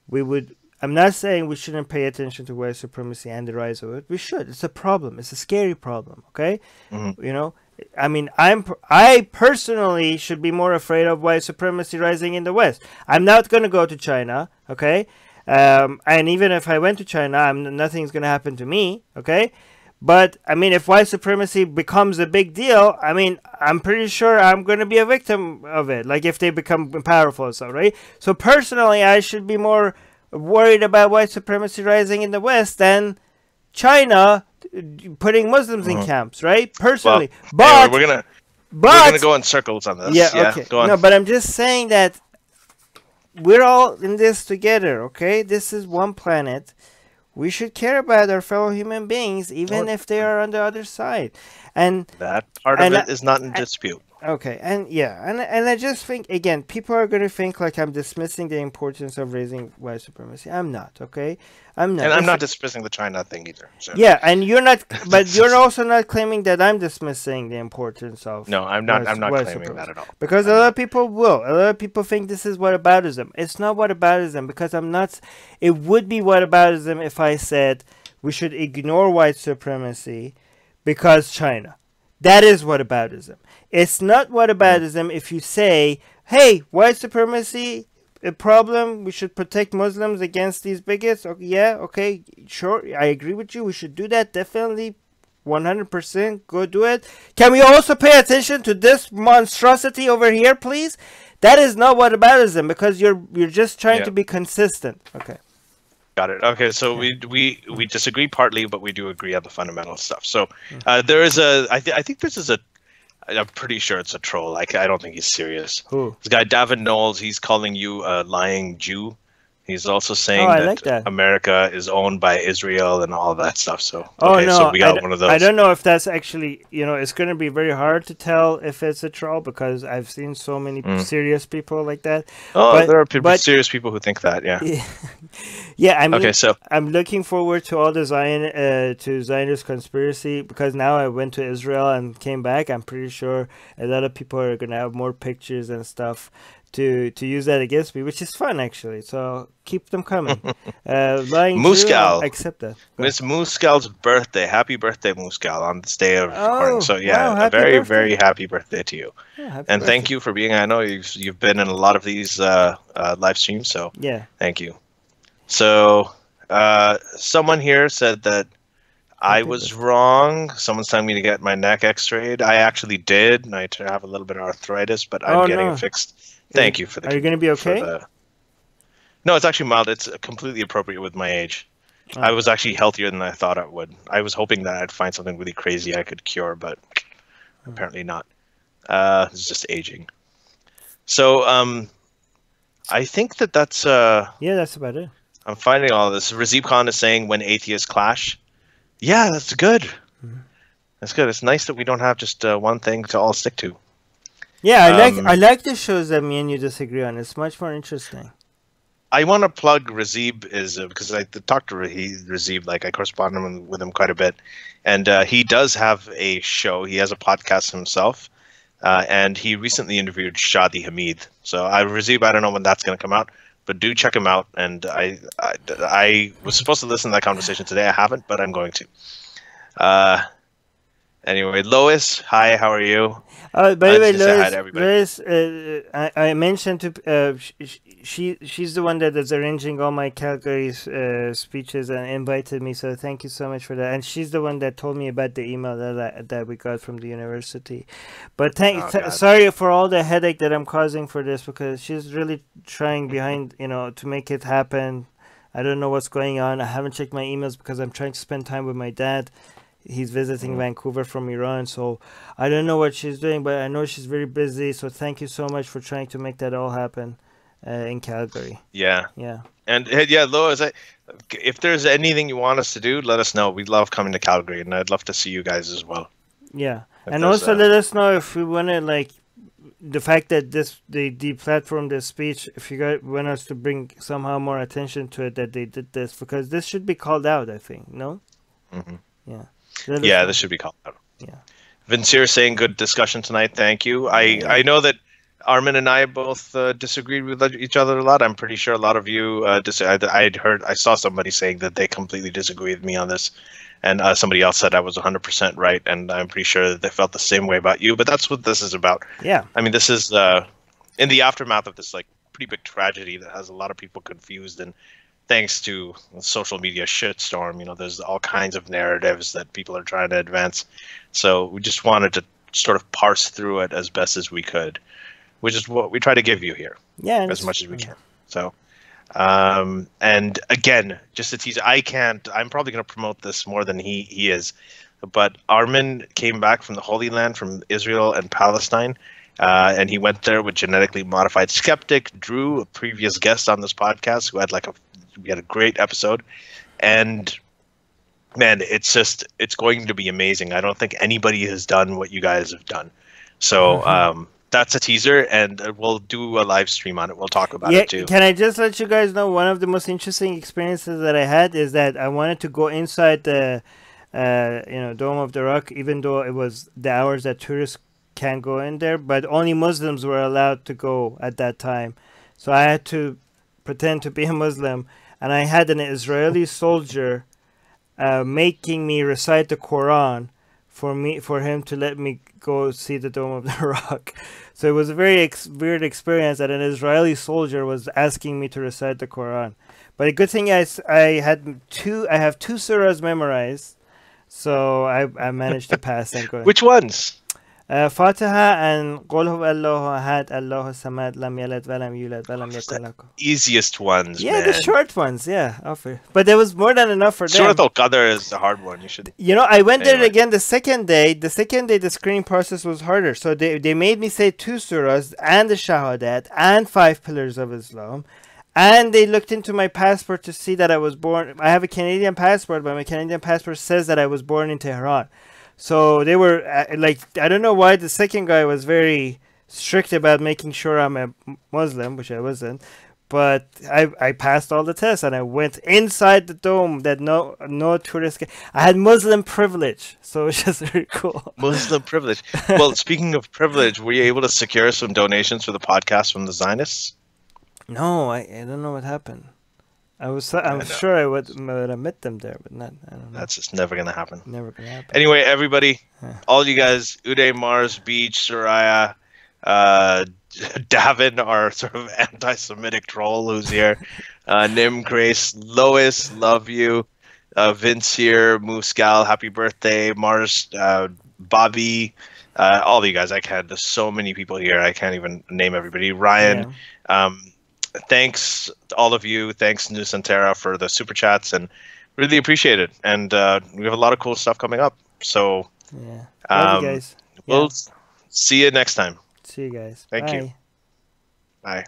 we would... I'm not saying we shouldn't pay attention to white supremacy and the rise of it. We should. It's a problem. It's a scary problem. Okay, you know. I mean, I personally should be more afraid of white supremacy rising in the West. I'm not going to go to China. Okay, and even if I went to China, nothing's going to happen to me. Okay, but I mean, if white supremacy becomes a big deal, I mean, I'm pretty sure I'm going to be a victim of it. Like if they become powerful and stuff, right? So personally, I should be more worried about white supremacy rising in the West than China putting Muslims in camps, right? Personally, well, anyway, we're gonna go in circles on this. Yeah, okay. Go on. No, but I'm just saying that we're all in this together. Okay, this is one planet. We should care about our fellow human beings, even if they are on the other side. And that part of it is not in dispute. Okay, and I just think, again, people are going to think like I'm dismissing the importance of raising white supremacy. I'm not, okay? I'm not. And I'm not dismissing the China thing either. So. Yeah, and you're not, but you're also not claiming that I'm dismissing the importance of No, I'm not claiming that at all. Because a lot of people will. A lot of people think this is whataboutism. It's not whataboutism because it would be whataboutism if I said we should ignore white supremacy because China. That is whataboutism. It's not whataboutism if you say, hey, white supremacy, a problem, we should protect Muslims against these bigots. Okay, yeah, okay, sure, I agree with you. We should do that, definitely, 100%, go do it. Can we also pay attention to this monstrosity over here, please? That is not whataboutism because you're just trying to be consistent. Okay. Got it. Okay, so we disagree partly, but we do agree on the fundamental stuff. So there is I think this is I'm pretty sure it's a troll. I don't think he's serious. Who? This guy, Davin Knowles, he's calling you a lying Jew. He's also saying that America is owned by Israel and all that stuff. So, so we got one of those. I don't know if that's actually, it's going to be very hard to tell if it's a troll because I've seen so many serious people like that. Oh, there are serious people who think that, yeah. Yeah, I'm looking forward to all the Zionist conspiracy because now I went to Israel and came back. I'm pretty sure a lot of people are going to have more pictures and stuff to use that against me, which is fun actually. So keep them coming. Muskal, accept that. Miss Muskal's birthday. Happy birthday, Muskal, on this day of recording. So yeah, a very very happy birthday to you. Yeah, and thank you for being. I know you've been in a lot of these live streams. So yeah, thank you. So someone here said that I was wrong. Someone's telling me to get my neck x-rayed. I actually did, and I have a little bit of arthritis, but I'm getting it fixed. Thank you for the. Are you going to be okay? No, it's actually mild. It's completely appropriate with my age. Oh. I was actually healthier than I thought I would. I was hoping that I'd find something really crazy I could cure, but apparently not. It's just aging. So I think that's yeah, that's about it. I'm finding all this. Razib Khan is saying when atheists clash. Yeah, that's good. That's good. It's nice that we don't have just one thing to all stick to. Yeah, I like the shows that me and you disagree on. It's much more interesting. I want to plug Razib because I talked to Razib, like I correspond with him quite a bit, and he does have a show. He has a podcast himself, and he recently interviewed Shadi Hamid. So Razib, I don't know when that's going to come out, but do check him out. And I was supposed to listen to that conversation today. I haven't, but I'm going to. Anyway, Lois, hi, how are you? By the way, Lois, I mentioned to she's the one that is arranging all my Calgary speeches and invited me. So thank you so much for that. And she's the one that told me about the email that we got from the university. But sorry for all the headache that I'm causing for this, because she's really trying behind, to make it happen. I don't know what's going on. I haven't checked my emails because I'm trying to spend time with my dad. He's visiting Vancouver from Iran, so I don't know what she's doing, but I know she's very busy. So thank you so much for trying to make that all happen in Calgary. Yeah. And Lois, if there's anything you want us to do, let us know. We love coming to Calgary, and I'd love to see you guys as well. Yeah, and also let us know if we want to, the fact that they deplatformed this speech, if you guys want us to bring somehow more attention to it, that they did this, because this should be called out, I think. No. Yeah. This should be called out. Yeah. Vincere saying good discussion tonight. Thank you. I know that Armin and I both disagreed with each other a lot. I'm pretty sure a lot of you I saw somebody saying that they completely disagree with me on this, and somebody else said I was 100% right, and I'm pretty sure that they felt the same way about you. But that's what this is about. Yeah. I mean, this is in the aftermath of this pretty big tragedy that has a lot of people confused, and thanks to social media shitstorm, there's all kinds of narratives that people are trying to advance. So we just wanted to sort of parse through it as best as we could, which is what we try to give you here. Yeah, as much as we can. So, and again, just a teaser. I'm probably going to promote this more than he is, but Armin came back from the Holy Land, from Israel and Palestine. And he went there with genetically modified skeptic Drew, a previous guest on this podcast, who had we had a great episode, and man, it's going to be amazing. I don't think anybody has done what you guys have done. So that's a teaser, and we'll do a live stream on it. We'll talk about it too. Can I just let you guys know, one of the most interesting experiences that I had is that I wanted to go inside the Dome of the Rock, even though it was the hours that tourists can't go in there, but only Muslims were allowed to go at that time. So I had to pretend to be a Muslim, and I had an Israeli soldier making me recite the Quran for him to let me go see the Dome of the Rock. So it was a very weird experience that an Israeli soldier was asking me to recite the Quran. But a good thing is I have two surahs memorized, so I managed to pass and go. Which ones? Fatiha and Qul huwallahu ahad, Allahu samad, lam yalid walam yulad walam yakul lahu. Easiest ones, man. The short ones, but there was more than enough for them. Surat al-Qadr is the hard one. You should. I went there again the second day. The second day, the screening process was harder. So they made me say 2 surahs and the Shahadat and 5 pillars of Islam. And they looked into my passport to see that I was born. I have a Canadian passport, but my Canadian passport says that I was born in Tehran. So they were I don't know why the second guy was very strict about making sure I'm a Muslim, which I wasn't. But I passed all the tests, and I went inside the dome that no tourists. I had Muslim privilege, so it's just very cool. Muslim privilege. Well, speaking of privilege, were you able to secure some donations for the podcast from the Zionists? No, I don't know what happened. I'm sure I would have met them there, but not. I don't know. That's just never gonna happen. Never gonna happen. Anyway, everybody, all you guys, Uday, Mars, Beach, Soraya, Davin, our sort of anti-Semitic troll who's here, Nim, Grace, Lois, love you, Vince here, Muscal, happy birthday, Mars, Bobby, all of you guys. There's so many people here. I can't even name everybody. Ryan. Thanks to all of you. Thanks to Santera for the super chats, and really appreciate it. And we have a lot of cool stuff coming up. So love you guys. We'll see you next time. See you guys. Thank Bye. you. Bye.